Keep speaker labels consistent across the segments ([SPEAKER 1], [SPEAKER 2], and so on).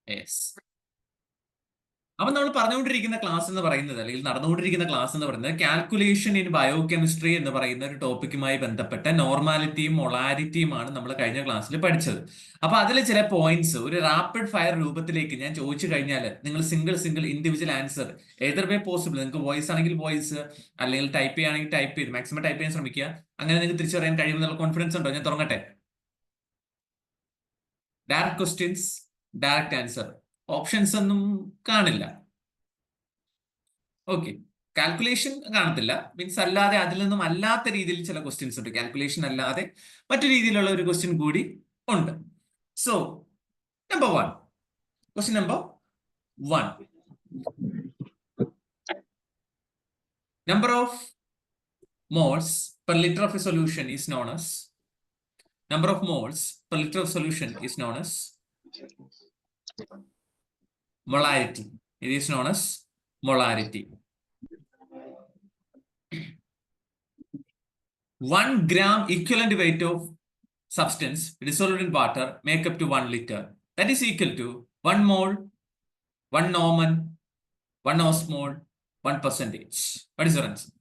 [SPEAKER 1] Yes. അപ്പൊ നമ്മൾ പറഞ്ഞുകൊണ്ടിരിക്കുന്ന ക്ലാസ് എന്ന് പറയുന്നത്, അല്ലെങ്കിൽ നടന്നുകൊണ്ടിരിക്കുന്ന ക്ലാസ് എന്ന് പറയുന്നത്, കാൽക്കുലേഷൻ ഇൻ ബയോകെമിസ്ട്രി എന്ന് പറയുന്ന ഒരു ടോപ്പിക്കുമായി ബന്ധപ്പെട്ട നോർമാലിറ്റിയും മൊളാരിറ്റിയുമാണ് നമ്മൾ കഴിഞ്ഞ ക്ലാസ്സിൽ പഠിച്ചത്. അപ്പൊ അതിൽ ചില പോയിന്റ്സ് ഒരു റാപ്പിഡ് ഫയർ രൂപത്തിലേക്ക് ഞാൻ ചോദിച്ചു കഴിഞ്ഞാൽ നിങ്ങൾ സിംഗിൾ ഇൻഡിവിജ്വൽ ആൻസർ ഏതർ വേ പോസിബിൾ, നിങ്ങൾക്ക് വോയിസ് ആണെങ്കിൽ വോയിസ്, അല്ലെങ്കിൽ ടൈപ്പ് ചെയ്യുകയാണെങ്കിൽ ടൈപ്പ് ചെയ്ത് മാക്സിമം ടൈപ്പ് ചെയ്യാൻ ശ്രമിക്കുക. അങ്ങനെ നിങ്ങൾക്ക് തിരിച്ചു പറയാൻ കഴിയുമെന്നുള്ള കോൺഫിഡൻസ് ഉണ്ടോ? ഞാൻ തുടങ്ങട്ടെ. Direct questions, direct answer, options ഒന്നും കാണില്ല. ഓക്കെ. കാൽക്കുലേഷൻ കാണത്തില്ല, മീൻസ് അല്ലാതെ അതിൽ നിന്നും അല്ലാത്ത രീതിയിൽ ചില ക്വസ്റ്റ്യൻസ് ഉണ്ട്. കാൽക്കുലേഷൻ അല്ലാതെ മറ്റു രീതിയിലുള്ള ഒരു ക്വസ്റ്റ്യൻ കൂടി ഉണ്ട്. So number 1, question number 1, number of moles per liter of a solution is known as number of moles per liter of solution is known as molarity. It is known as molarity. 1 gram equivalent weight of substance dissolved in water make up to 1 liter. That is equal to 1 mole, 1 norman, 1 osmole, 1%. What is your answer?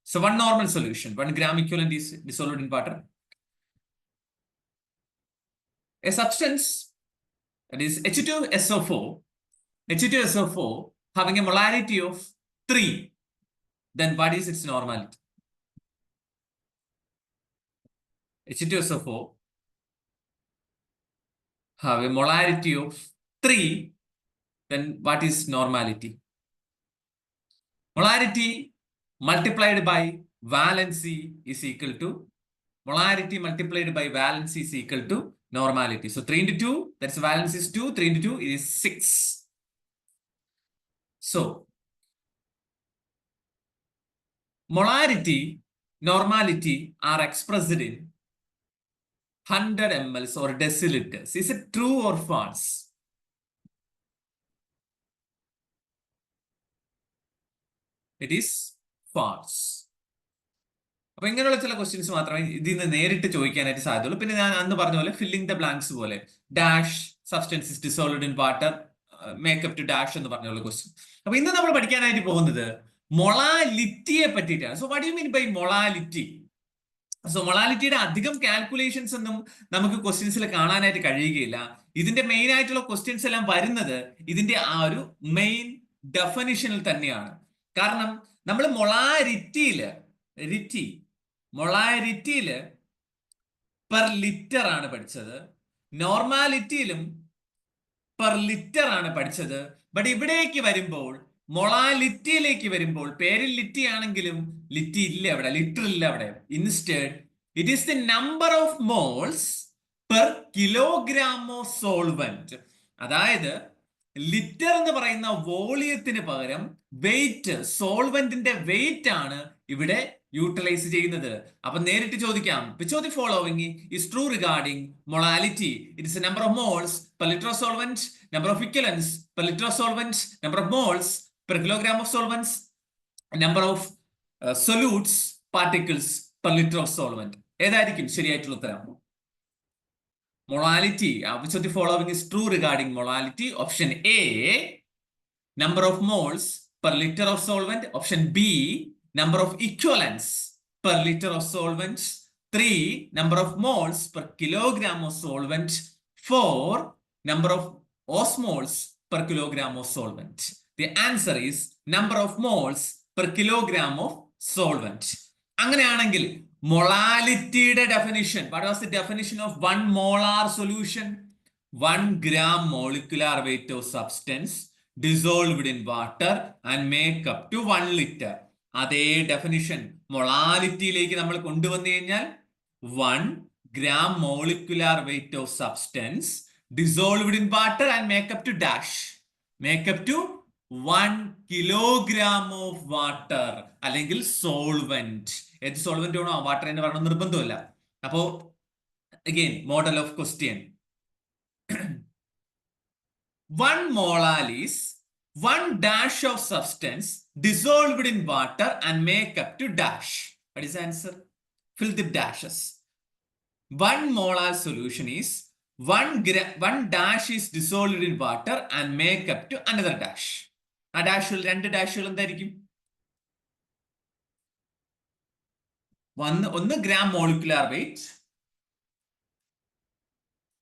[SPEAKER 1] So 1 normal solution, 1 gram equivalent is dissolved in water. A substance, that is H2SO4, H2SO4 having a molarity of 3, then what is its normality? H2SO4 have a molarity of 3, then what is normality? Molarity multiplied by valency is equal to molarity multiplied by valency is equal to normality. So 3 into 2, that's valence is 2, 3 into 2 is 6. So molarity, normality are expressed in 100 ml or deciliters. Is it true or false? It is false. അപ്പൊ ഇങ്ങനെയുള്ള ചില questions മാത്രമേ ഇതിൽ നിന്ന് നേരിട്ട് ചോദിക്കാനായിട്ട് സാധ്യതയുള്ളൂ. പിന്നെ ഞാൻ അന്ന് പറഞ്ഞ പോലെ ഫില്ലിംഗ് ദ ബ്ലാങ്ക്സ് പോലെ dash substance is dissolved in water make up to dash എന്ന് പറഞ്ഞുള്ള ക്വസ്റ്റ്യൻ. അപ്പൊ ഇന്ന് നമ്മൾ പഠിക്കാനായിട്ട് പോകുന്നത് മൊളാലിറ്റിയെ പറ്റിയിട്ടാണ്. So what you mean by മൊളാലിറ്റി? സോ മൊളാലിറ്റിയുടെ അധികം കാൽക്കുലേഷൻസ് ഒന്നും നമുക്ക് ക്വസ്റ്റ്യൻസിൽ കാണാനായിട്ട് കഴിയുകയില്ല. ഇതിന്റെ മെയിൻ ആയിട്ടുള്ള ക്വസ്റ്റ്യൻസ് എല്ലാം വരുന്നത് ഇതിന്റെ ആ ഒരു മെയിൻ ഡെഫിനിഷനിൽ തന്നെയാണ്. കാരണം നമ്മൾ മൊളാരിറ്റിയില് പെർ ലിറ്റർ ആണ് പഠിച്ചത്, നോർമാലിറ്റിയിലും പെർ ലിറ്റർ ആണ് പഠിച്ചത്. ബട്ട് ഇവിടേക്ക് വരുമ്പോൾ മൊളാലിറ്റിയിലേക്ക് വരുമ്പോൾ, പേരിൽ ലിറ്റി ആണെങ്കിലും ലിറ്റി ഇല്ല അവിടെ, ലിറ്റർ ഇല്ല അവിടെ. Instead it is the number of moles per kilogram of solvent. അതായത് ലിറ്റർ എന്ന് പറയുന്ന വോളിയത്തിന് പകരം വെയിറ്റ്, സോൾവെന്റിന്റെ വെയിറ്റ് ആണ് ഇവിടെ യൂട്ടിലൈസ് ചെയ്യുന്നത്. അപ്പൊ നേരിട്ട് ചോദിക്കാം, which of the following is true regarding molality? It is the number of moles per liter of solvent, number of equivalents per liter of solvent, number of moles per kilogram of solvents, number of solutes particles per liter of solvent. ഏതായിരിക്കും ശരിയായിട്ടുള്ള ഉത്തരം? Molality, which of the following is true regarding molality? Option A, number of moles per liter of solvent. Option B, number of equivalents per liter of solvent. 3, number of moles per kilogram of solvent. 4, number of osmoles per kilogram of solvent. The answer is number of moles per kilogram of solvent. അങ്ങനെയാണെങ്കിൽ മൊളാലിറ്റിയുടെ definition, what was the definition of 1 molar solution? 1 gram molecular weight of substance dissolved in water and make up to 1 liter. അതേ definition മൊളാലിറ്റിയിലേക്ക് നമ്മൾ കൊണ്ടുവന്നു കഴിഞ്ഞാൽ 1 gram molecular weight of substance dissolved in water and make up to dash, make up to 1 kilogram of water, അല്ലെങ്കിൽ solvent. ഏത് solvent ആണോ water എന്ന് പറയണം നിർബന്ധമില്ല. അപ്പോ again model of question, 1 molar is 1 dash of substance dissolved in water and make up to dash. What is the answer? Fill the dashes. 1 molar solution is one dash is dissolved in water and make up to another dash. ആ ഡാഷുകൾ രണ്ട് ഡാഷുകൾ എന്തായിരിക്കും? ഒന്ന് gram molecular wait,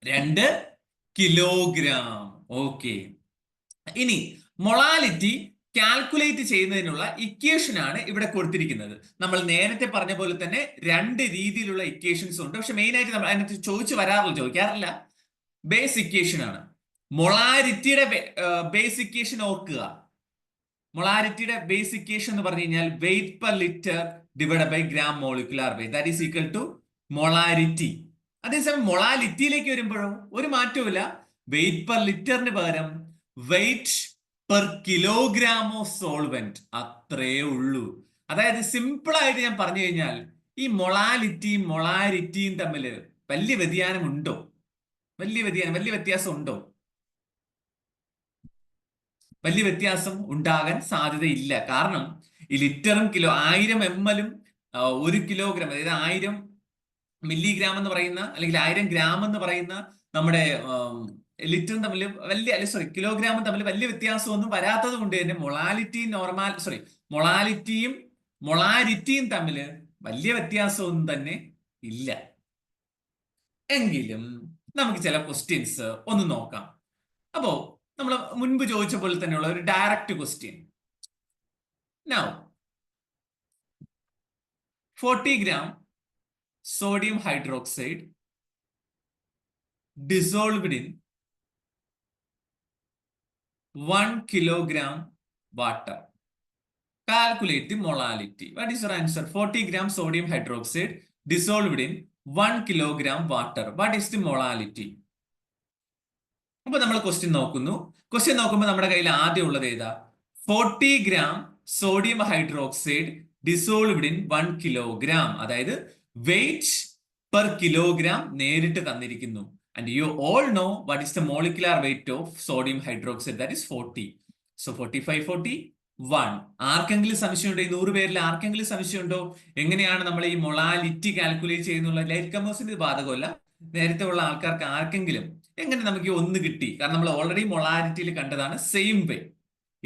[SPEAKER 1] 2 kilogram. Okay. ഇനി molality calculate ചെയ്യുന്നതിനുള്ള equation ആണ് ഇവിടെ കൊടുത്തിരിക്കുന്നത്. നമ്മൾ നേരത്തെ പറഞ്ഞ പോലെ തന്നെ രണ്ട് രീതിയിലുള്ള ഇക്വേഷൻസ് ഉണ്ട്. പക്ഷെ മെയിൻ ആയിട്ട് നമ്മൾ അതിനകത്ത് ചോദിക്കാറില്ല. ബേസ് ഇക്വേഷൻ ആണ്. മൊളാരിറ്റിയുടെ ബേസ് ഇക്വേഷൻ ഓർക്കുക. മൊളാരിറ്റിയുടെ ബേസ് ഇക്വേഷൻ എന്ന് പറഞ്ഞു കഴിഞ്ഞാൽ weight per litre divide by gram molecular weight, that is equal to molarity. അതേസമയം മൊളാലിറ്റിയിലേക്ക് വരുമ്പോഴോ ഒരു മാറ്റവും. വെയിറ്റ് പെർ ലിറ്ററിന് പകരം weight per kilogram of solvent, അത്രേ ഉള്ളൂ. അതായത് സിമ്പിൾ ആയിട്ട് ഞാൻ പറഞ്ഞു കഴിഞ്ഞാൽ ഈ മൊളാലിറ്റിയും മൊളാരിറ്റിയും തമ്മിൽ വലിയ വ്യതിയാനം ഉണ്ടോ? വലിയ വ്യത്യാസം ഉണ്ടോ? വലിയ വ്യത്യാസം ഉണ്ടാകാൻ സാധ്യതയില്ല. കാരണം ഈ ലിറ്ററും 1000 ml 1 കിലോഗ്രാം, അതായത് 1000 മില്ലിഗ്രാം എന്ന് പറയുന്ന അല്ലെങ്കിൽ 1000 ഗ്രാം എന്ന് പറയുന്ന നമ്മുടെ ലിറ്ററും തമ്മിൽ കിലോഗ്രാമും തമ്മിൽ വലിയ വ്യത്യാസമൊന്നും വരാത്തത് കൊണ്ട് തന്നെ മൊളാലിറ്റിയും തമ്മിൽ വലിയ വ്യത്യാസമൊന്നും തന്നെ ഇല്ല. എങ്കിലും നമുക്ക് ചില ക്വസ്റ്റ്യൻസ് ഒന്ന് നോക്കാം. അപ്പോ നമ്മൾ മുൻപ് ചോദിച്ച പോലെ തന്നെയുള്ള ഒരു direct question. Now 40 gram sodium hydroxide dissolved in 1 kilogram water. Calculate the molality. What is your answer? 40 gram sodium hydroxide dissolved in 1 kilogram water. What is the molality? അപ്പൊ നമ്മൾ ക്വസ്റ്റ്യൻ നോക്കുമ്പോൾ നമ്മുടെ കയ്യിൽ ആദ്യം ഉള്ളത് ഏതാ? 40 gram sodium hydroxide dissolved in 1 kilogram. അതായത് wait per kilogram നേരിട്ട് തന്നിരിക്കുന്നു. And you all know what is the molecular weight of sodium hydroxide? That is 40. So 45, 40, 1. ആർക്കെങ്കിലും സംശയമുണ്ടോ? ഈ 100 പേരിൽ ആർക്കെങ്കിലും സംശയമുണ്ടോ എങ്ങനെയാണ് നമ്മൾ ഈ മൊളാലിറ്റി കാൽക്കുലേറ്റ് ചെയ്യുന്നുള്ള? ലൈറ്റ് കമേഴ്സിന് ഇത് ബാധകമല്ല. നേരത്തെ ഉള്ള ആൾക്കാർക്ക് ആർക്കെങ്കിലും എങ്ങനെ നമുക്ക് ഈ 1 കിട്ടി? കാരണം നമ്മൾ ഓൾറെഡി മൊളാലിറ്റിയിൽ കണ്ടതാണ്. സെയിം വേ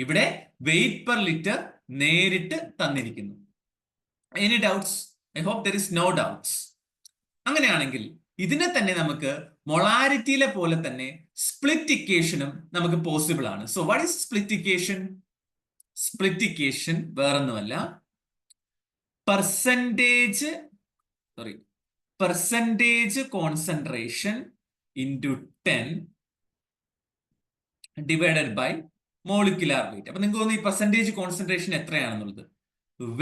[SPEAKER 1] ഇവിടെ വെയിറ്റ് പെർ ലിറ്റർ നേരിട്ട് തന്നിരിക്കുന്നു. Any doubts? I hope there is no doubts. അങ്ങനെയാണെങ്കിൽ ഇതിനെ തന്നെ നമുക്ക് മൊളാരിറ്റിയിലെ പോലെ തന്നെ സ്പ്ലിറ്റ് ഇക്വേഷനും നമുക്ക് പോസിബിൾ ആണ്. So what is split equation? Split equation വേറൊന്നുമല്ല, percentage concentration into 10 divided by molecular weight. അപ്പൊ നിങ്ങൾക്ക് തോന്നുന്നു ഈ പെർസെന്റേജ് കോൺസെൻട്രേഷൻ എത്രയാണെന്നുള്ളത്?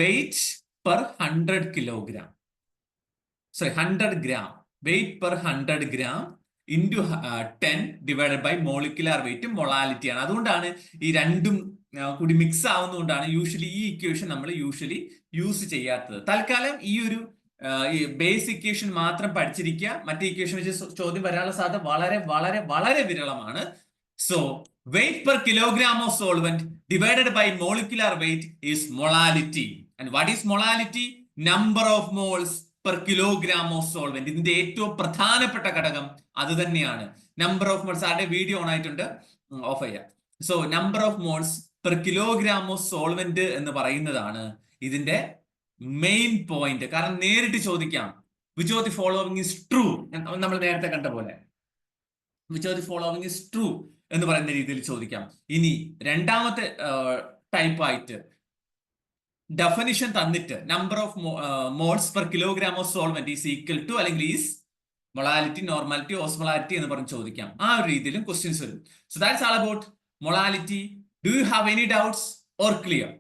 [SPEAKER 1] Weight per 100 kilogram, 100 gram, weight per 100 gram into 10 divided by molecular weight, molality ആണ്. അതുകൊണ്ടാണ് ഈ രണ്ടും കൂടി മിക്സ് ആവുന്നതുകൊണ്ടാണ് യൂഷ്വലി ഈ ഇക്വേഷൻ നമ്മൾ യൂസ് ചെയ്യാത്തത്. തൽക്കാലം ഈ ഒരു ബേസ് ഇക്വേഷൻ മാത്രം പഠിച്ചിരിക്കുക. മറ്റേ ഇക്വേഷൻ വെച്ച് ചോദ്യം വരാനുള്ള സാധ്യത വളരെ വളരെ വളരെ വിരളമാണ്. So weight per kilogram of solvent divided by molecular weight is molality. And what is molality? Number of moles per kilogram of solvent. ഇതിന്റെ ഏറ്റവും പ്രധാനപ്പെട്ട ഘടകം അത് തന്നെയാണ്. Number of moles. ആരുടെ വീഡിയോ ഓൺ ആയിട്ടുണ്ട്? ഓഫ് ചെയ്യാം. So number of moles per kilogram of solvent എന്ന് പറയുന്നതാണ് ഇതിന്റെ മെയിൻ പോയിന്റ്. കാരണം നേരിട്ട് ചോദിക്കാം, which of the following is true, നമ്മൾ നേരത്തെ കണ്ട പോലെ which of the following is true എന്ന് പറയുന്ന രീതിയിൽ ചോദിക്കാം. ഇനി രണ്ടാമത്തെ ടൈപ്പായിട്ട് ഡെഫിനിഷൻ തന്നിട്ട് number of moles per kilogram of solvent is equal to അല്ലെങ്കിൽ ഈസ് മൊളാലിറ്റി, നോർമാലിറ്റി, ഓസ്മോളാലിറ്റി എന്ന് പറഞ്ഞ് ചോദിക്കാം. ആ ഒരു രീതിയിലും ക്വസ്റ്റ്യൻസ് വരും. So that's all about molality. Do you have any doubts or clear?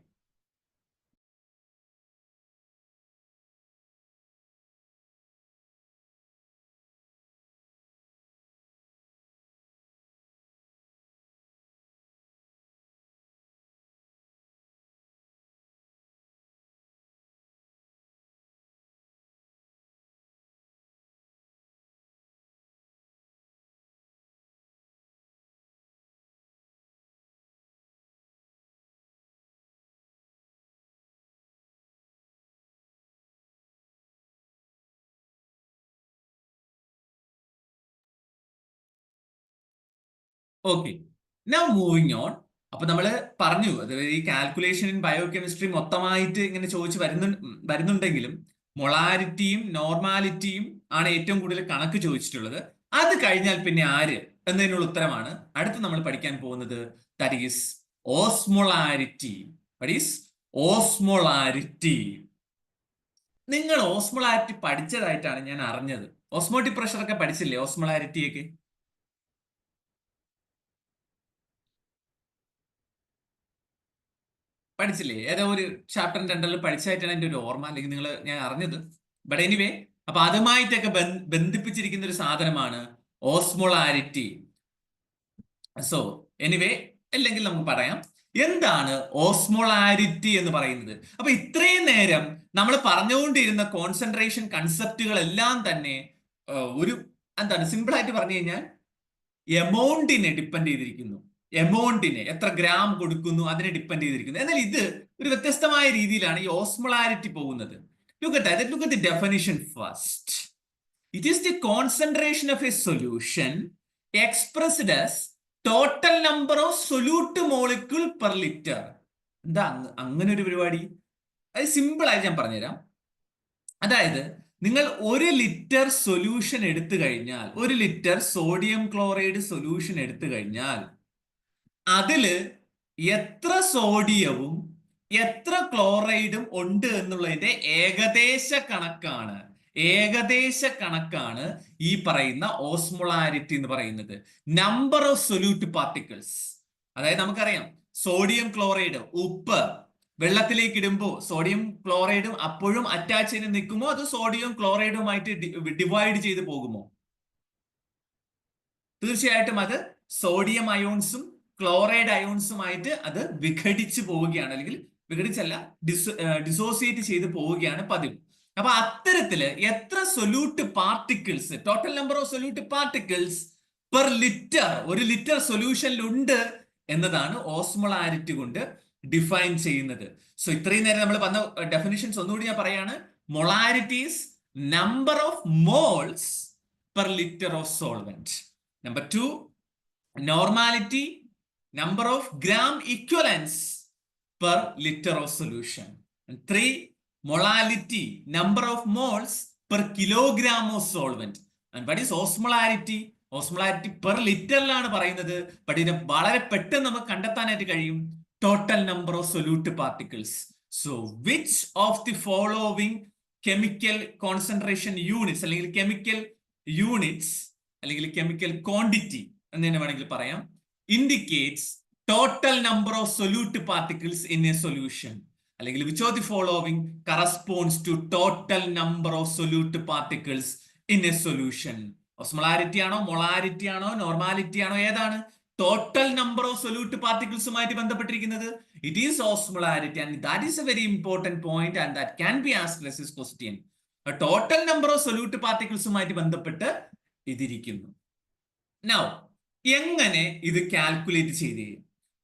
[SPEAKER 1] Okay, now moving on. അപ്പൊ നമ്മൾ പറഞ്ഞു, അതായത് ഈ കാൽക്കുലേഷൻ ഇൻ ബയോകെമിസ്ട്രി മൊത്തമായിട്ട് ഇങ്ങനെ ചോദിച്ച് വരുന്നുണ്ടെങ്കിലും മൊളാരിറ്റിയും നോർമാലിറ്റിയും ആണ് ഏറ്റവും കൂടുതൽ കണക്ക് ചോദിച്ചിട്ടുള്ളത്. അത് കഴിഞ്ഞാൽ പിന്നെ ആര് എന്നതിനുള്ള ഉത്തരമാണ് അടുത്ത് നമ്മൾ പഠിക്കാൻ പോകുന്നത്. That is osmolarity. That is osmolarity. നിങ്ങൾ ഓസ്മോളാരിറ്റി പഠിച്ചതായിട്ടാണ് ഞാൻ അറിഞ്ഞത്. ഓസ്മോട്ടിക് പ്രഷർ ഒക്കെ പഠിച്ചില്ലേ? ഓസ്മോളാരിറ്റി ഒക്കെ പഠിച്ചില്ലേ? ഏതോ ഒരു ചാപ്റ്ററിന്റെ രണ്ടിൽ പഠിച്ചതായിട്ടാണ് എൻ്റെ ഒരു ഓർമ്മ, അല്ലെങ്കിൽ ഞാൻ അറിഞ്ഞത്. ബട്ട് എനിവേ, അപ്പൊ അതുമായിട്ടൊക്കെ ബന്ധിപ്പിച്ചിരിക്കുന്ന ഒരു സാധനമാണ് ഓസ്മോളാരിറ്റി. സോ എനിവേ, അല്ലെങ്കിൽ നമുക്ക് പറയാം എന്താണ് ഓസ്മോളാരിറ്റി എന്ന് പറയുന്നത്. അപ്പൊ ഇത്രയും നേരം നമ്മൾ പറഞ്ഞുകൊണ്ടിരുന്ന കോൺസെൻട്രേഷൻ കൺസെപ്റ്റുകളെല്ലാം തന്നെ ഒരു എന്താണ്, സിമ്പിൾ ആയിട്ട് പറഞ്ഞു കഴിഞ്ഞാൽ എമൗണ്ടിനെ ഡിപ്പെൻഡ് ചെയ്തിരിക്കുന്നു. എമൗണ്ടിനെ, എത്ര ഗ്രാം കൊടുക്കുന്നു അതിനെ ഡിപ്പെൻഡ് ചെയ്തിരിക്കുന്നു. എന്നാൽ ഇത് ഒരു വ്യത്യസ്തമായ രീതിയിലാണ് ഈ ഓസ്മോളാരിറ്റി പോകുന്നത്. Look at that. Look at the definition first. It is the concentration of a solution expressed as total number of solute molecule per liter. എന്താ അങ്ങനെ ഒരു പരിപാടി? അത് സിമ്പിൾ ആയിട്ട് ഞാൻ പറഞ്ഞുതരാം. അതായത് നിങ്ങൾ 1 ലിറ്റർ സൊല്യൂഷൻ എടുത്തു കഴിഞ്ഞാൽ, 1 ലിറ്റർ സോഡിയം ക്ലോറൈഡ് സൊല്യൂഷൻ എടുത്തു കഴിഞ്ഞാൽ അതില് എത്ര സോഡിയവും എത്ര ക്ലോറൈഡും ഉണ്ട് എന്നുള്ളതിന്റെ ഏകദേശ കണക്കാണ് ഈ പറയുന്ന ഓസ്മോളാരിറ്റി എന്ന് പറയുന്നത്. Number of solute particles. അതായത് നമുക്കറിയാം സോഡിയം ക്ലോറൈഡ്, ഉപ്പ് വെള്ളത്തിലേക്ക് ഇടുമ്പോൾ സോഡിയം ക്ലോറൈഡും അപ്പോഴും അറ്റാച്ച് ചെയ്ത് നിൽക്കുമോ, അത് സോഡിയം ക്ലോറൈഡുമായിട്ട് ഡിവൈഡ് ചെയ്ത് പോകുമോ? തീർച്ചയായിട്ടും അത് സോഡിയം അയോൺസും ക്ലോറൈഡ് അയോൺസുമായിട്ട് അത് വിഘടിച്ചു പോവുകയാണ്, അല്ലെങ്കിൽ വിഘടിച്ചല്ല, ഡിസോസിയേറ്റ് ചെയ്ത് പോവുകയാണ് പതിവ്. അപ്പൊ അത്തരത്തില് എത്ര solute particles, total number of solute particles per litre, 1 litre സൊല്യൂഷനിലുണ്ട് എന്നതാണ് ഓസ്മോളാരിറ്റി കൊണ്ട് ഡിഫൈൻ ചെയ്യുന്നത്. സോ ഇത്രയും നേരം നമ്മൾ പറഞ്ഞ ഡെഫിനിഷൻസ് ഒന്നുകൂടി ഞാൻ പറയാണ്. Molarity is number of moles per litre of solvent. Number 2, normality, number of gram equivalents per liter of solution. And 3, molality, number of moles per kilogram of solvent. And what is osmolarity? Osmolarity per ലിറ്ററിലാണ് പറയുന്നത്. But ഇതിനെ വളരെ പെട്ടെന്ന് നമുക്ക് കണ്ടെത്താനായിട്ട് കഴിയും. Total number of solute particles. So which of the following chemical concentration units, അല്ലെങ്കിൽ chemical units, അല്ലെങ്കിൽ കെമിക്കൽ ക്വാണ്ടിറ്റി എന്ന് തന്നെ വേണമെങ്കിൽ പറയാം, indicates total number of solute particles in a solution, അല്ലെങ്കിൽ which of the following corresponds to total number of solute particles in a solution. Osmolarity ആണോ, molarity ആണോ, normality ആണോ, ഏതാണ് ടോട്ടൽ നമ്പർ ഓഫ് സൊല്യൂട്ട് പാർട്ടിക്കിൾസുമായിട്ട് ബന്ധപ്പെട്ടിരിക്കുന്നത്? It is osmolarity, and that is a very important point, and that can be asked as a question. Total number of solute പാർട്ടിക്കിൾസുമായിട്ട് ബന്ധപ്പെട്ട് ഇതിരിക്കുന്നു. Now എങ്ങനെ ഇത് കാൽക്കുലേറ്റ് ചെയ്ത്?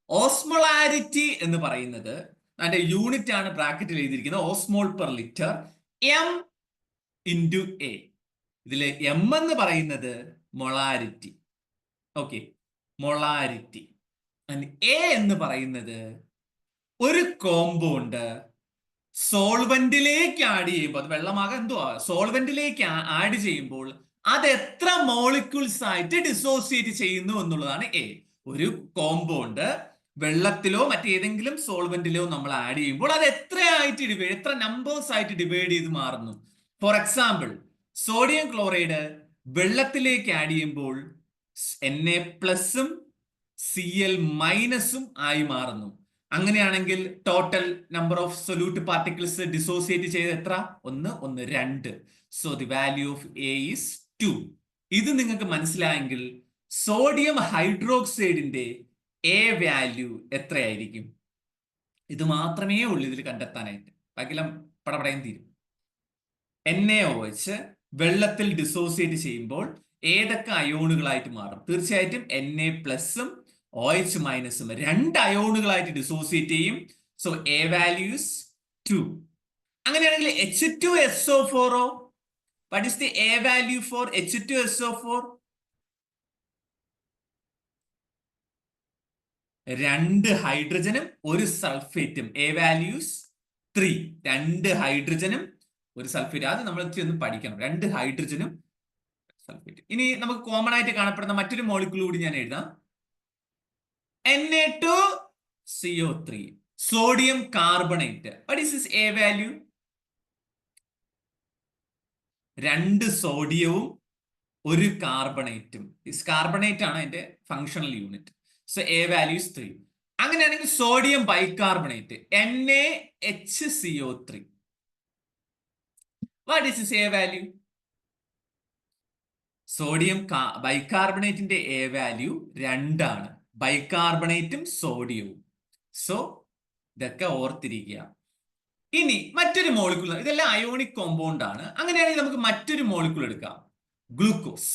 [SPEAKER 1] ഓസ്മോളാരിറ്റി എന്ന് പറയുന്നത് അതിന്റെ യൂണിറ്റ് ആണ് ബ്രാക്കറ്റിൽ എഴുതിയിരിക്കുന്നത്, osmol per litre, M into A. ഇതില് എം എന്ന് പറയുന്നത് മൊളാരിറ്റി. Okay, molarity. എ എന്ന് പറയുന്നത് ഒരു കോമ്പൗണ്ട് സോൾവെന്റിലേക്ക് ആഡ് ചെയ്യുമ്പോൾ, അത് വെള്ളമാകാൻ എന്തുവാ, സോൾവെന്റിലേക്ക് ആഡ് ചെയ്യുമ്പോൾ അത് എത്ര മോളിക്യൂൾസ് ആയിട്ട് ഡിസോസിയേറ്റ് ചെയ്യുന്നു എന്നുള്ളതാണ് എ. ഒരു കോമ്പൗണ്ട് വെള്ളത്തിലോ മറ്റേതെങ്കിലും സോൾവെന്റിലോ നമ്മൾ ആഡ് ചെയ്യുമ്പോൾ അത് എത്ര നമ്പേഴ്സ് ആയിട്ട് ഡിവൈഡ് ചെയ്ത് മാറുന്നു. ഫോർ എക്സാമ്പിൾ, സോഡിയം ക്ലോറൈഡ് വെള്ളത്തിലേക്ക് ആഡ് ചെയ്യുമ്പോൾ Na+ഉം Cl- ആയി മാറുന്നു. അങ്ങനെയാണെങ്കിൽ total number of solute particles dissociate ചെയ്ത് എത്ര? 1, 2. So the value of A is 2. ഇത് നിങ്ങൾക്ക് മനസ്സിലായെങ്കിൽ സോഡിയം ഹൈഡ്രോക്സൈഡിന്റെ എ വാല്യൂ എത്രയായിരിക്കും? ഇത് മാത്രമേ ഉള്ളൂ ഇതിൽ കണ്ടെത്താനായിട്ട്, ബാക്കിയെല്ലാം പടപടയും തീരും. NaOH വെള്ളത്തിൽ ഡിസോസിയേറ്റ് ചെയ്യുമ്പോൾ ഏതൊക്കെ അയോണുകളായിട്ട് മാറും? തീർച്ചയായിട്ടും Na+ഉം OH- 2 അയോണുകളായിട്ട് ഡിസോസിയേറ്റ് ചെയ്യും. So A values 2. അങ്ങനെയാണെങ്കിൽ H2SO4, what is the A value for H2SO4? 2 ഹൈഡ്രജനും 1 സൾഫേറ്റും. A values 3. 2 ഹൈഡ്രജനും 1 സൾഫേറ്റ്. അത് നമ്മൾ ഒന്ന് പഠിക്കണം. 2 ഹൈഡ്രജനും സൾഫേറ്റ്. ഇനി നമുക്ക് കോമൺ ആയിട്ട് കാണപ്പെടുന്ന മറ്റൊരു മോളിക്യൂൾ കൂടി ഞാൻ എഴുതാം. Na2CO3, sodium carbonate. What is this A value? 2 സോഡിയവും 1 കാർബണേറ്റും. കാർബണേറ്റ് ആണ് അതിന്റെ functional unit. So A values 3. അങ്ങനെയാണെങ്കിൽ sodium bicarbonate NaHCO3. What is this A value? Sodium ബൈകാർബണേറ്റിന്റെ എ വാല്യൂ 2 ആണ്. ബൈകാർബണേറ്റും സോഡിയവും. സോ ഇതൊക്കെ ഓർത്തിരിക്കുക. ഇനി മറ്റൊരു മോളിക്യൂൾ, ഇതെല്ലാം അയോണിക് കോമ്പൗണ്ട് ആണ്. അങ്ങനെയാണെങ്കിൽ നമുക്ക് മറ്റൊരു മോളിക്യൂൾ എടുക്കാം, ഗ്ലൂക്കോസ്.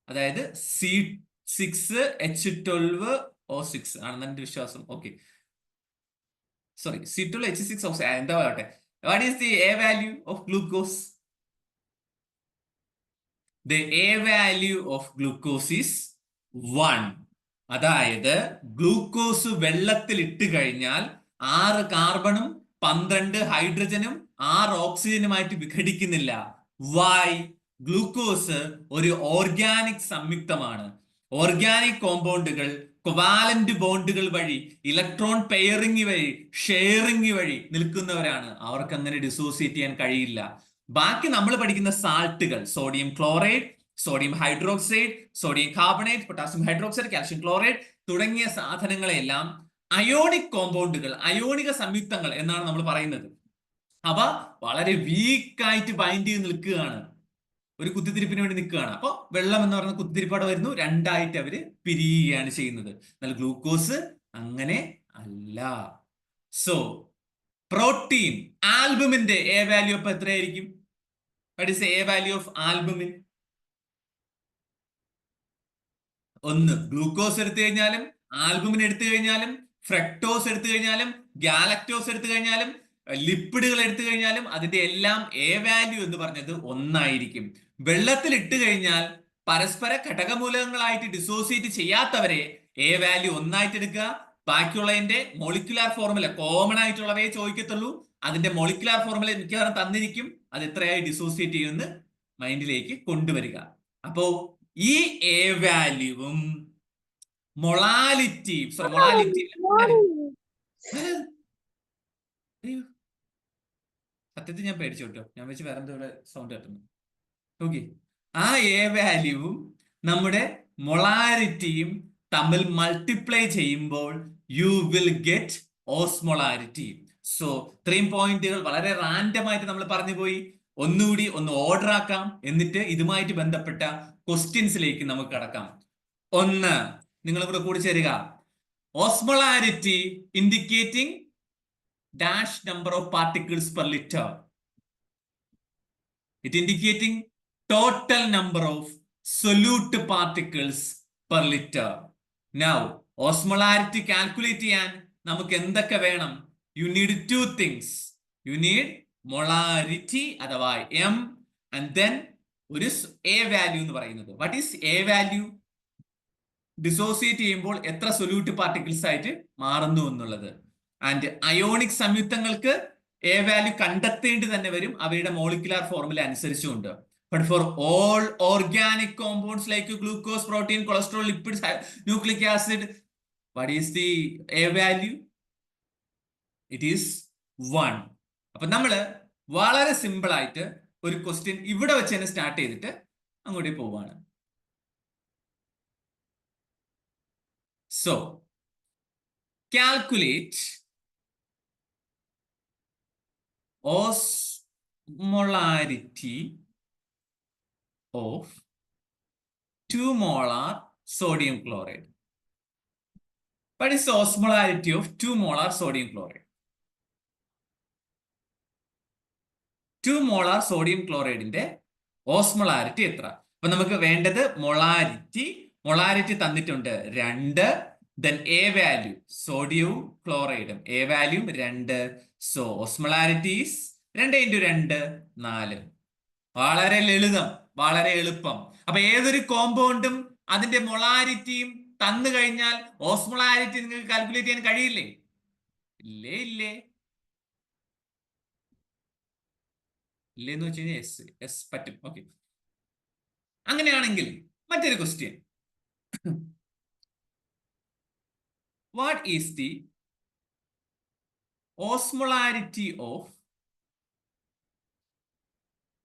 [SPEAKER 1] അതായത് C6H12O6 ആണെന്ന് എന്റെ വിശ്വാസം. ഓക്കെ, സോറി, C12H6O6 എന്താ പറയട്ടെ. What is the A value of glucose? The A value of glucose is 1. അതായത് ഗ്ലൂക്കോസ് വെള്ളത്തിൽ ഇട്ട് കഴിഞ്ഞാൽ 6 കാർബണും 12 ഹൈഡ്രജനും 6 ഓക്സിജനുമായിട്ട് വിഘടിക്കുന്നില്ല. വൈ? ഗ്ലൂക്കോസ് ഒരു ഓർഗാനിക് സംയുക്തമാണ്. ഓർഗാനിക് കോമ്പൗണ്ടുകൾ കോവാലന്റ് ബോണ്ടുകൾ വഴി, ഇലക്ട്രോൺ പെയറിംഗ് വഴി, ഷെയറിംഗ് വഴി നിൽക്കുന്നവരാണ്. അവർക്ക് അങ്ങനെ ഡിസോസിയേറ്റ് ചെയ്യാൻ കഴിയില്ല. ബാക്കി നമ്മൾ പഠിക്കുന്ന സാൾട്ടുകൾ, sodium chloride, sodium hydroxide, sodium carbonate, potassium hydroxide, calcium chloride തുടങ്ങിയ സാധനങ്ങളെല്ലാം അയോണിക് കോമ്പൗണ്ടുകൾ, അയോണിക സംയുക്തങ്ങൾ എന്നാണ് നമ്മൾ പറയുന്നത്. അവ വളരെ വീക്കായിട്ട് ബൈൻഡ് ചെയ്ത് നിൽക്കുകയാണ്, ഒരു കുത്തിത്തിരിപ്പിന് വേണ്ടി നിൽക്കുകയാണ്. അപ്പോൾ വെള്ളം എന്ന് പറയുന്ന കുത്തിത്തിരിപ്പാട് വരുന്നു, 2 ആയിട്ട് അവര് പിരിയുകയാണ് ചെയ്യുന്നത്. എന്നാൽ ഗ്ലൂക്കോസ് അങ്ങനെ അല്ല. സോ പ്രോട്ടീൻ ആൽബുമിന്റെ എ വാല്യൂ അപ്പൊ എത്രയായിരിക്കും? What is A value of albumin? 1. Glucose എടുത്തു കഴിഞ്ഞാലും, ആൽബുമിൻ എടുത്തു കഴിഞ്ഞാലും, ഫ്രക്ടോസ് എടുത്തു കഴിഞ്ഞാലും, ഗാലക്ടോസ് എടുത്തു കഴിഞ്ഞാലും, ലിപ്പിഡുകൾ എടുത്തു കഴിഞ്ഞാലും അതിന്റെ എല്ലാം എ വാല്യൂ എന്ന് പറഞ്ഞത് 1 ആയിരിക്കും. വെള്ളത്തിൽ ഇട്ട് കഴിഞ്ഞാൽ പരസ്പര ഘടകമൂലകങ്ങളായിട്ട് ഡിസോസിയേറ്റ് ചെയ്യാത്തവരെ എ വാല്യൂ 1 ആയിട്ട് എടുക്കുക. ബാക്കിയുള്ളതിന്റെ മോളിക്കുലാർ ഫോർമുല, കോമൺ ആയിട്ടുള്ളവയെ ചോദിക്കത്തുള്ളൂ. അതിന്റെ മോളിക്കുലാർ ഫോർമുല മിക്കവാറും തന്നിരിക്കും. അത് എത്രയായി ഡിസോസിയേറ്റ് ചെയ്യുമെന്ന് മൈൻഡിലേക്ക് കൊണ്ടുവരിക. അപ്പോ ഈ എ വാല്യൂവും മൊളാലിറ്റി സത്യത്തിൽ ഞാൻ പേടിച്ചു കേട്ടോ. ഞാൻ വെച്ച് വേറെ എന്തോ സൗണ്ട് കേട്ടുന്നു. ഓക്കെ, ആ എ വാല്യൂവും നമ്മുടെ മൊളാരിറ്റിയും തമ്മിൽ മൾട്ടിപ്ലൈ ചെയ്യുമ്പോൾ you will get osmolarity. So 3 പോയിന്റുകൾ വളരെ റാൻഡം ആയിട്ട് നമ്മൾ പറഞ്ഞു പോയി. ഒന്നുകൂടി ഒന്ന് ഓർഡർ ആക്കാം, എന്നിട്ട് ഇതുമായിട്ട് ബന്ധപ്പെട്ട ക്വസ്റ്റ്യൻസിലേക്ക് നമുക്ക് കടക്കാം. 1, നിങ്ങൾ ഇവിടെ കൂടി ചേരുക. Osmolarity indicating dash number of particles per liter. It indicating total number of solute particles per liter. Now, osmolarity calculate ചെയ്യാൻ നമുക്ക് എന്തൊക്കെ വേണം? You need 2 things. You need molarity അഥവാ M, and then ഒരു A value എന്ന് പറയുന്നത്. What is A value? Dissociate ചെയ്യുമ്പോൾ എത്ര സൊല്യൂട്ട് പാർട്ടിക്കിൾസ് ആയിട്ട് മാറുന്നു എന്നുള്ളത്. ആൻഡ് അയോണിക് സംയുക്തങ്ങൾക്ക് എ വാല്യൂ കണ്ടെത്തേണ്ടി തന്നെ വരും, അവയുടെ മോളിക്കുലാർ ഫോർമുല അനുസരിച്ചുകൊണ്ട്. But for all organic compounds like glucose, protein, cholesterol, lipids, nucleic acid, what is the A value? It is 1. അപ്പൊ നമ്മള് വളരെ സിമ്പിൾ ആയിട്ട് ഒരു ക്വസ്റ്റ്യൻ ഇവിടെ വെച്ച് തന്നെ സ്റ്റാർട്ട് ചെയ്തിട്ട് അങ്ങോട്ടേ പോവാണ്. So, calculate osmolarity of 2 molar sodium chloride. What is the osmolarity of 2 molar sodium chloride? 2 molar sodium chloride ന്റെ ഓസ്മോളാരിറ്റി എത്ര? അപ്പൊ നമുക്ക് വേണ്ടത് മൊളാരിറ്റി തന്നിട്ടുണ്ട് 2. then A value, സോഡിയവും ക്ലോറൈഡും A value 2. So osmolarity is 2 × 2 4. വളരെ ലളിതം, വളരെ എളുപ്പം. അപ്പൊ ഏതൊരു കോമ്പൗണ്ടും അതിന്റെ മൊളാരിറ്റിയും തന്നു കഴിഞ്ഞാൽ ഓസ്മോളാരിറ്റി നിങ്ങൾക്ക് കാൽക്കുലേറ്റ് ചെയ്യാൻ കഴിയില്ലേ? ഇല്ലേ ഇല്ലേ ഇല്ലേന്ന് വെച്ച് കഴിഞ്ഞാൽ എസ് എസ് പറ്റും. ഓക്കെ, അങ്ങനെയാണെങ്കിൽ മറ്റൊരു question. What is the osmolarity of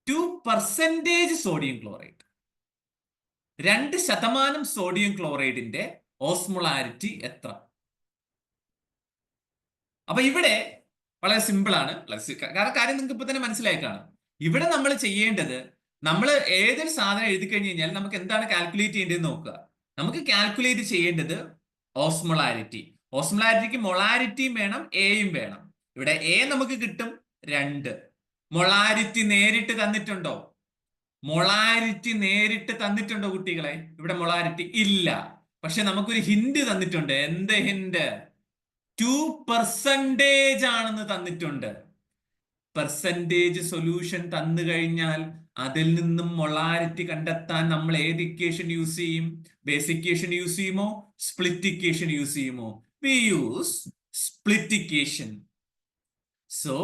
[SPEAKER 1] 2% sodium chloride? 2% sodium ക്ലോറൈഡിന്റെ ഓസ്മോളാരിറ്റി എത്ര? അപ്പൊ ഇവിടെ വളരെ സിമ്പിൾ ആണ്, കാരണം കാര്യം നിങ്ങൾക്ക് ഇപ്പൊ തന്നെ മനസ്സിലായി കാണും. ഇവിടെ നമ്മൾ ചെയ്യേണ്ടത്, നമ്മൾ ഏതൊരു സാധനം എഴുതി കഴിഞ്ഞ് കഴിഞ്ഞാൽ നമുക്ക് എന്താണ് കാൽക്കുലേറ്റ് ചെയ്യേണ്ടത് നോക്കുക. നമുക്ക് കാൽക്കുലേറ്റ് ചെയ്യേണ്ടത് ഓസ്മോളാരിറ്റി. ഓസ്മോളാരിറ്റിക്ക് മൊളാരിറ്റിയും വേണം, എയും വേണം. ഇവിടെ എ നമുക്ക് കിട്ടും 2. മൊളാരിറ്റി നേരിട്ട് തന്നിട്ടുണ്ടോ? മൊളാരിറ്റി നേരിട്ട് തന്നിട്ടുണ്ടോ കുട്ടികളെ? ഇവിടെ മൊളാരിറ്റി ഇല്ല. പക്ഷെ നമുക്കൊരു ഹിന്റ് തന്നിട്ടുണ്ട്. എന്ത് ഹിന്റ്? 2% ആണെന്ന് തന്നിട്ടുണ്ട്. പെർസെന്റേജ് സൊല്യൂഷൻ തന്നു കഴിഞ്ഞാൽ അതിൽ നിന്നും മൊളാരിറ്റി കണ്ടെത്താൻ നമ്മൾ ഏത് ഇക്വേഷൻ യൂസ് ചെയ്യും? ബേസ് ഇക്വേഷൻ യൂസ് ചെയ്യുമോ, സ്പ്ലിറ്റ് ഇക്വേഷൻ യൂസ് ചെയ്യുമോ? We use split equation. So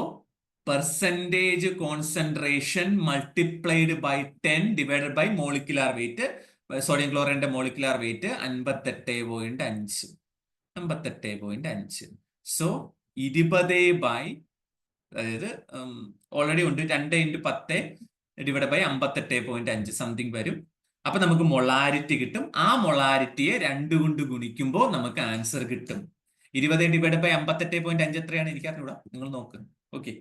[SPEAKER 1] percentage concentration multiplied by 10 divided by molecular weight. Sodium ക്ലോറൈഡിന്റെ മോളിക്കുലാർ വെയിറ്റ് 58.5. 58.5. സോ 20 ബൈ, അതായത് ഓൾറെഡി ഉണ്ട്, 2 × 10 ഡിവൈഡ് ബൈ 58.5 സംതിങ് വരും. അപ്പൊ നമുക്ക് മൊളാരിറ്റി കിട്ടും. ആ മൊളാരിറ്റിയെ 2 കൊണ്ട് ഗുണിക്കുമ്പോൾ നമുക്ക് ആൻസർ കിട്ടും. 20 ഡിവൈഡ് ബൈ 58.5 എത്രയാണ്? എനിക്കറിഞ്ഞൂടാ, നിങ്ങൾ നോക്ക്. ഓക്കെ,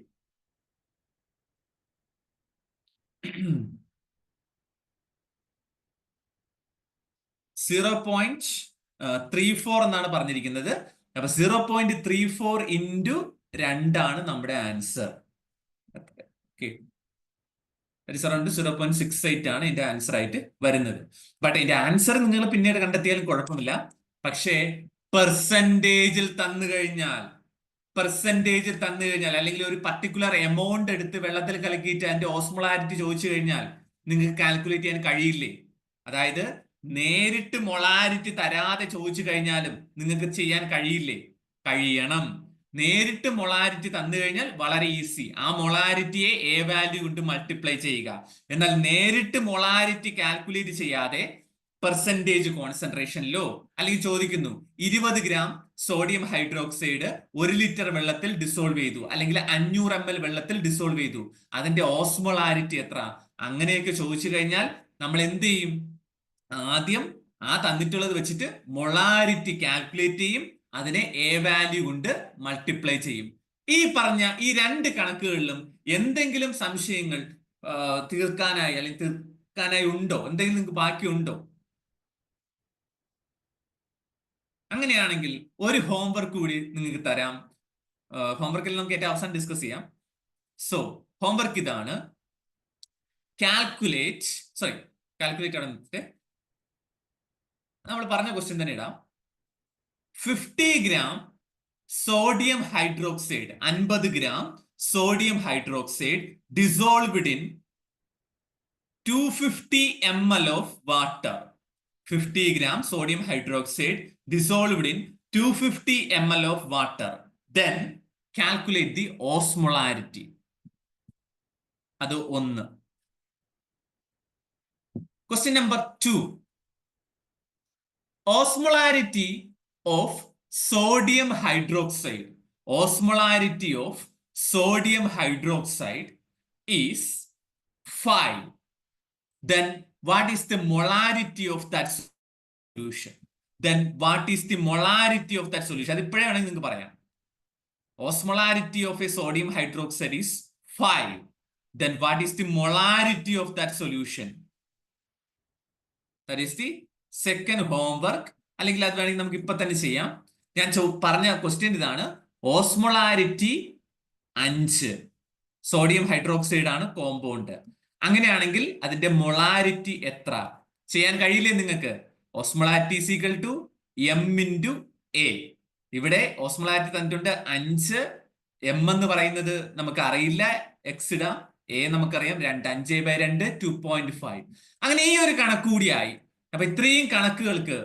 [SPEAKER 1] 0.34 എന്നാണ് പറഞ്ഞിരിക്കുന്നത്. അപ്പൊ 0.34 ഇൻറ്റു 2 ആണ് നമ്മുടെ ആൻസർ. അറൗണ്ട് 0.68 ആണ് ഇതിന്റെ ആൻസർ ആയിട്ട് വരുന്നത്. ബട്ട് ഇതിന്റെ ആൻസർ നിങ്ങൾ പിന്നീട് കണ്ടെത്തിയാലും കുഴപ്പമില്ല. പക്ഷേ പെർസെന്റേജിൽ തന്നു കഴിഞ്ഞാൽ, അല്ലെങ്കിൽ ഒരു പർട്ടിക്കുലർ എമൗണ്ട് എടുത്ത് വെള്ളത്തിൽ കലക്കിയിട്ട് അതിന്റെ ഓസ്മോളാരിറ്റി ചോദിച്ചു കഴിഞ്ഞാൽ നിങ്ങൾക്ക് കാൽക്കുലേറ്റ് ചെയ്യാൻ കഴിയില്ലേ? അതായത് നേരിട്ട് മൊളാരിറ്റി തരാതെ ചോദിച്ചു കഴിഞ്ഞാലും നിങ്ങൾക്ക് ചെയ്യാൻ കഴിയില്ലേ? കഴിയണം. നേരിട്ട് മൊളാരിറ്റി തന്നു കഴിഞ്ഞാൽ വളരെ ഈസി. ആ മൊളാരിറ്റിയെ എ വാല്യൂ കൊണ്ട് മൾട്ടിപ്ലൈ ചെയ്യുക. എന്നാൽ നേരിട്ട് മൊളാരിറ്റി കാൽക്കുലേറ്റ് ചെയ്യാതെ പെർസെന്റേജ് കോൺസെൻട്രേഷനിലോ, അല്ലെങ്കിൽ ചോദിക്കുന്നു 20 ഗ്രാം സോഡിയം ഹൈഡ്രോക്സൈഡ് 1 ലിറ്റർ വെള്ളത്തിൽ ഡിസോൾവ് ചെയ്തു, അല്ലെങ്കിൽ 500 ml വെള്ളത്തിൽ ഡിസോൾവ് ചെയ്തു, അതിന്റെ ഓസ്മോളാരിറ്റി എത്ര? അങ്ങനെയൊക്കെ ചോദിച്ചു കഴിഞ്ഞാൽ നമ്മൾ എന്ത് ചെയ്യും? ആദ്യം ആ തന്നിട്ടുള്ളത് വെച്ചിട്ട് മൊളാരിറ്റി കാൽക്കുലേറ്റ് ചെയ്യും, അതിനെ എ വാല്യൂ കൊണ്ട് മൾട്ടിപ്ലൈ ചെയ്യും. ഈ പറഞ്ഞ ഈ 2 കണക്കുകളിലും എന്തെങ്കിലും സംശയങ്ങൾ തീർക്കാനായി ഉണ്ടോ? എന്തെങ്കിലും നിങ്ങൾക്ക് ബാക്കിയുണ്ടോ? അങ്ങനെയാണെങ്കിൽ ഒരു ഹോംവർക്ക് കൂടി നിങ്ങൾക്ക് തരാം. ഹോംവർക്കിൽ നമുക്ക് ഏറ്റവും അവസാനം ഡിസ്കസ് ചെയ്യാം. സോ ഹോംവർക്ക് ഇതാണ്. കാൽക്കുലേറ്റ് ആണ്. നമ്മൾ പറഞ്ഞ ക്വസ്റ്റ്യൻ തന്നെ ഇടാം. 50 gram sodium hydroxide, 50 gram sodium hydroxide dissolved in 250 ml of water. 50 gram sodium hydroxide dissolved in 250 ml of water. Then calculate the osmolarity. അത് 1. Question number 2. Osmolarity of sodium hydroxide. Osmolarity of sodium hydroxide is 5. Then what is the molarity of that solution? അത് ഇപ്പോഴേ വേണമെങ്കിൽ നിങ്ങൾക്ക് പറയാം. Osmolarity of a sodium hydroxide is 5. Then what is the molarity of that solution? That is the second homework. അല്ലെങ്കിൽ അത് വേണമെങ്കിൽ നമുക്ക് ഇപ്പൊ തന്നെ ചെയ്യാം. ഞാൻ പറഞ്ഞ ക്വസ്റ്റ്യൻ ഇതാണ്. ഓസ്മോളാരിറ്റി 5, സോഡിയം ഹൈഡ്രോക്സൈഡ് ആണ് കോമ്പൗണ്ട്. അങ്ങനെയാണെങ്കിൽ അതിന്റെ മൊളാരിറ്റി എത്ര? ചെയ്യാൻ കഴിയില്ലേ നിങ്ങൾക്ക്? Osmolarity is equal to M × A. ഇവിടെ ഓസ്മോളാരിറ്റി തന്നിട്ടുണ്ട് 5. M എന്ന് പറയുന്നത് നമുക്ക് അറിയില്ല, എക്സ് ഇടാം. A നമുക്കറിയാം 2. 5/2 2.5. അങ്ങനെ ഈ ഒരു കണക്ക് കൂടിയായി. അപ്പൊ ഇത്രയും കണക്കുകൾക്ക്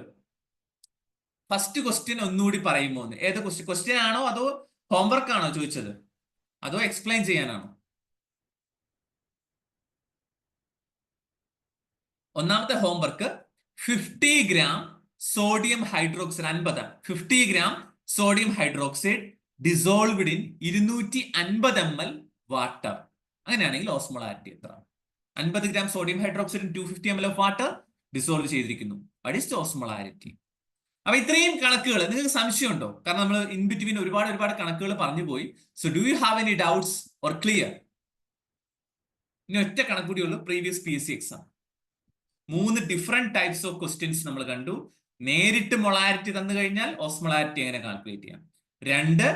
[SPEAKER 1] ഫസ്റ്റ് ക്വസ്റ്റ്യൻ ഒന്നുകൂടി പറയുമോ? ഏത് ക്വസ്റ്റ്യൻ ആണോ അതോ ഹോംവർക്ക് ആണോ ചോദിച്ചത്, അതോ എക്സ്പ്ലെയിൻ ചെയ്യാനാണോ? ഒന്നാമത്തെ homework 50 gram sodium hydroxide 50 gram sodium hydroxide dissolved in 250 ml water. അങ്ങനെയാണെങ്കിൽ ഓസ്മോളാരിറ്റി എത്ര? 50 gram sodium hydroxide 250 ml of water dissolve ചെയ്തിരിക്കുന്നു. What is osmolarity? അപ്പൊ ഇത്രയും കണക്കുകൾ നിങ്ങൾക്ക് സംശയമുണ്ടോ? കാരണം നമ്മൾ ഇൻ ബിറ്റ്വീൻ ഒരുപാട് കണക്കുകൾ പറഞ്ഞു പോയി. So do you have any doubts or clear? ഇനി ഒറ്റ കണക്ക് കൂടിയുള്ളൂ, previous PSC exam. 3 different types of questions നമ്മൾ കണ്ടു. നേരിട്ട് മൊളാരിറ്റി തന്നു കഴിഞ്ഞാൽ ഓസ്മോളാരിറ്റി എങ്ങനെ കാൽക്കുലേറ്റ് ചെയ്യാം. 2,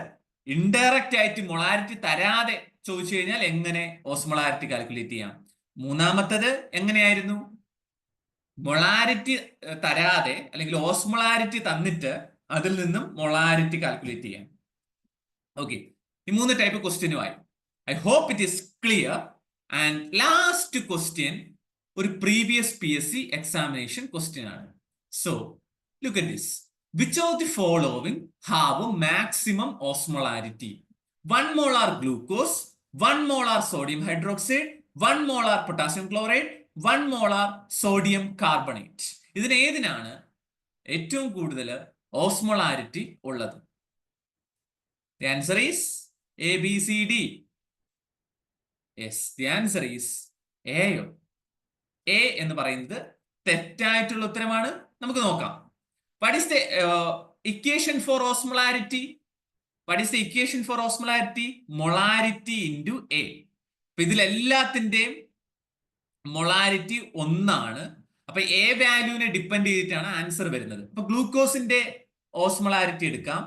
[SPEAKER 1] ഇൻഡയറക്റ്റ് ആയിട്ട് മൊളാരിറ്റി തരാതെ ചോദിച്ചു കഴിഞ്ഞാൽ എങ്ങനെ ഓസ്മോളാരിറ്റി കാൽക്കുലേറ്റ് ചെയ്യാം. മൂന്നാമത്തത് എങ്ങനെയായിരുന്നു? മൊളാരിറ്റി തരാതെ അല്ലെങ്കിൽ ഓസ്മോളാരിറ്റി തന്നിട്ട് അതിൽ നിന്നും മൊളാരിറ്റി കാൽക്കുലേറ്റ് ചെയ്യാം. ഓക്കെ, ഈ 3 ടൈപ്പ് ക്വസ്റ്റ്യനുമായി. I hope it is clear. And last question ഒരു പ്രീവിയസ് PSC എക്സാമിനേഷൻ ക്വസ്റ്റ്യൻ ആണ്. So look at this. Which of the following have maximum osmolarity? 1 molar glucose, 1 molar sodium hydroxide, 1 molar potassium chloride, 1 molar sodium carbonate. ഇതിനേതിനാണ് ഏറ്റവും കൂടുതൽ osmolarity ഉള്ളത്? The answer is A, B, C, D. Yes, the answer is A. A എന്ന് പറയുന്നത് തെറ്റായിട്ടുള്ള ഉത്തരമാണ്. നമുക്ക് നോക്കാം. What is the equation for osmolarity? What is the equation for osmolarity? Molarity into A. അപ്പൊ ഇതിലെല്ലാത്തിന്റെയും മൊളാരിറ്റി 1 ആണ്. അപ്പൊ A വാല്യൂവിനെ ഡിപ്പെൻഡ് ചെയ്തിട്ടാണ് ആൻസർ വരുന്നത്. അപ്പൊ ഗ്ലൂക്കോസിന്റെ ഓസ്മോളാരിറ്റി എടുക്കാം.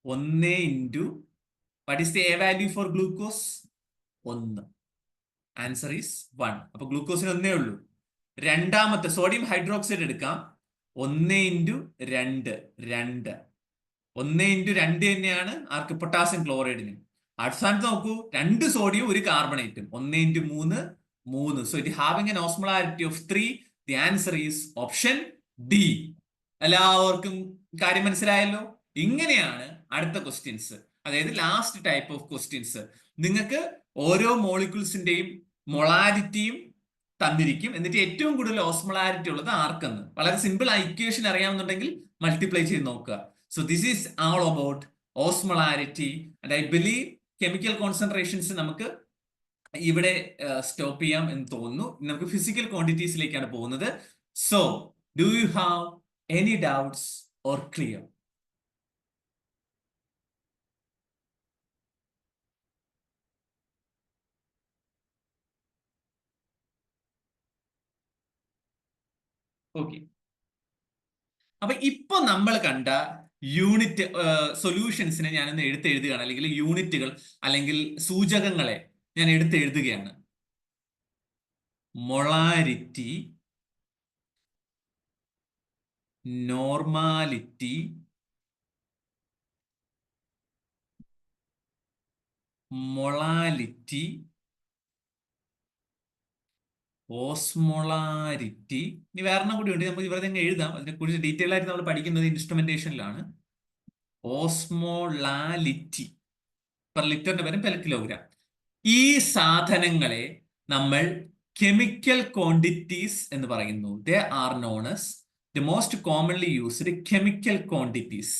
[SPEAKER 1] 1 into what is the A value for glucose? 1. Answer is 1. അപ്പൊ ഗ്ലൂക്കോസിന് 1 ഉള്ളൂ. രണ്ടാമത്തെ സോഡിയം ഹൈഡ്രോക്സൈഡ് എടുക്കാം. 1 into 2, 2. 1 into 2 തന്നെയാണ് ആർക്ക്? പൊട്ടാസ്യം ക്ലോറൈഡിന്. അടുത്ത സ്ഥാനത്ത് നോക്കൂ, 2 sodium 1 കാർബണേറ്റും. 1 into 3, 3. So it having an osmolarity of 3. The answer is option D. എല്ലാവർക്കും കാര്യം മനസ്സിലായല്ലോ? ഇങ്ങനെയാണ് അടുത്ത ക്വസ്റ്റ്യൻസ്, അതായത് ലാസ്റ്റ് ടൈപ്പ് ഓഫ് ക്വസ്റ്റ്യൻസ്. നിങ്ങൾക്ക് ഓരോ മോളിക്യൂൾസിന്റെയും മൊളാരിറ്റിയും തന്നിരിക്കും. എന്നിട്ട് ഏറ്റവും കൂടുതൽ ഓസ്മോളാരിറ്റി ഉള്ളത് ആർക്കെന്ന് വളരെ സിമ്പിൾ ആ ഇക്വേഷൻ അറിയാമെന്നുണ്ടെങ്കിൽ മൾട്ടിപ്ലൈ ചെയ്ത് നോക്കുക. So this is all about osmolarity. And I believe chemical concentrations നമുക്ക് ഇവിടെ സ്റ്റോപ്പ് ചെയ്യാം എന്ന് തോന്നുന്നു. നമുക്ക് ഫിസിക്കൽ ക്വാണ്ടിറ്റീസിലേക്കാണ് പോകുന്നത്. So do you have any doubts or clear? Okay, അപ്പൊ ഇപ്പൊ നമ്മൾ കണ്ട യൂണിറ്റ് സൊല്യൂഷൻസിനെ ഞാനൊന്ന് എഴുതുകയാണ്, അല്ലെങ്കിൽ യൂണിറ്റുകൾ അല്ലെങ്കിൽ സൂചകങ്ങളെ ഞാൻ എഴുതുകയാണ്. Molarity, normality, molality, osmolarity. ഇനി വേറെ കൂടി ഉണ്ട്, നമുക്ക് ഇവിടെ തന്നെ എഴുതാം. അതിനെ കുറിച്ച് ഡീറ്റെയിൽ ആയിട്ട് നമ്മൾ പഠിക്കുന്നത് ഇൻസ്ട്രുമെന്റേഷനിലാണ്. ഓസ്മോളാലിറ്റി പെർ ലിറ്ററിന്റെ പകരം പെർ കിലോഗ്രാം. ഈ സാധനങ്ങളെ നമ്മൾ കെമിക്കൽ ക്വാണ്ടിറ്റീസ് എന്ന് പറയുന്നു. They are non as the most commonly used chemical quantities.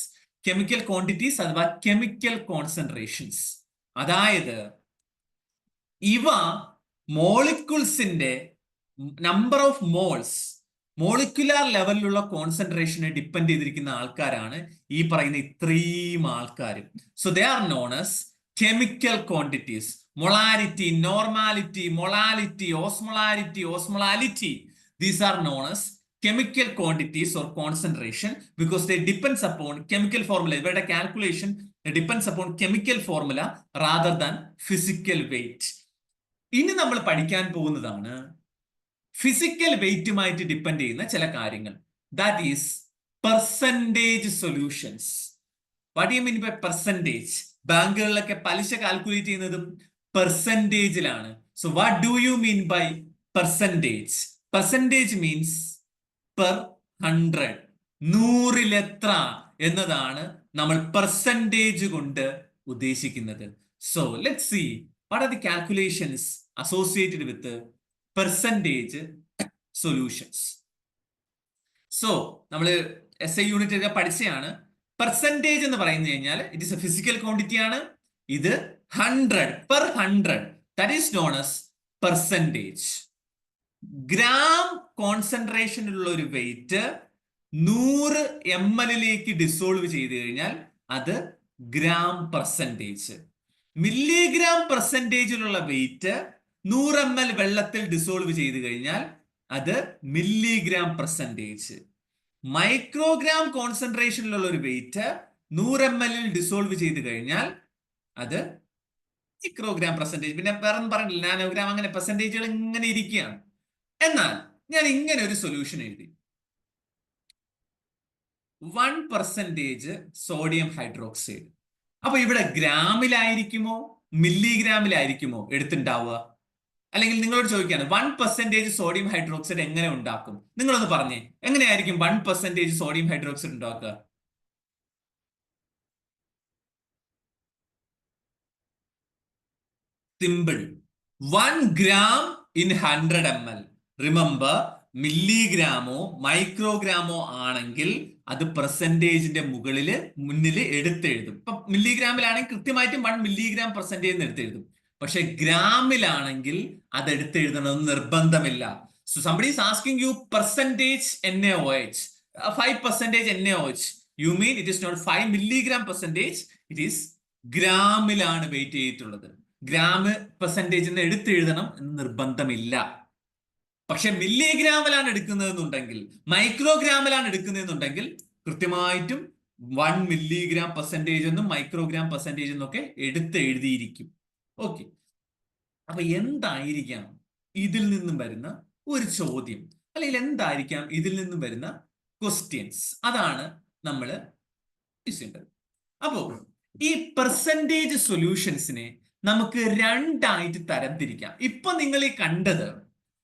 [SPEAKER 1] Chemical quantities അഥവാ കെമിക്കൽ കോൺസെൻട്രേഷൻസ്. അതായത് ഇവ മോളിക്യൂൾസിന്റെ നമ്പർ ഓഫ് മോൾസ്, മോളിക്കുലാർ ലെവലിലുള്ള കോൺസെൻട്രേഷനെ ഡിപ്പെൻഡ് ചെയ്തിരിക്കുന്ന ആൾക്കാരാണ് ഈ പറയുന്ന ഇത്രയും ആൾക്കാരും. So they are non as chemical quantities. Molarity, normality, molality, osmolarity, osmolality. These are known as chemical quantities or concentration because they depends upon chemical formula. Iവരുടെ calculation depends upon chemical formula rather than physical weight. ഇനി നമ്മൾ പഠിക്കാൻ പോകുന്നതാണ് physical വെയിറ്റുമായിട്ട് depend ചെയ്യുന്ന ചില കാര്യങ്ങൾ. That is percentage solutions. What you mean by percentage? ബാങ്കുകളിലൊക്കെ പലിശ calculate ചെയ്യുന്നതും പെർസെൻറ്റേജിലാണ്. So what do you mean by percentage? Percentage means per 100. 100-ൽ എത്ര എന്നതാണ് നമ്മൾ പെർസെൻറ്റേജ് കൊണ്ട് ഉദ്ദേശിക്കുന്നത്. So let's see what are the calculations associated with percentage solutions. So നമ്മൾ SI യൂണിറ്റ് ഒക്കെ പഠിച്ചതാണ്. പെർസെൻറ്റേജ് എന്ന് പറയുന്നത് കഴിഞ്ഞാൽ it is a physical quantity ആണ്. ഇത് 100 per 100, that is known as percentage. Gram കോൺസെൻട്രേഷനുള്ള ഒരു വെയിറ്റ് 100 ml ഡിസോൾവ് ചെയ്ത് കഴിഞ്ഞാൽ അത് ഗ്രാം പെർസെൻറ്റേജ്. മില്ലിഗ്രാം പെർസെൻറ്റേജിലുള്ള വെയിറ്റ് 100 ml വെള്ളത്തിൽ ഡിസോൾവ് ചെയ്ത് കഴിഞ്ഞാൽ അത് മില്ലിഗ്രാം പെർസെൻറ്റേജ്. മൈക്രോഗ്രാം കോൺസെൻട്രേഷനിലുള്ള ഒരു വെയിറ്റ് 100 ml ഡിസോൾവ് ചെയ്ത് കഴിഞ്ഞാൽ അത് മൈക്രോഗ്രാം പെർസെൻറ്റേജ്. പിന്നെ വേറെ ഒന്നും പറഞ്ഞില്ല, നാനോഗ്രാം, അങ്ങനെ പെർസെൻറ്റേജുകൾ ഇങ്ങനെ ഇരിക്കുകയാണ്. എന്നാൽ ഞാൻ ഇങ്ങനെ ഒരു സൊല്യൂഷൻ എഴുതി, 1% സോഡിയം ഹൈഡ്രോക്സൈഡ്. അപ്പൊ ഇവിടെ ഗ്രാമിലായിരിക്കുമോ മില്ലിഗ്രാമിലായിരിക്കുമോ എടുത്തുണ്ടാവുക? അല്ലെങ്കിൽ നിങ്ങളോട് ചോദിക്കാണ് 1% സോഡിയം ഹൈഡ്രോക്സൈഡ് എങ്ങനെ ഉണ്ടാക്കും? നിങ്ങളൊന്ന് പറഞ്ഞേ, എങ്ങനെയായിരിക്കും 1% സോഡിയം ഹൈഡ്രോക്സൈഡ് ഉണ്ടാക്കുക? Simple, 1 gram in 100 ml. Remember, മില്ലിഗ്രാമോ മൈക്രോഗ്രാമോ ആണെങ്കിൽ അത് പെർസെൻറ്റേജിന്റെ മുന്നിൽ എടുത്തെഴുതും. ഇപ്പൊ മില്ലിഗ്രാമിലാണെങ്കിൽ കൃത്യമായിട്ടും 1 milligram പെർസെൻറ്റേജ് എടുത്തെഴുതും. പക്ഷെ ഗ്രാമിലാണെങ്കിൽ അത് എടുത്തെഴുതണമെന്ന് നിർബന്ധമില്ല. So somebody is asking you percentage NaOH, 5% NaOH. You mean it is not 5 milligram percentage, it is ഗ്രാമിലാണ് വെയിറ്റ് ചെയ്തിട്ടുള്ളത്. ഗ്രാം പെർസെൻറ്റേജിന് എടുത്തെഴുതണം എന്ന് നിർബന്ധമില്ല. പക്ഷെ മില്ലിഗ്രാമിലാണ് എടുക്കുന്നതെന്നുണ്ടെങ്കിൽ, മൈക്രോഗ്രാമിലാണ് എടുക്കുന്നതെന്നുണ്ടെങ്കിൽ കൃത്യമായിട്ടും 1 milligram പെർസെൻറ്റേജ് എന്നും മൈക്രോഗ്രാം പെർസെൻറ്റേജ് എന്നൊക്കെ എടുത്ത് എഴുതിയിരിക്കും. ഓക്കെ, അപ്പൊ എന്തായിരിക്കാം ഇതിൽ നിന്നും വരുന്ന ഒരു ചോദ്യം, അല്ലെങ്കിൽ എന്തായിരിക്കാം ഇതിൽ നിന്നും വരുന്ന ക്വസ്റ്റ്യൻസ്? അതാണ് നമ്മൾ ചെയ്യേണ്ടത്. അപ്പോ ഈ പെർസെൻറ്റേജ് സൊല്യൂഷൻസിനെ നമുക്ക് രണ്ടായിട്ട് തരംതിരിക്കാം. ഇപ്പൊ നിങ്ങൾ ഈ കണ്ടത്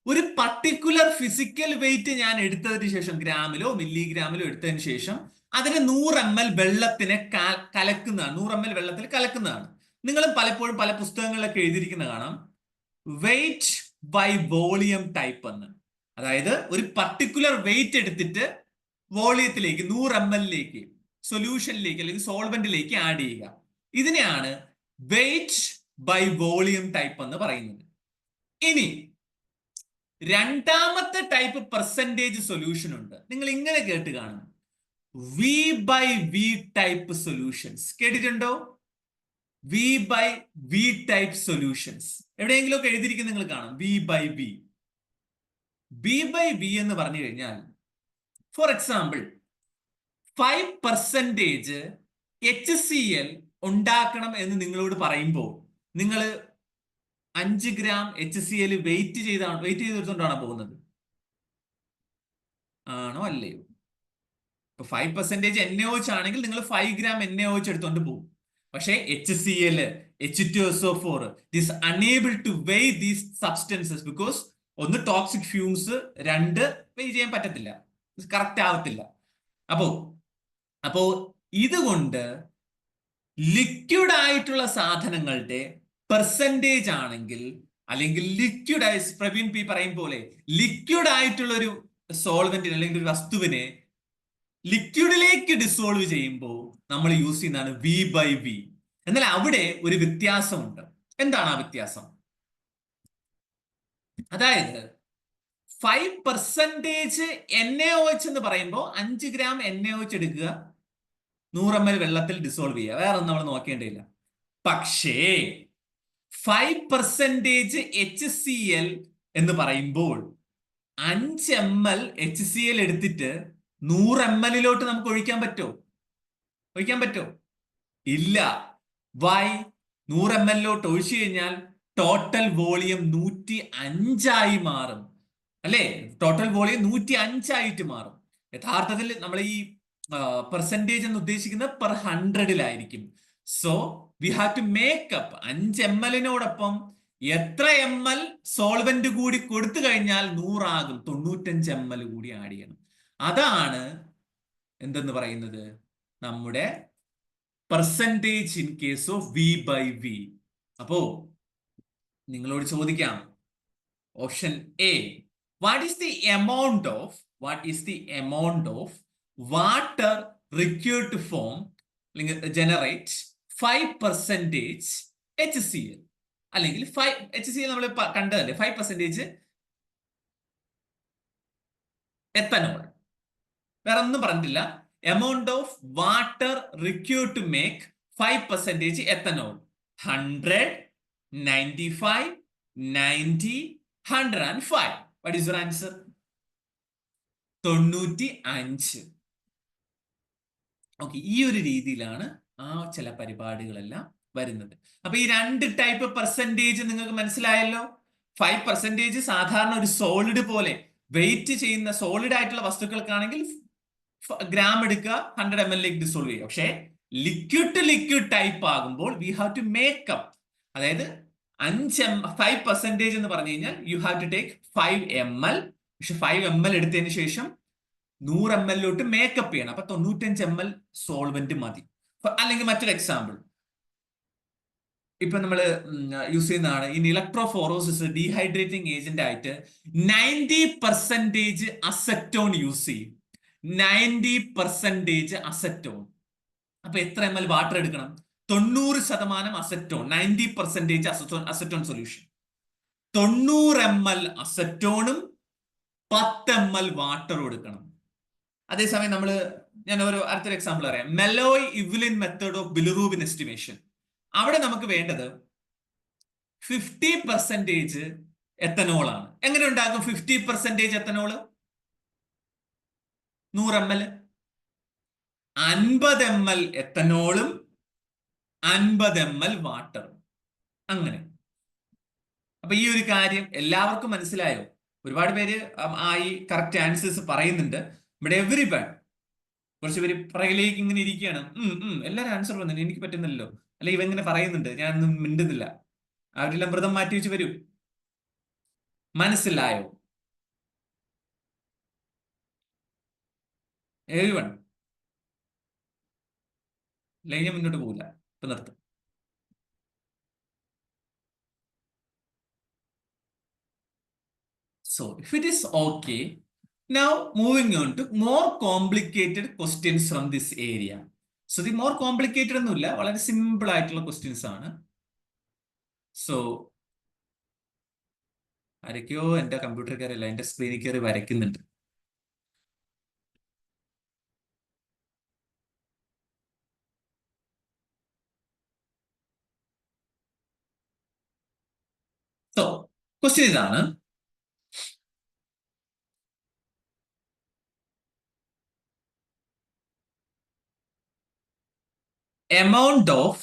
[SPEAKER 1] ഒരു പർട്ടിക്കുലർ ഫിസിക്കൽ വെയിറ്റ് ഞാൻ എടുത്തതിന് ശേഷം, ഗ്രാമിലോ മില്ലിഗ്രാമിലോ എടുത്തതിന് ശേഷം അതിന് 100 ml വെള്ളത്തിനെ കലക്കുന്നതാണ്, 100 ml വെള്ളത്തിൽ കലക്കുന്നതാണ്. നിങ്ങൾ പലപ്പോഴും പല പുസ്തകങ്ങളിലൊക്കെ എഴുതിയിരിക്കുന്ന കാണാം വെയിറ്റ് ബൈ വോളിയം ടൈപ്പ് എന്ന്. അതായത് ഒരു പർട്ടിക്കുലർ വെയിറ്റ് എടുത്തിട്ട് വോളിയത്തിലേക്ക് 100 ml സൊല്യൂഷനിലേക്ക് അല്ലെങ്കിൽ സോൾവെന്റിലേക്ക് ആഡ് ചെയ്യുക. ഇതിനെയാണ് വെയിറ്റ് ബൈ വോളിയം ടൈപ്പ് എന്ന് പറയുന്നത്. ഇനി രണ്ടാമത്തെ ടൈപ്പ് പെർസെൻറ്റേജ് സൊല്യൂഷൻ ഉണ്ട്. നിങ്ങൾ ഇങ്ങനെ കേട്ട് കാണും, V by V type solutions. കേട്ടിട്ടുണ്ടോ? V by V type solutions എവിടെയെങ്കിലും ഒക്കെ എഴുതിയിരിക്കുന്നത് നിങ്ങൾ കാണാം, V by V. V by V എന്ന് പറഞ്ഞു കഴിഞ്ഞാൽ, ഫോർ എക്സാമ്പിൾ 5% HCl ഉണ്ടാക്കണം എന്ന് നിങ്ങളോട് പറയുമ്പോൾ നിങ്ങൾ 5 gram HCl വെയിറ്റ് ചെയ്തെടുത്തോണ്ടാണോ പോകുന്നത്? ആണോ അല്ലയോ? ഇപ്പൊ 5% NaOH ആണെങ്കിൽ നിങ്ങൾ 5 gram NaOH എടുത്തോണ്ട് പോകും. പക്ഷേ HCl, H2SO4 is unable to weigh these substances because ഒന്ന് ടോക്സിക് ഫ്യൂംസ്, 2 വെയ് ചെയ്യാൻ പറ്റത്തില്ല, കറക്റ്റ് ആവത്തില്ല. അപ്പോ ഇതുകൊണ്ട് ലിക്വിഡ് ആയിട്ടുള്ള സാധനങ്ങളുടെ പെർസെൻറ്റേജ് ആണെങ്കിൽ, അല്ലെങ്കിൽ ലിക്വിഡ് ആയി പ്രവീൺ പി പറയും പോലെ ലിക്വിഡ് ആയിട്ടുള്ള ഒരു സോൾവെന്റിന് അല്ലെങ്കിൽ ഒരു വസ്തുവിനെ ലിക്വിഡിലേക്ക് ഡിസോൾവ് ചെയ്യുമ്പോൾ നമ്മൾ യൂസ് ചെയ്യുന്നതാണ് വി ബൈ വി. എന്നാൽ അവിടെ ഒരു വ്യത്യാസമുണ്ട്. എന്താണ് ആ വ്യത്യാസം? അതായത് 5% NaOH എന്ന് പറയുമ്പോൾ 5 gram NaOH എടുക്കുക, 100 ml വെള്ളത്തിൽ ഡിസോൾവ് ചെയ്യുക, വേറെ ഒന്നും നമ്മൾ നോക്കേണ്ടതില്ല. പക്ഷേ 5% HCl എന്ന് പറയുമ്പോൾ 5 ml HCl എടുത്തിട്ട് 100 ml നമുക്ക് ഒഴിക്കാൻ പറ്റോ? ഇല്ല. വൈ? 100 ml ഒഴിച്ചു കഴിഞ്ഞാൽ ടോട്ടൽ വോളിയം 105 മാറും, അല്ലേ? ടോട്ടൽ വോളിയം 105 ആയിട്ട് മാറും. യഥാർത്ഥത്തിൽ നമ്മൾ ഈ പെർസെൻറ്റേജ് എന്ന് ഉദ്ദേശിക്കുന്നത് പെർ 100-ലായിരിക്കും. So we have to make up 5 ml എത്ര ml സോൾവെന്റ് കൂടി കൊടുത്തു കഴിഞ്ഞാൽ 100 ആകും, 95 ml കൂടി ആഡ് ചെയ്യണം. അതാണ് എന്തെന്ന് പറയുന്നത്, നമ്മുടെ percentage in case of V by V. അപ്പോ നിങ്ങളോട് ചോദിക്കാം, option A, what is the amount of water required to form അല്ലെങ്കിൽ ജനറേറ്റ് 5% HCl, അല്ലെങ്കിൽ HCl നമ്മൾ കണ്ടതല്ലേ, 5% എത്തനോൾ. വേറെ ഒന്നും പറഞ്ഞിട്ടില്ല. Amount of water required to make 5% ethanol. 100, 95, 90, 105. What is your answer? 95. Okay, ഈ ഒരു രീതിയിലാണ് ആ ചില പരിപാടികളെല്ലാം വരുന്നത്. അപ്പൊ ഈ രണ്ട് ടൈപ്പ് പെർസെൻറ്റേജ് നിങ്ങൾക്ക് മനസ്സിലായല്ലോ. 5% സാധാരണ ഒരു സോളിഡ് പോലെ വെയിറ്റ് ചെയ്യുന്ന സോളിഡ് ആയിട്ടുള്ള വസ്തുക്കൾക്കാണെങ്കിൽ ഗ്രാം എടുക്കുക, 100 ml ഡിസോൾവ് ചെയ്യുക. പക്ഷേ ലിക്വിഡ് ടു ലിക്വിഡ് ടൈപ്പ് ആകുമ്പോൾ വി ഹാവ് ടു മേക്കപ്പ്. അതായത് 5% എന്ന് പറഞ്ഞു കഴിഞ്ഞാൽ you have to take 5 ml. പക്ഷെ 5 ml എടുത്തതിന് ശേഷം 100 ml ലോട്ട് മേക്കപ്പ് ചെയ്യണം. അപ്പൊ 95 ml സോൾവെന്റ് മതി. അല്ലെങ്കിൽ മറ്റൊരു എക്സാമ്പിൾ ഇപ്പൊ നമ്മൾ യൂസ് ചെയ്യുന്നതാണ്, ഇൻ ഇലക്ട്രോഫോറോസിസ് ഡീഹൈഡ്രേറ്റിംഗ് ഏജന്റ് ആയിട്ട് 90% അസറ്റോൺ യൂസ് ചെയ്യും. 90% അസറ്റോൺ. അപ്പൊ എത്ര ml വാട്ടർ എടുക്കണം? 90% acetone, 90% acetone solution. 90 ml അസറ്റോണും 10 ml വാട്ടറും എടുക്കണം. അതേസമയം ഞാൻ അടുത്തൊരു എക്സാമ്പിൾ പറയാം. മെലോയ് ഇവ്ലിൻ മെത്തേഡ് ഓഫ് ബിലിറൂബിൻ എസ്റ്റിമേഷൻ. അവിടെ നമുക്ക് വേണ്ടത് 50% എത്തനോൾ ആണ്. എങ്ങനെ ഉണ്ടാകും 50% എത്തനോൾ? 100 ml, 50 ml എത്തനോളും 50 ml വാട്ടറും. അങ്ങനെ. അപ്പൊ ഈ ഒരു കാര്യം എല്ലാവർക്കും മനസ്സിലായോ? ഒരുപാട് പേര് ഈ കറക്റ്റ് ആൻസേഴ്സ് പറയുന്നുണ്ട്. ബട്ട് എവരിബഡി, കുറച്ച് പേര് പുറകിലേക്ക് ഇങ്ങനെ ഇരിക്കുകയാണ്. എല്ലാവരും ആൻസർ വന്നിട്ട് എനിക്ക് പറ്റുന്നില്ലല്ലോ, അല്ലെ ഇവ ഇങ്ങനെ പറയുന്നുണ്ട്, ഞാനൊന്നും മിണ്ടുന്നില്ല. അവരെല്ലാം വ്രതം മാറ്റി വെച്ച് വരൂ. മനസ്സിലായോ? എവരിവൺ? അല്ലെങ്കിൽ ഞാൻ മുന്നോട്ട് പോകില്ല, ഇപ്പൊ നിർത്തും. So if it is okay, now moving on to more complicated questions from this area. So the more complicated ഒന്നുമില്ല, വളരെ സിമ്പിൾ ആയിട്ടുള്ള ക്വസ്റ്റ്യൻസ് ആണ്. സോ ആരൊക്കെയോ എന്റെ കമ്പ്യൂട്ടർ കയറിയല്ല, എന്റെ സ്ക്രീനിൽ കയറി വരയ്ക്കുന്നുണ്ട്. സോ ക്വസ്റ്റ്യൻ ഇതാണ്, amount of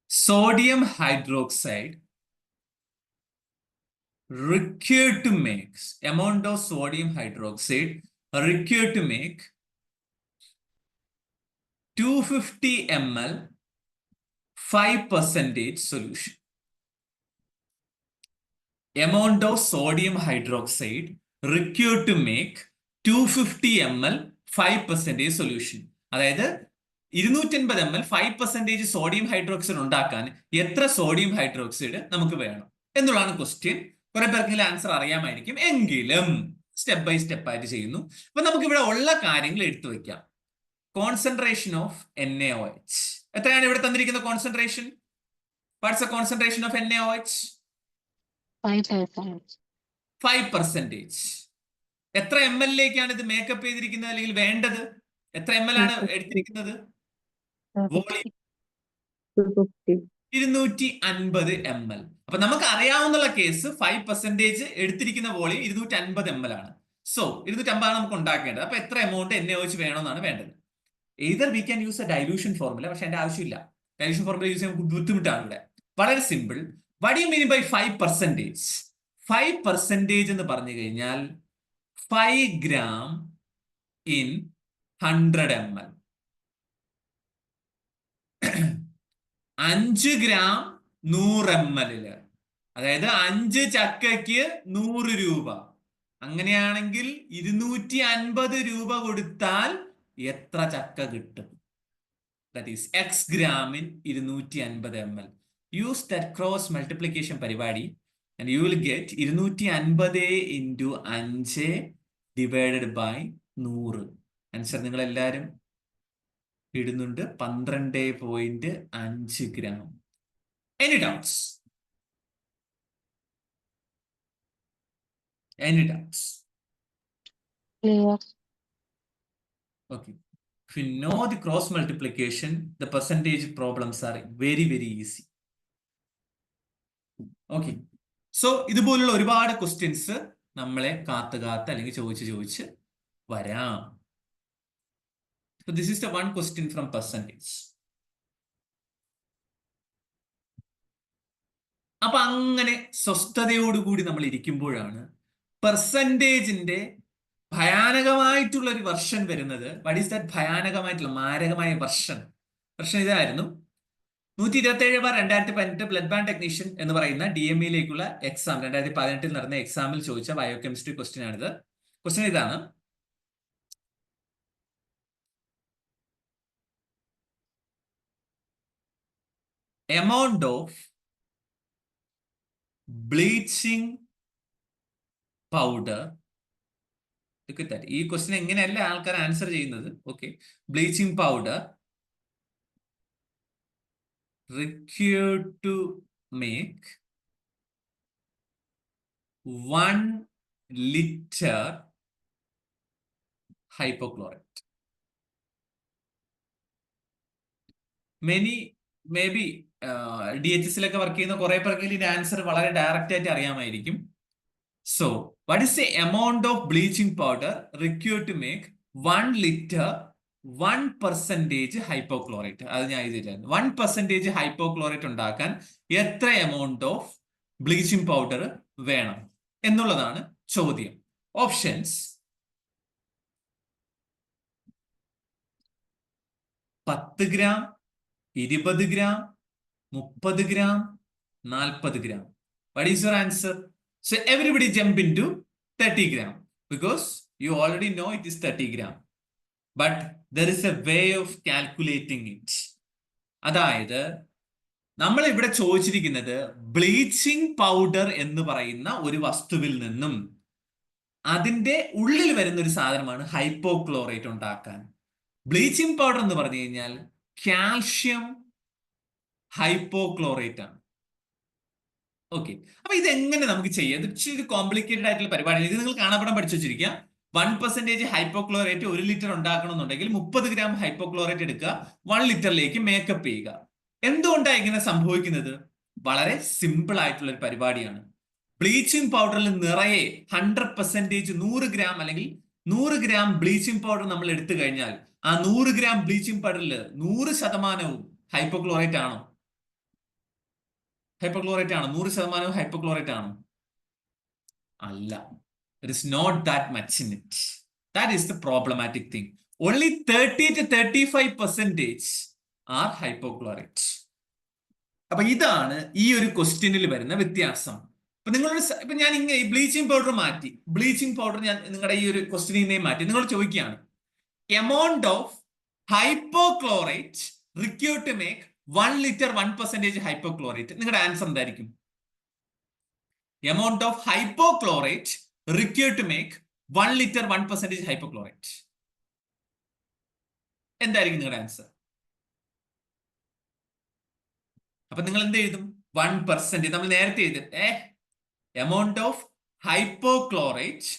[SPEAKER 1] sodium hydroxide required to make 250 ml 5% solution. Amount of sodium hydroxide required to make 250 ml 5% solution. അതായത് 250 ml 5% സോഡിയം ഹൈഡ്രോക്സൈഡ് ഉണ്ടാക്കാൻ എത്ര സോഡിയം ഹൈഡ്രോക്സൈഡ് നമുക്ക് വേണം എന്നുള്ളതാണ് ക്വസ്റ്റ്യൻ. കുറെ പേർക്കെങ്കിലും ആൻസർ അറിയാമായിരിക്കും, എങ്കിലും സ്റ്റെപ്പ് ബൈ സ്റ്റെപ്പ് ആയിട്ട് ചെയ്യുന്നു. അപ്പൊ നമുക്ക് ഇവിടെ ഉള്ള കാര്യങ്ങൾ എടുത്തു വെക്കാം. കോൺസെൻട്രേഷൻ ഓഫ് NaOH എത്രയാണ് ഇവിടെ തന്നിരിക്കുന്ന concentration? What's the concentration of NaOH? 5%. എത്ര ml ലേക്കാണ് ഇത് മേക്കപ്പ് ചെയ്തിരിക്കുന്നത്, അല്ലെങ്കിൽ വേണ്ടത്? എത്ര ml ആണ് എടുത്തിരിക്കുന്നത്? 250 ml. അപ്പൊ നമുക്ക് അറിയാവുന്ന കേസ് 5% എടുത്തിരിക്കുന്ന വോളിയം 250 ml ആണ്. സോ 250 ആണ് നമുക്ക് ഉണ്ടാക്കേണ്ടത്. അപ്പൊ എത്ര എമൗണ്ട് NaOH വേണമെന്നാണ് വേണ്ടത്? Either we can use A dilution formula, പക്ഷെ എന്റെ ആവശ്യമില്ല. ഡൈലൂഷൻ ഫോർമുല യൂസ് ചെയ്യാൻ ബുദ്ധിമുട്ടാണ് ഇവിടെ. വളരെ simple. What you mean by 5%? 5% എന്ന് പറഞ്ഞു കഴിഞ്ഞാൽ 5 gram in 100 ml. 5 gram 100 ml. അതായത് 5 ചക്കയ്ക്ക് 100 രൂപ. അങ്ങനെയാണെങ്കിൽ 250 രൂപ കൊടുത്താൽ എത്ര ചക്ക കിട്ടും? That is x ഗ്രാമിൻ 250 ml. Use that cross multiplication പരിപാടി and you will get 250 into 5 divided by 100. Answer നിങ്ങൾ എല്ലാവരും ഇടുന്നുണ്ട് 12.5 gram. Any doubts? Any doubts?
[SPEAKER 2] Clear.
[SPEAKER 1] Okay. If you know the cross multiplication, the percentage problems are very, very easy. Okay. So, ഇതുപോലുള്ള ഒരുപാട് questions നമ്മളെ കാത്ത് അല്ലെങ്കിൽ ചോദിച്ച് വരാം. So, this is the one question from percentage. അപ്പൊ അങ്ങനെ സ്വസ്ഥതയോടുകൂടി നമ്മൾ ഇരിക്കുമ്പോഴാണ് പെർസെൻറ്റേജിന്റെ ഭയാനകമായിട്ടുള്ള ഒരു വെർഷൻ വരുന്നത്. വാട്ട് ഈസ് ദാറ്റ് ഭയാനകമായിട്ടുള്ള മാരകമായ വെർഷൻ ഇതായിരുന്നു. 127/2018 ബ്ലഡ് ബാങ്ക് ടെക്നീഷ്യൻ എന്ന് പറയുന്ന DMEയിലേക്കുള്ള എക്സാം 2018 നടന്ന എക്സാമിൽ ചോദിച്ച ബയോകെമിസ്ട്രി ക്വസ്റ്റ്യൻ ആണിത്. ക്വസ്റ്റ്യൻ ഇതാണ്: എമൗണ്ട് ഓഫ് ബ്ലീച്ചിങ് പൗഡർ. ഈ ക്വസ്റ്റ്യൻ എങ്ങനെയല്ല ആൾക്കാർ ആൻസർ ചെയ്യുന്നത്. Okay, bleaching powder required to make 1 liter hypochlorite. Maybe DHSലൊക്കെ വർക്ക് ചെയ്യുന്ന കുറെ പേർക്ക് ഇതിന്റെ ആൻസർ വളരെ ഡയറക്റ്റ് ആയിട്ട് അറിയാമായിരിക്കും. So, what is the amount of bleaching powder required to make 1 liter 1% hypochlorite? അത് ഞാൻ എഴുതിയില്ലായിരുന്നു. 1% ഹൈപ്പോക്ലോറേറ്റ് ഉണ്ടാക്കാൻ എത്ര എമൗണ്ട് ഓഫ് ബ്ലീച്ചിങ് പൗഡർ വേണം എന്നുള്ളതാണ് ചോദ്യം. Options: 10 gram, 20 gram, 30 gram, 40 gram. What is your answer? So everybody jump into 30 gram because you already know it is 30 gram. But there is a way of calculating it. അതായത് നമ്മൾ ഇവിടെ ചോദിച്ചിരിക്കുന്നത് bleaching powder എന്ന് പറയുന്ന ഒരു വസ്തുവിൽ നിന്നും അതിന്റെ ഉള്ളിൽ വരുന്ന ഒരു സാധനമാണ് ഹൈപ്പോക്ലോറേറ്റ് ഉണ്ടാക്കാൻ. ബ്ലീച്ചിങ് പൗഡർ എന്ന് പറഞ്ഞു കഴിഞ്ഞാൽ കാൽഷ്യം ഹൈപ്പോക്ലോറേറ്റ് ആണ്. ഓക്കെ, അപ്പൊ ഇതെങ്ങനെ നമുക്ക് ചെയ്യാം? ഇത് ഇച്ചിരി കോംപ്ലിക്കേറ്റഡ് ആയിട്ടുള്ള പരിപാടിയാണ്. ഇത് നിങ്ങൾ കാണാപ്പാഠം പഠിച്ചു വെച്ചിരിക്കുക. 1% ഹൈപ്പോക്ലോറേറ്റ് 1 ലിറ്റർ ഉണ്ടാക്കണമെന്നുണ്ടെങ്കിൽ 30 ഗ്രാം ഹൈപ്പോക്ലോറേറ്റ് എടുക്കുക, 1 ലിറ്ററിലേക്ക് മേക്കപ്പ് ചെയ്യുക. എന്തുകൊണ്ടാണ് ഇങ്ങനെ സംഭവിക്കുന്നത്? വളരെ സിമ്പിൾ ആയിട്ടുള്ള ഒരു പരിപാടിയാണ്. ബ്ലീച്ചിങ് പൗഡറിൽ നിറയെ 100% 100 ഗ്രാം അല്ലെങ്കിൽ 100 ഗ്രാം ബ്ലീച്ചിങ് പൗഡർ നമ്മൾ എടുത്തു കഴിഞ്ഞാൽ ആ 100 ഗ്രാം ബ്ലീച്ചിങ് പൗഡറിൽ 100% ഹൈപ്പോക്ലോറേറ്റ് ആണോ? ഹൈപ്പോക്ലോറേറ്റ് ആണ്. 100% ഹൈപ്പോക്ലോറേറ്റ് ആണ്? അല്ല. It is not that much in it. That is the problematic thing. Only 30 to 35% are hypochlorite. അപ്പൊ ഇതാണ് ഈ ഒരു ക്വസ്റ്റ്യനിൽ വരുന്ന വ്യത്യാസം. ഇപ്പൊ ഞാൻ ഇങ്ങനെ ഈ ബ്ലീച്ചിങ് പൗഡർ മാറ്റി, ബ്ലീച്ചിങ് പൗഡർ ഞാൻ നിങ്ങളുടെ ഈ ഒരു ക്വസ്റ്റ്യനെ മാറ്റി നിങ്ങൾ ചോദിക്കുകയാണ് amount of hypochlorite required to make 1 litre 1% hypochlorite. നിങ്ങളുടെ ആൻസർ എന്തായിരിക്കും? Amount of hypochlorite required to make 1 liter 1% hypochlorite. എന്തായിരിക്കും നിങ്ങളുടെ ആൻസർ? അപ്പൊ നിങ്ങൾ എന്ത് എഴുതും? 1%. നമ്മൾ നേരത്തെ എഴുതും എമൗണ്ട് ഓഫ് ഹൈപ്പോക്ലോറേറ്റ്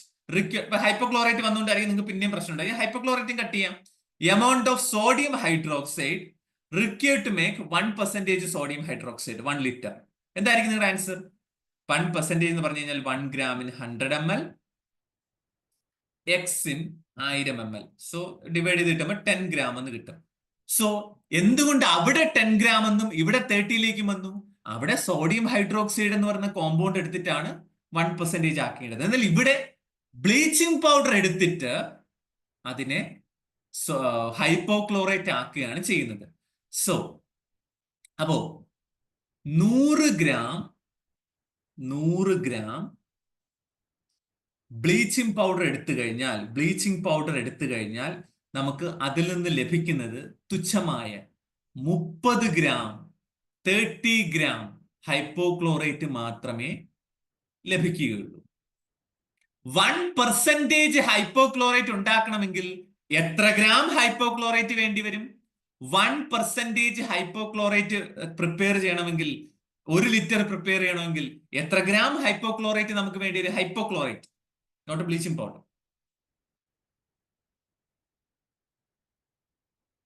[SPEAKER 1] ഹൈപ്പോക്ലോറേറ്റ് വന്നുകൊണ്ടായിരിക്കും നിങ്ങൾക്ക് പിന്നെയും പ്രശ്നം ഉണ്ടായി. ഹൈപ്പോക്ലോറേറ്റും കട്ട് ചെയ്യാം. Amount of sodium hydroxide required to make 1% sodium hydroxide 1 litre. എന്തായിരിക്കും നിങ്ങളുടെ ആൻസർ? 1% എന്ന് പറഞ്ഞു കഴിഞ്ഞാൽ 1 ഗ്രാമിന് 100 ml, x in 1000 ml. So divide ചെയ്ത് കിട്ടുമ്പോൾ 10 ഗ്രാം എന്ന് കിട്ടും. സോ എന്തുകൊണ്ട് അവിടെ 10 ഗ്രാം എന്നും ഇവിടെ 30ലേക്ക് വന്നു? അവിടെ സോഡിയം ഹൈഡ്രോക്സൈഡ് എന്ന് പറയുന്ന കോമ്പൗണ്ട് എടുത്തിട്ടാണ് 1% ആക്കേണ്ടത്. എന്നാൽ ഇവിടെ ബ്ലീച്ചിങ് പൗഡർ എടുത്തിട്ട് അതിനെ ഹൈപ്പോക്ലോറേറ്റ് ആക്കുകയാണ് ചെയ്യുന്നത്. സോ അപ്പോ 100 ഗ്രാം ബ്ലീച്ചിങ് പൗഡർ എടുത്തു കഴിഞ്ഞാൽ നമുക്ക് അതിൽ നിന്ന് ലഭിക്കുന്നത് തുച്ഛമായ 30 ഗ്രാം 30 ഗ്രാം ഹൈപ്പോക്ലോറേറ്റ് മാത്രമേ ലഭിക്കുകയുള്ളൂ. 1% ഹൈപ്പോക്ലോറേറ്റ് ഉണ്ടാക്കണമെങ്കിൽ എത്ര ഗ്രാം ഹൈപ്പോക്ലോറേറ്റ് വേണ്ടി വരും? 1% ഹൈപ്പോക്ലോറേറ്റ് പ്രിപ്പയർ ചെയ്യണമെങ്കിൽ, 1 ലിറ്റർ പ്രിപ്പയർ ചെയ്യണമെങ്കിൽ എത്ര ഗ്രാം ഹൈപ്പോക്ലോറേറ്റ് നമുക്ക് വേണ്ടി വരും? Hypochlorite, not bleaching powder.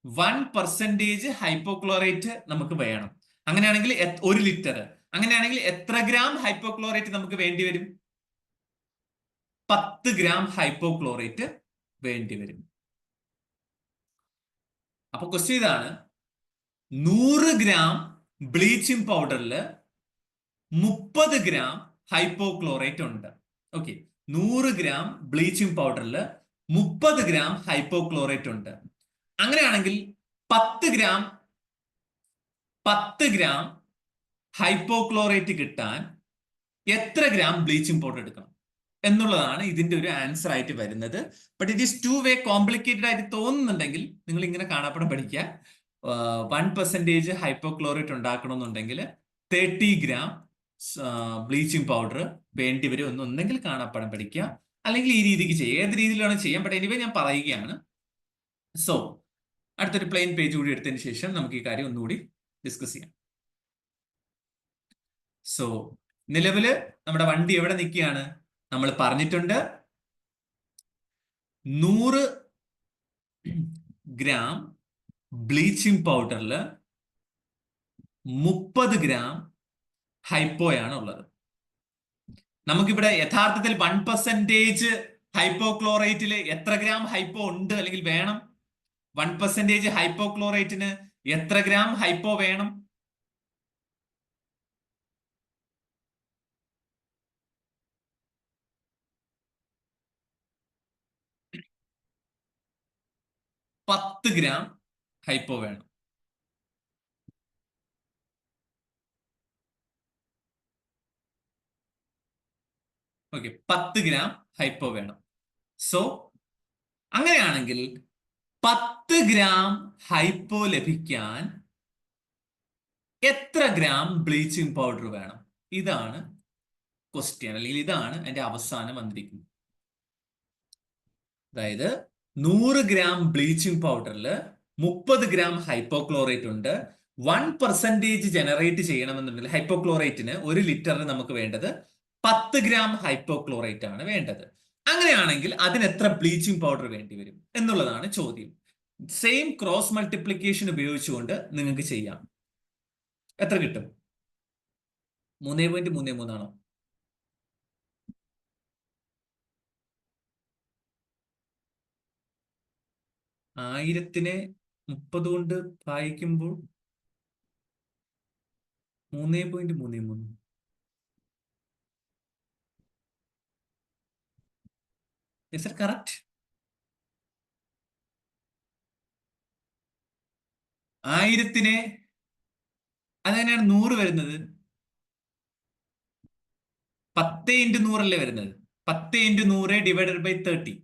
[SPEAKER 1] 1% hypochlorite നമുക്ക് വേണം. അങ്ങനെയാണെങ്കിൽ 1 ലിറ്റർ, അങ്ങനെയാണെങ്കിൽ എത്ര ഗ്രാം ഹൈപ്പോക്ലോറേറ്റ് നമുക്ക് വേണ്ടി വരും? 10 ഗ്രാം ഹൈപ്പോക്ലോറേറ്റ് വേണ്ടി വരും. അപ്പൊ ക്വസ്റ്റ്യൻ ഇതാണ്, 100 ഗ്രാം ബ്ലീച്ചിങ് പൗഡറിൽ 30 ഗ്രാം ഹൈപ്പോക്ലോറേറ്റ് ഉണ്ട്. ഓക്കെ, 100 ഗ്രാം ബ്ലീച്ചിങ് പൗഡറിൽ 30 ഗ്രാം ഹൈപ്പോക്ലോറേറ്റ് ഉണ്ട്. അങ്ങനെയാണെങ്കിൽ 10 ഗ്രാം ഹൈപ്പോക്ലോറേറ്റ് കിട്ടാൻ എത്ര ഗ്രാം ബ്ലീച്ചിങ് പൗഡർ എടുക്കണം എന്നുള്ളതാണ് ഇതിന്റെ ഒരു ആൻസർ ആയിട്ട് വരുന്നത്. But it is 2 way complicated ആയിട്ട് തോന്നുന്നുണ്ടെങ്കിൽ നിങ്ങൾ ഇങ്ങനെ കാണാപ്പടം പഠിക്കുക. 1% ഹൈപ്പോക്ലോറേറ്റ് ഉണ്ടാക്കണമെന്നുണ്ടെങ്കിൽ 30 ഗ്രാം ബ്ലീച്ചിങ് പൗഡർ വേണ്ടി വരും എന്നൊന്നെങ്കിൽ കാണാപ്പടം പഠിക്കുക, അല്ലെങ്കിൽ ഈ രീതിക്ക് ചെയ്യുക. ഏത് രീതിയിലാണ് ചെയ്യാൻ, ബട്ട് എനിവേ ഞാൻ പറയുകയാണ്. സോ അടുത്തൊരു പ്ലെയിൻ പേജ് കൂടി എടുത്തതിന് ശേഷം നമുക്ക് ഈ കാര്യം ഒന്നുകൂടി ഡിസ്കസ് ചെയ്യാം. സോ നിലവില് നമ്മുടെ വണ്ടി എവിടെ നിൽക്കുകയാണ്? നമ്മൾ പറഞ്ഞിട്ടുണ്ട് 100 ഗ്രാം ബ്ലീച്ചിങ് പൗഡറിൽ 30 ഗ്രാം ഹൈപ്പോയാണ് ഉള്ളത്. നമുക്കിവിടെ യഥാർത്ഥത്തിൽ 1% ഹൈപ്പോക്ലോറേറ്റിൽ എത്ര ഗ്രാം ഹൈപ്പോ ഉണ്ട് അല്ലെങ്കിൽ വേണം? 1% ഹൈപ്പോക്ലോറേറ്റിന് എത്ര ഗ്രാം ഹൈപ്പോ വേണം? പത്ത് ഗ്രാം ഹൈപ്പോ വേണം. ഓക്കെ, 10 ഗ്രാം ഹൈപ്പോ വേണം. സോ അങ്ങനെയാണെങ്കിൽ 10 ഗ്രാം ഹൈപ്പോ ലഭിക്കാൻ എത്ര ഗ്രാം ബ്ലീച്ചിങ് പൗഡർ വേണം? ഇതാണ് ക്വസ്റ്റ്യൻ, അല്ലെങ്കിൽ ഇതാണ് അതിന്റെ അവസാനം വന്നിരിക്കുന്നത്. അതായത് 100 ഗ്രാം ബ്ലീച്ചിങ് പൗഡറിൽ 30 ഗ്രാം ഹൈപ്പോക്ലോറേറ്റ് ഉണ്ട്. 1% ജനറേറ്റ് ചെയ്യണമെന്നുണ്ടെങ്കിൽ ഹൈപ്പോക്ലോറേറ്റിന് 1 ലിറ്ററിന് നമുക്ക് വേണ്ടത് 10 ഗ്രാം ഹൈപ്പോക്ലോറേറ്റ് ആണ് വേണ്ടത്. അങ്ങനെയാണെങ്കിൽ അതിന് എത്ര ബ്ലീച്ചിങ് പൗഡർ വേണ്ടി വരും എന്നുള്ളതാണ് ചോദ്യം. സെയിം ക്രോസ് മൾട്ടിപ്ലിക്കേഷൻ ഉപയോഗിച്ചുകൊണ്ട് നിങ്ങൾക്ക് ചെയ്യാം. എത്ര കിട്ടും? 3.33 ആണോ? ആയിരത്തിനെ 30 കൊണ്ട് ഭാഗിക്കുമ്പോൾ 3.33. Is that correct? 1000-നെ അതെങ്ങനെയാണ് 100 വരുന്നത്? 10 × 100 അല്ലേ വരുന്നത്? 10 × 100 ഡിവൈഡഡ് ബൈ 30.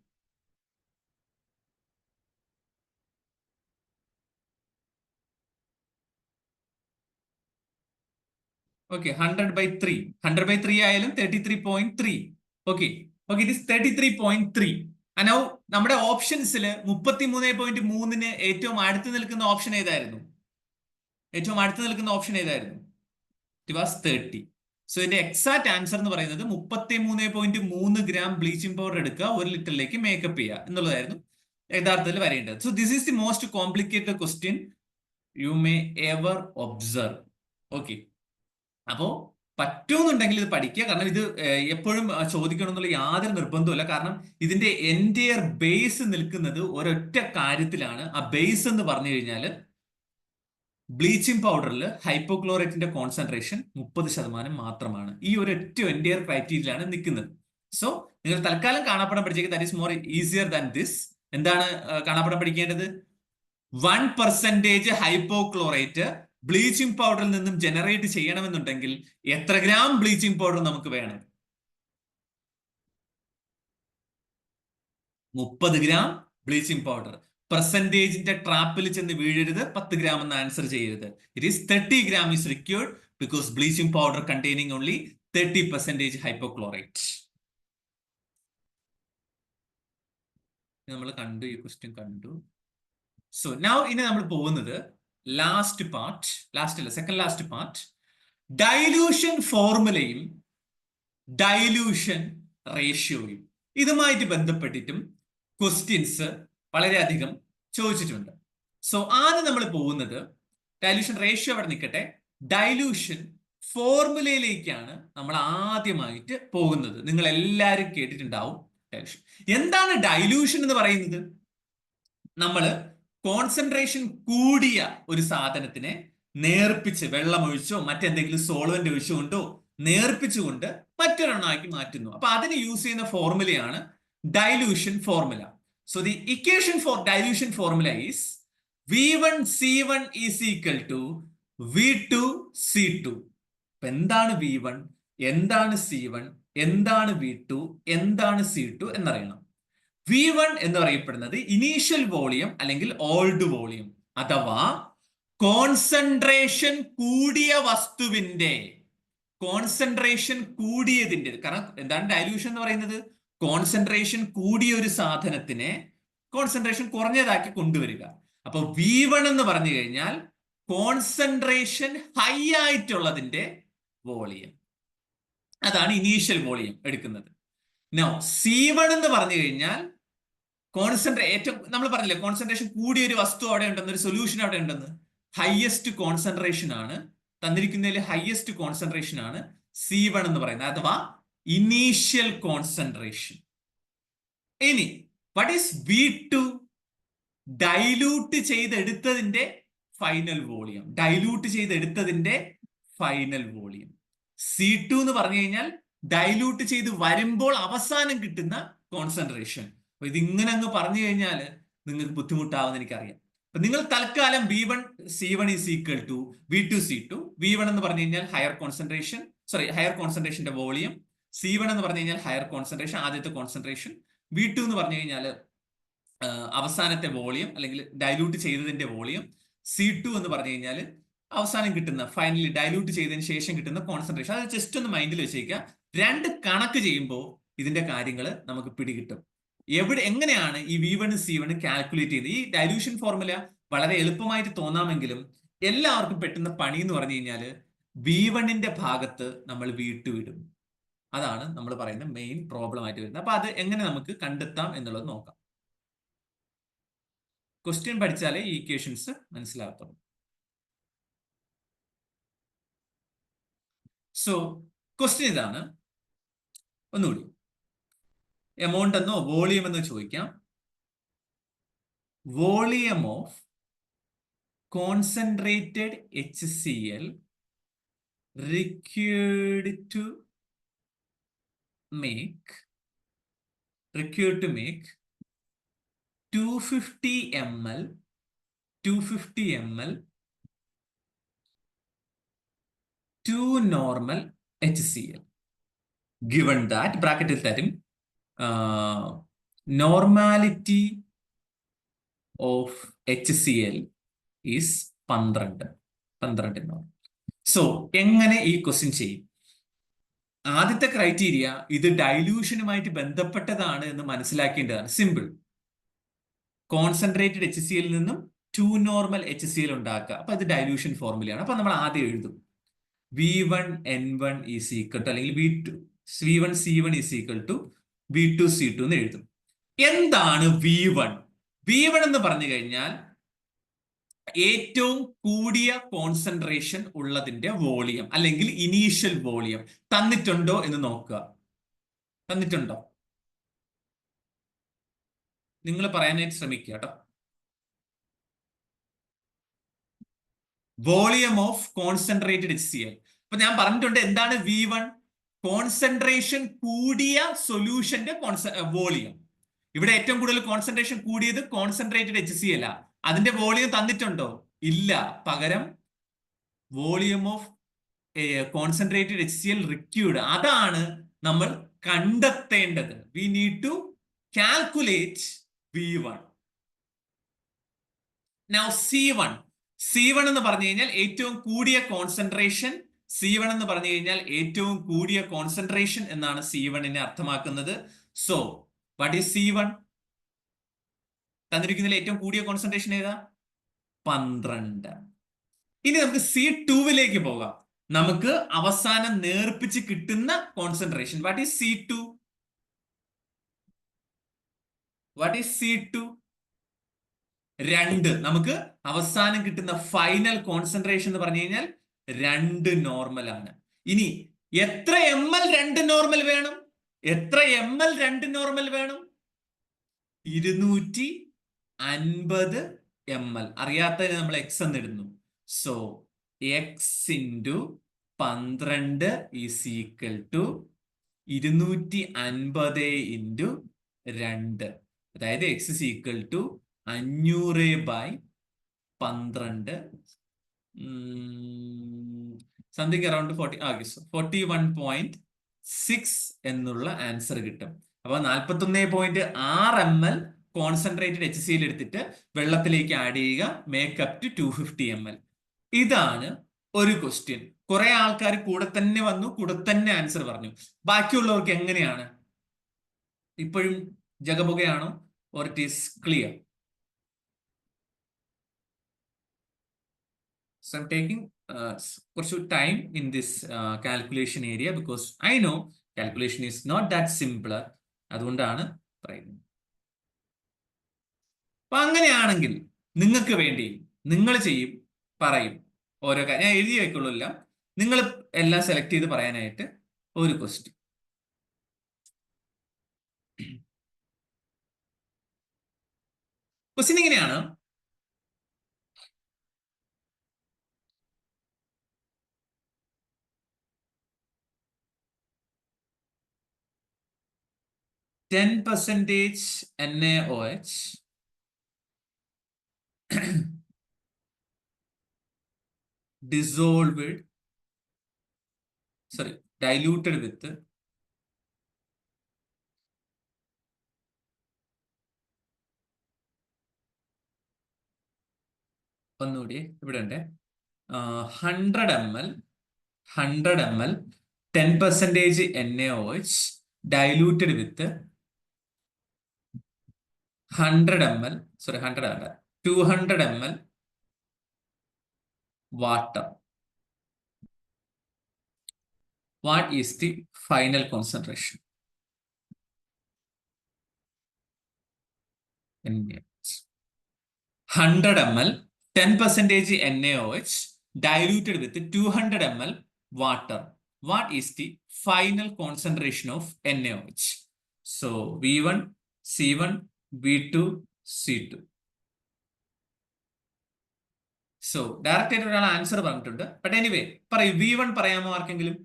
[SPEAKER 1] ഓക്കെ, 100/3. 100/3 ആയാലും 33.3. Okay, it is 33.3. നൗ നമ്മുടെ ഓപ്ഷൻസിൽ 33.3-ന് ഏറ്റവും അടുത്ത് നിൽക്കുന്ന ഓപ്ഷൻ ഏതായിരുന്നു? It was 30. സോ ഇതിന്റെ എക്സാക്ട് ആൻസർ എന്ന് പറയുന്നത് 33.3 ഗ്രാം ബ്ലീച്ചിങ് പൗഡർ എടുക്കുക, 1 ലിറ്ററിലേക്ക് മേക്കപ്പ് ചെയ്യുക എന്നുള്ളതായിരുന്നു യഥാർത്ഥത്തിൽ വരേണ്ടത്. So this is the most complicated question you may ever observe. Okay, അപ്പോ പറ്റുമെന്നുണ്ടെങ്കിൽ ഇത് പഠിക്കുക. കാരണം ഇത് എപ്പോഴും ചോദിക്കണം എന്നുള്ള യാതൊരു നിർബന്ധമില്ല. കാരണം ഇതിന്റെ എൻറ്റയർ ബേസ് നിൽക്കുന്നത് ഒരൊറ്റ കാര്യത്തിലാണ്. ആ ബേസ് എന്ന് പറഞ്ഞു കഴിഞ്ഞാൽ ബ്ലീച്ചിങ് പൗഡറിൽ ഹൈപ്പോക്ലോറേറ്റിന്റെ കോൺസെൻട്രേഷൻ 30% മാത്രമാണ്. ഈ ഒരൊറ്റ എൻറ്റയർ ക്രൈറ്റീരിയയിലാണ് നിൽക്കുന്നത്. സോ നിങ്ങൾ തൽക്കാലം കാണാപ്പടം പഠിച്ചേക്ക്. That is more easier than this. എന്താണ് കാണാപ്പടം പഠിക്കേണ്ടത്? 1% ഹൈപ്പോക്ലോറേറ്റ് ബ്ലീച്ചിങ് പൗഡറിൽ നിന്നും ജനറേറ്റ് ചെയ്യണമെന്നുണ്ടെങ്കിൽ എത്ര ഗ്രാം ബ്ലീച്ചിങ് പൗഡർ നമുക്ക് വേണം? 30 ഗ്രാം ബ്ലീച്ചിങ് പൗഡർ. പെർസെന്റേജിന്റെ ട്രാപ്പിൽ ചെന്ന് വീഴരുത്, 10 ഗ്രാം എന്ന് ആൻസർ ചെയ്യരുത്. It is 30 gram is required because bleaching powder containing only 30% hypochlorite. നമ്മൾ കണ്ടു, ഈ ക്വസ്റ്റ്യൻ കണ്ടു. സോ നൗ ഇനി നമ്മൾ പോകുന്നത് ലാസ്റ്റ് പാർട്ട്, ലാസ്റ്റ് അല്ല, സെക്കൻഡ് ലാസ്റ്റ് പാർട്ട്. ഡൈല്യൂഷൻ ഫോർമുലയും ഡൈല്യൂഷൻ റേഷ്യോയും ഇതുമായിട്ട് ബന്ധപ്പെട്ടിട്ടും ക്വസ്റ്റ്യൻസ് വളരെയധികം ചോദിച്ചിട്ടുണ്ട്. സോ ആദ്യം നമ്മൾ പോകുന്നത് ഡൈല്യൂഷൻ റേഷ്യോ അവിടെ നിൽക്കട്ടെ, ഡൈല്യൂഷൻ ഫോർമുലയിലേക്കാണ് നമ്മൾ ആദ്യമായിട്ട് പോകുന്നത്. നിങ്ങൾ എല്ലാവരും കേട്ടിട്ടുണ്ടാവും ഡൈല്യൂഷൻ. എന്താണ് ഡൈല്യൂഷൻ എന്ന് പറയുന്നത്? നമ്മൾ കോൺസെൻട്രേഷൻ കൂടിയ ഒരു സാധനത്തിനെ നേർപ്പിച്ച് വെള്ളമൊഴിച്ചോ മറ്റെന്തെങ്കിലും സോൾവെന്റ് ഒഴിച്ചുകൊണ്ടോ നേർപ്പിച്ചുകൊണ്ട് മറ്റൊരെണ്ണമാക്കി മാറ്റുന്നു. അപ്പൊ അതിന് യൂസ് ചെയ്യുന്ന ഫോർമുലയാണ് dilution formula. So the equation for dilution formula is V1C1 is equal to V2C2. അപ്പൊ എന്താണ് V1, എന്താണ് C1, എന്താണ് V2, എന്താണ് C2 എന്നറിയണം. V1 എന്ന് പറയപ്പെടുന്നത് ഇനീഷ്യൽ വോളിയം അല്ലെങ്കിൽ ഓൾഡ് വോളിയം, അഥവാ കോൺസെൻട്രേഷൻ കൂടിയ വസ്തുവിന്റെ, കോൺസെൻട്രേഷൻ കൂടിയതിന്റെ. കാരണം എന്താണ് ഡൈല്യൂഷൻ എന്ന് പറയുന്നത്? കോൺസെൻട്രേഷൻ കൂടിയ ഒരു സാധനത്തിനെ കോൺസെൻട്രേഷൻ കുറഞ്ഞതാക്കി കൊണ്ടുവരിക. അപ്പൊ V1 എന്ന് പറഞ്ഞു കഴിഞ്ഞാൽ കോൺസെൻട്രേഷൻ ഹൈ ആയിട്ടുള്ളതിന്റെ വോളിയം, അതാണ് ഇനീഷ്യൽ വോളിയം എടുക്കുന്നത്. നൗ C1 എന്ന് പറഞ്ഞു കഴിഞ്ഞാൽ ഏറ്റവും നമ്മൾ പറഞ്ഞില്ലേ കോൺസെൻട്രേഷൻ കൂടിയ ഒരു വസ്തു അവിടെ ഉണ്ടെന്ന്, ഒരു സൊല്യൂഷൻ അവിടെ ഉണ്ടെന്ന്. ഹയസ്റ്റ് കോൺസെൻട്രേഷൻ ആണ് തന്നിരിക്കുന്നതിൽ, ഹയസ്റ്റ് കോൺസെൻട്രേഷൻ ആണ് C1 എന്ന് പറയുന്നത്, അഥവാ ഇനീഷ്യൽ കോൺസെൻട്രേഷൻ. ഇനി വാട്ട് ഈസ് V2? ഡൈല്യൂട്ട് ചെയ്തെടുത്തതിന്റെ ഫൈനൽ വോളിയം, ഡൈല്യൂട്ട് ചെയ്തെടുത്തതിന്റെ ഫൈനൽ വോളിയം. C2 എന്ന് പറഞ്ഞു കഴിഞ്ഞാൽ ഡൈല്യൂട്ട് ചെയ്ത് വരുമ്പോൾ അവസാനം കിട്ടുന്ന കോൺസെൻട്രേഷൻ. അപ്പൊ ഇതിങ്ങനെ അങ്ങ് പറഞ്ഞു കഴിഞ്ഞാൽ നിങ്ങൾക്ക് ബുദ്ധിമുട്ടാവുന്ന എനിക്കറിയാം. അപ്പൊ നിങ്ങൾ തൽക്കാലം V1C1 is equal to V2C2. V1 എന്ന് പറഞ്ഞു കഴിഞ്ഞാൽ ഹയർ കോൺസെൻട്രേഷൻ, ഹയർ കോൺസെൻട്രേഷന്റെ വോളിയം. C1 എന്ന് പറഞ്ഞു കഴിഞ്ഞാൽ ഹയർ കോൺസെൻട്രേഷൻ, ആദ്യത്തെ കോൺസെൻട്രേഷൻ. V2 എന്ന് പറഞ്ഞു കഴിഞ്ഞാൽ അവസാനത്തെ വോളിയം അല്ലെങ്കിൽ ഡൈല്യൂട്ട് ചെയ്തതിന്റെ വോളിയം. C2 എന്ന് പറഞ്ഞു കഴിഞ്ഞാൽ അവസാനം കിട്ടുന്ന, ഫൈനലി ഡൈല്യൂട്ട് ചെയ്തതിന് ശേഷം കിട്ടുന്ന കോൺസെൻട്രേഷൻ. അത് ജസ്റ്റ് ഒന്ന് മൈൻഡിൽ വെച്ചേക്കുക. രണ്ട് കണക്ക് ചെയ്യുമ്പോൾ ഇതിന്റെ കാര്യങ്ങൾ നമുക്ക് പിടികിട്ടും. എങ്ങനെയാണ് ഈ V1 C1 കാൽക്കുലേറ്റ് ചെയ്യുന്നത്? ഈ ഡൈല്യൂഷൻ ഫോർമുല വളരെ എളുപ്പമായിട്ട് തോന്നാമെങ്കിലും എല്ലാവർക്കും പെട്ടെന്ന് പണി എന്ന് പറഞ്ഞു കഴിഞ്ഞാൽ V1ന്റെ ഭാഗത്ത് നമ്മൾ V2 ഇടും. അതാണ് നമ്മൾ പറയുന്ന മെയിൻ പ്രോബ്ലം ആയിട്ട് വരുന്നത്. അപ്പൊ അത് എങ്ങനെ നമുക്ക് കണ്ടെത്താം എന്നുള്ളത് നോക്കാം. ക്വസ്റ്റ്യൻ പഠിച്ചാലേ ഈ ഇക്വേഷൻസ് മനസ്സിലാകത്തുള്ളൂ. സോ ക്വസ്റ്റ്യൻ ഇതാണ്, ഒന്നുകൂടി. എമൗണ്ട് എന്നോ വോളിയം എന്നോ ചോദിക്കാം. Volume of concentrated HCl required to make 250 ml 2 normal HCl. Given that ബ്രാക്കറ്റിൽ തരും normality of HCl is 12. So എങ്ങനെ ഈ ക്വസ്റ്റ്യൻ ചെയ്യും? ആദ്യത്തെ ക്രൈറ്റീരിയ, ഇത് ഡൈല്യൂഷനുമായിട്ട് ബന്ധപ്പെട്ടതാണ് എന്ന് മനസ്സിലാക്കേണ്ടതാണ്. സിമ്പിൾ. കോൺസെൻട്രേറ്റഡ് HCl നിന്നും 2 നോർമൽ HCl ഉണ്ടാക്കുക. അപ്പൊ ഇത് ഡൈല്യൂഷൻ ഫോർമുലയാണ്. അപ്പൊ നമ്മൾ ആദ്യം എഴുതും V1N1 ഈസ് ഈക്വൽ ടു, അല്ലെങ്കിൽ V1C1 is equal to V2C2 എന്ന് എഴുതും. എന്താണ് V1? V1 എന്ന് പറഞ്ഞു കഴിഞ്ഞാൽ ഏറ്റവും കൂടിയ കോൺസെൻട്രേഷൻ ഉള്ളതിന്റെ വോളിയം അല്ലെങ്കിൽ ഇനീഷ്യൽ വോളിയം. തന്നിട്ടുണ്ടോ എന്ന് നോക്കുക. തന്നിട്ടുണ്ടോ? നിങ്ങൾ പറയാനായിട്ട് ശ്രമിക്കുക കേട്ടോ. Volume of concentrated HCl. അപ്പൊ ഞാൻ പറഞ്ഞിട്ടുണ്ട് എന്താണ് V1? കോൺസെൻട്രേഷൻ കൂടിയ സൊല്യൂഷന്റെ വോളിയം. ഇവിടെ ഏറ്റവും കൂടുതൽ കോൺസെൻട്രേഷൻ കൂടിയത് കോൺസെൻട്രേറ്റഡ് HCl. അതിന്റെ വോളിയം തന്നിട്ടുണ്ടോ? ഇല്ല. പകരം volume of concentrated HCl required, അതാണ് നമ്മൾ കണ്ടെത്തേണ്ടത്. We need to calculate V1. Now C1 എന്ന് പറഞ്ഞു കഴിഞ്ഞാൽ ഏറ്റവും കൂടിയ കോൺസെൻട്രേഷൻ. C1 എന്ന് പറഞ്ഞു കഴിഞ്ഞാൽ ഏറ്റവും കൂടിയ കോൺസെൻട്രേഷൻ എന്നാണ് C1നെ അർത്ഥമാക്കുന്നത്. So what is C1? തന്നിരിക്കുന്നതിൽ ഏറ്റവും കൂടിയ കോൺസെൻട്രേഷൻ ഏതാ? 12. ഇനി നമുക്ക് C2ലേക്ക് പോകാം. നമുക്ക് അവസാനം നേർപ്പിച്ച് കിട്ടുന്ന concentration. What is C2? What is C2? 2. നമുക്ക് അവസാനം കിട്ടുന്ന ഫൈനൽ കോൺസെൻട്രേഷൻ എന്ന് പറഞ്ഞു കഴിഞ്ഞാൽ 2 നോർമൽ ആണ്. ഇനി എത്ര ml 2 നോർമൽ വേണം? എത്ര ml 2 നോർമൽ വേണം? 250 ml. അറിയാത്തതിന് നമ്മൾ x എന്ന് ഇടുന്നു. So x × 12 is equal to 250 × 2. അതായത് x is equal to 500/12, something around 41.6 എന്നുള്ള ആൻസർ കിട്ടും. അപ്പൊ 41.6 ml കോൺസെൻട്രേറ്റഡ് HCl എടുത്തിട്ട് വെള്ളത്തിലേക്ക് ആഡ് ചെയ്യുക, മേക്കപ്പ് ടു 250 ml. ഇതാണ് ഒരു ക്വസ്റ്റ്യൻ. കുറെ ആൾക്കാർ കൂടെ തന്നെ വന്നു, കൂടെ തന്നെ ആൻസർ പറഞ്ഞു. ബാക്കിയുള്ളവർക്ക് എങ്ങനെയാണ്? ഇപ്പോഴും ജഗബുകയാണോ? or it is clear? So I'm taking time in this calculation area because I know calculation is not that simpler. അതുകൊണ്ടാണ് പറയുന്നത്. അപ്പൊ അങ്ങനെയാണെങ്കിൽ നിങ്ങൾക്ക് വേണ്ടി നിങ്ങൾ ചെയ്യും, പറയും ഓരോ കാര്യം. ഞാൻ എഴുതി വെക്കുള്ളൂ എല്ലാം. നിങ്ങൾ എല്ലാം സെലക്ട് ചെയ്ത് പറയാനായിട്ട് ഒരു ക്വസ്റ്റ്യൻ. ക്വസ്റ്റ്യൻ ഇങ്ങനെയാണ്. %NaOH diluted with ഒന്നുകൂടി ഇവിടെ ഉണ്ട് 100 ml 10% NaOH diluted with 200 ml water. What is the final concentration? 100 ml 10% NaOH diluted with 200 ml water. What is the final concentration of NaOH? So V1, C1, V2, C2. So direct ആയിട്ടുള്ള answer പറഞ്ഞിട്ടുണ്ട്. But anyway പറയൂ, V1 പറയാമോ ആർക്കെങ്കിലും?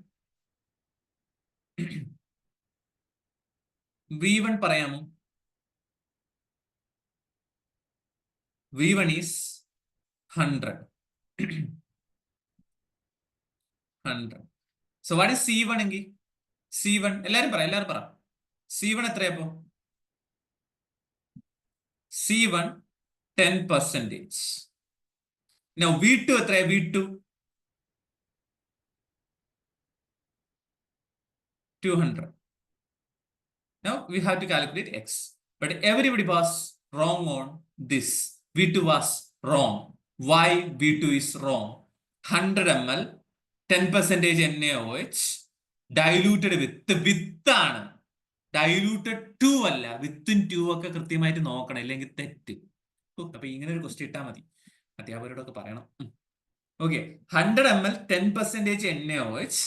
[SPEAKER 1] V1 പറയാമോ? V1 is 100. 100. So what is C1 എങ്കിൽ? C1 എല്ലാരും പറ. C1 എത്രയപ്പോ? C1 10%. Now V2 എത്രയാ? V2 200. Now we have to calculate X. But everybody was wrong on this. V2 was wrong. Why V2 is wrong? 100 ml 10% NaOH diluted with ആണ്. Diluted 2 അല്ല, വിത്തും 2 ഒക്കെ കൃത്യമായിട്ട് നോക്കണം, ഇല്ലെങ്കിൽ തെറ്റ്. അപ്പൊ ഇങ്ങനെ ഒരു ക്വസ്റ്റ്യൻ ഇട്ടാൽ മതി, അധ്യാപകരോടൊക്കെ പറയണം. ഓക്കെ, 100 ml 10% NaOH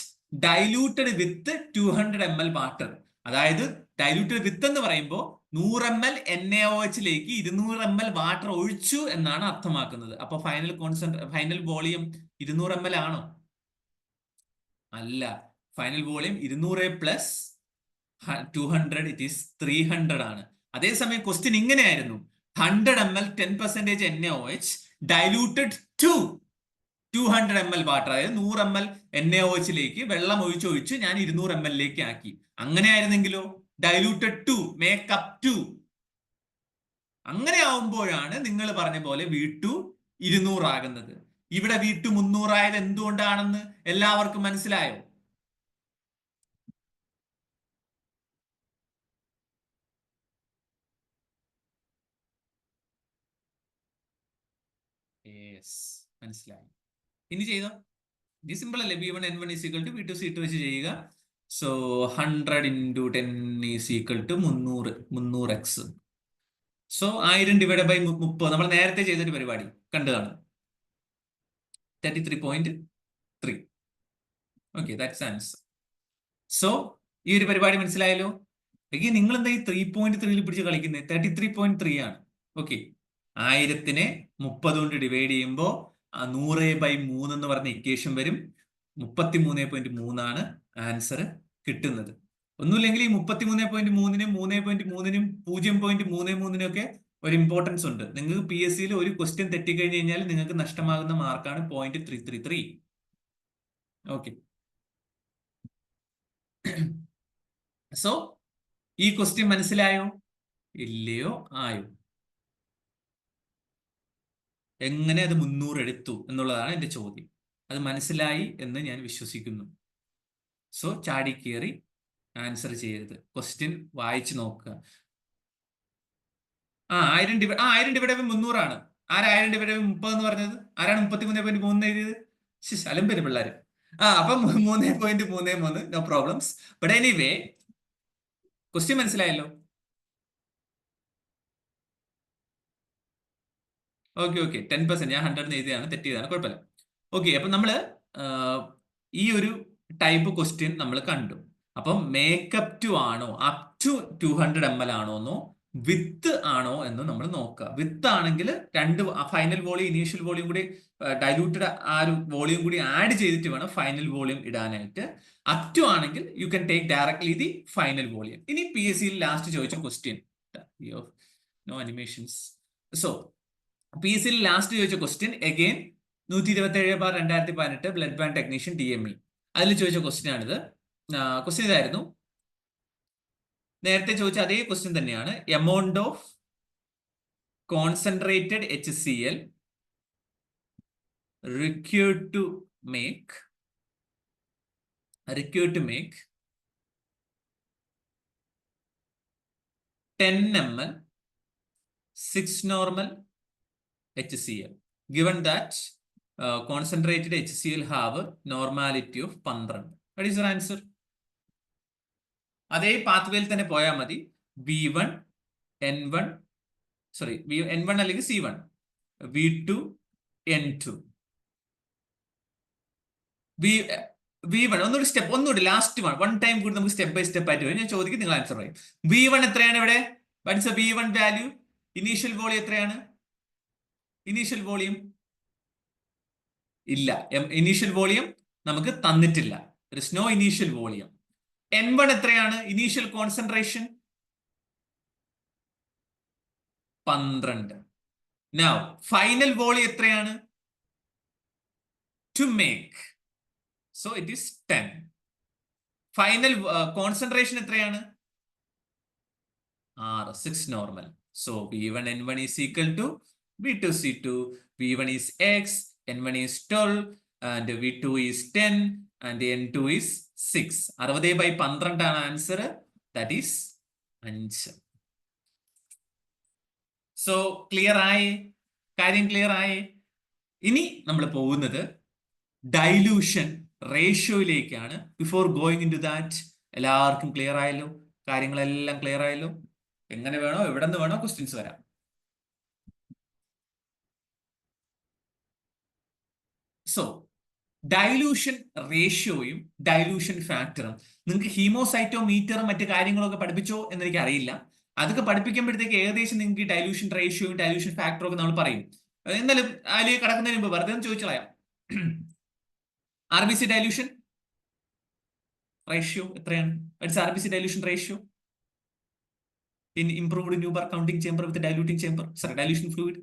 [SPEAKER 1] ഡൈലൂട്ടഡ് വിത്ത് 200 ml വാട്ടർ. അതായത് ഡൈലൂട്ടഡ് വിത്ത് എന്ന് പറയുമ്പോൾ 100 ml NaOHലേക്ക് 200 ml വാട്ടർ ഒഴിച്ചു എന്നാണ് അർത്ഥമാക്കുന്നത്. അപ്പൊ ഫൈനൽ വോളിയം 200 ml ആണോ? അല്ല, final volume 200 plus 200 it is 300 ആണ്. അതേസമയം ക്വസ്റ്റ്യൻ ഇങ്ങനെയായിരുന്നു, 100 ml 10% NaOH diluted to 200 ml water. അതായത് 100 ml NaOHലേക്ക് വെള്ളം ഒഴിച്ച് ഞാൻ 200 ml ആക്കി. അങ്ങനെയായിരുന്നെങ്കിലോ diluted to, make up to. അങ്ങനെ ആവുമ്പോഴാണ് നിങ്ങൾ പറഞ്ഞ പോലെ V2 200 ആകുന്നത്. ഇവിടെ V2 300 ആയത് എന്തുകൊണ്ടാണെന്ന് എല്ലാവർക്കും മനസ്സിലായോ? മനസ്സിലായി. ഇനി ചെയ്തോ. ഇത് സിമ്പിൾ അല്ലേ? V1 N1 = V2 C2 വെച്ച് ചെയ്യുക. So 100 × 10 = 300x. സോ 1000 ÷ 30. നമ്മൾ നേരത്തെ ചെയ്തൊരു പരിപാടി കണ്ടു കാണും. 33.3. Okay, that's answer. സോ ഈ ഒരു പരിപാടി മനസ്സിലായല്ലോ. നിങ്ങൾ എന്താ ഈ 3.3 പിടിച്ച് കളിക്കുന്നത്? 33.3 ആണ്. ഓക്കെ, 1000-നെ 30 കൊണ്ട് ഡിവൈഡ് ചെയ്യുമ്പോൾ 100/3 എന്ന് പറഞ്ഞ ഇക്വേഷൻ വരും. 33.3 ആണ് ആൻസർ കിട്ടുന്നത്. ഒന്നുമില്ലെങ്കിൽ ഈ 33.3-നും 3.3-നും 0.33-നും ഒക്കെ ഒരു ഇമ്പോർട്ടൻസ് ഉണ്ട്. നിങ്ങൾക്ക് PSC-യിൽ ഒരു ക്വസ്റ്റ്യൻ തെറ്റിക്കഴിഞ്ഞ് കഴിഞ്ഞാൽ നിങ്ങൾക്ക് നഷ്ടമാകുന്ന മാർക്കാണ് 0.333. ഓക്കെ, സോ ഈ ക്വസ്റ്റ്യൻ മനസ്സിലായോ? ഇല്ലയോ? ആയോ? എങ്ങനെ അത് 300 എടുത്തു എന്നുള്ളതാണ് എന്റെ ചോദ്യം. അത് മനസ്സിലായി എന്ന് ഞാൻ വിശ്വസിക്കുന്നു. സോ ചാടി കയറി ആൻസർ ചെയ്യരുത്. ക്വസ്റ്റ്യൻ വായിച്ചു നോക്കുക. 1000 ഡിവൈഡ് ബൈ 300 ആണ്. ആരാ 1000 ഡിവൈഡ് ബൈ 30 എന്ന് പറഞ്ഞത്? ആരാണ് 33.3 എഴുതിയത്? അലമ്പര് പിള്ളേര്. അപ്പം 3.33, no problems. But anyway, question മനസ്സിലായല്ലോ. ഓക്കെ 10%. ഞാൻ 100 എഴുതിയാണ്, തെറ്റിയതാണ്, കുഴപ്പമില്ല. ഓക്കെ, അപ്പൊ നമ്മള് ഈ ഒരു ടൈപ്പ് ക്വസ്റ്റ്യൻ നമ്മൾ കണ്ടു. അപ്പം മേക്കപ്പ് ടു ആണോ, അപ് ടു 200 ml ആണോന്നോ വിത്ത് ആണോ എന്ന് നമ്മൾ നോക്കുക. വിത്ത് ആണെങ്കിൽ രണ്ട് ഫൈനൽ വോളിയം ഇനീഷ്യൽ വോളിയം കൂടി ഡൈലൂട്ടഡ് ആ ഒരു വോളിയം കൂടി ആഡ് ചെയ്തിട്ട് വേണം ഫൈനൽ വോളിയം ഇടാനായിട്ട്. അപ് ടു ആണെങ്കിൽ you can take directly the final volume. ഇനി PSC-യിൽ ലാസ്റ്റ് ചോദിച്ച ക്വസ്റ്റ്യൻ, നോ അനിമേഷൻസ്. സോ PSC-യിൽ ലാസ്റ്റ് ചോദിച്ച question again 127/2018 blood bank technician DME. അതിൽ ചോദിച്ച ക്വസ്റ്റ്യൻ ആണിത്. ക്വസ്റ്റ്യൻ ഇതായിരുന്നു. നേരത്തെ ചോദിച്ച അതേ ക്വസ്റ്റ്യൻ തന്നെയാണ്. Amount of concentrated HCl required to make 10 ml 6 normal HCl, given that concentrated HCl have normality of 12. What is your answer? അതേ പാത്വേയിൽ തന്നെ പോയാൽ മതി. V1 N1 N1 അല്ലെങ്കിൽ C1, V2 N2, V1 ഒന്നുകൂടി ലാസ്റ്റ് വൺ ടൈം കൂടി നമുക്ക് step by step ആയിട്ട് വരും. ഞാൻ ചോദിക്കും, നിങ്ങൾ ആൻസർ പറയും. V1 എത്രയാണ് ഇവിടെ? What is the V1 value? Initial volume എത്രയാണ്? ഇനീഷ്യൽ വോളിയം ഇല്ല. ഇനീഷ്യൽ വോളിയം നമുക്ക് തന്നിട്ടില്ല. There is no initial volume. N1 എത്രയാണ്? Initial concentration 12. Now final volume എത്രയാണ്? To make, so it is 10. Final concentration എത്രയാണ്? 6 normal. So V1 N1 is equal to V2 C2. V1 is X, N1 is 12, and V2 is 10, and N2 is 6. 60/12 ആണ് answer. That is 5. So clear ആയി? കാര്യം clear ആയി? ഇനി നമ്മൾ പോകുന്നത് dilution റേഷ്യോയിലേക്കാണ്. Before going into that, എല്ലാവർക്കും clear ആയല്ലോ? കാര്യങ്ങളെല്ലാം ക്ലിയർ ആയല്ലോ? എങ്ങനെ വേണോ, എവിടെ നിന്ന് വേണോ ക്വസ്റ്റ്യൻസ് വരാം. സോ ഡൈലൂഷൻ റേഷ്യോയും ഡൈലൂഷൻ ഫാക്ടറും നിങ്ങൾക്ക് ഹീമോസൈറ്റോമീറ്ററും മറ്റു കാര്യങ്ങളൊക്കെ പഠിപ്പിച്ചോ എന്ന് എനിക്ക് അറിയില്ല. അതൊക്കെ പഠിപ്പിക്കുമ്പോഴത്തേക്ക് ഏകദേശം നിങ്ങൾക്ക് ഡൈലൂഷൻ റേഷ്യോയും ഡൈലൂഷൻ ഫാക്ടറും ഒക്കെ നമ്മൾ പറയും. എന്നാലും അതിലേക്ക് കടക്കുന്നതിന് മുമ്പ് വെറുതെ ചോദിച്ചു കളയാം. RBC ഡൈലൂഷൻ റേഷ്യോ എത്രയാണ്? It's RBC dilution ratio in improved Newberg counting chamber with a diluting chamber, sorry, dilution fluid.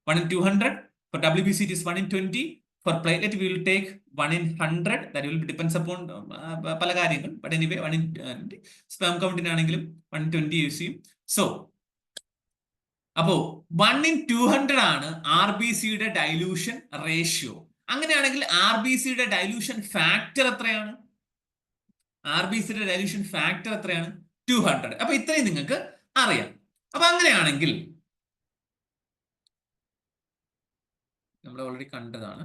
[SPEAKER 1] 1:200. For WBC it is 1:20. For platelet, we will take 1 in 100. That will depends upon പല കാര്യങ്ങൾ. But anyway, 1 in sperm count-നാണെങ്കിലും 1 in 20 use ചെയ്യും. So, അപ്പോ 1 in 200 ആണ് RBCയുടെ dilution ratio. അങ്ങനെയാണെങ്കിൽ RBCയുടെ dilution factor എത്രയാണ്? RBCയുടെ dilution factor എത്രയാണ്? 200. അപ്പൊ ഇത്രയും നിങ്ങൾക്ക് അറിയാം. അപ്പൊ അങ്ങനെയാണെങ്കിൽ നമ്മൾ ഓൾറെഡി കണ്ടതാണ്.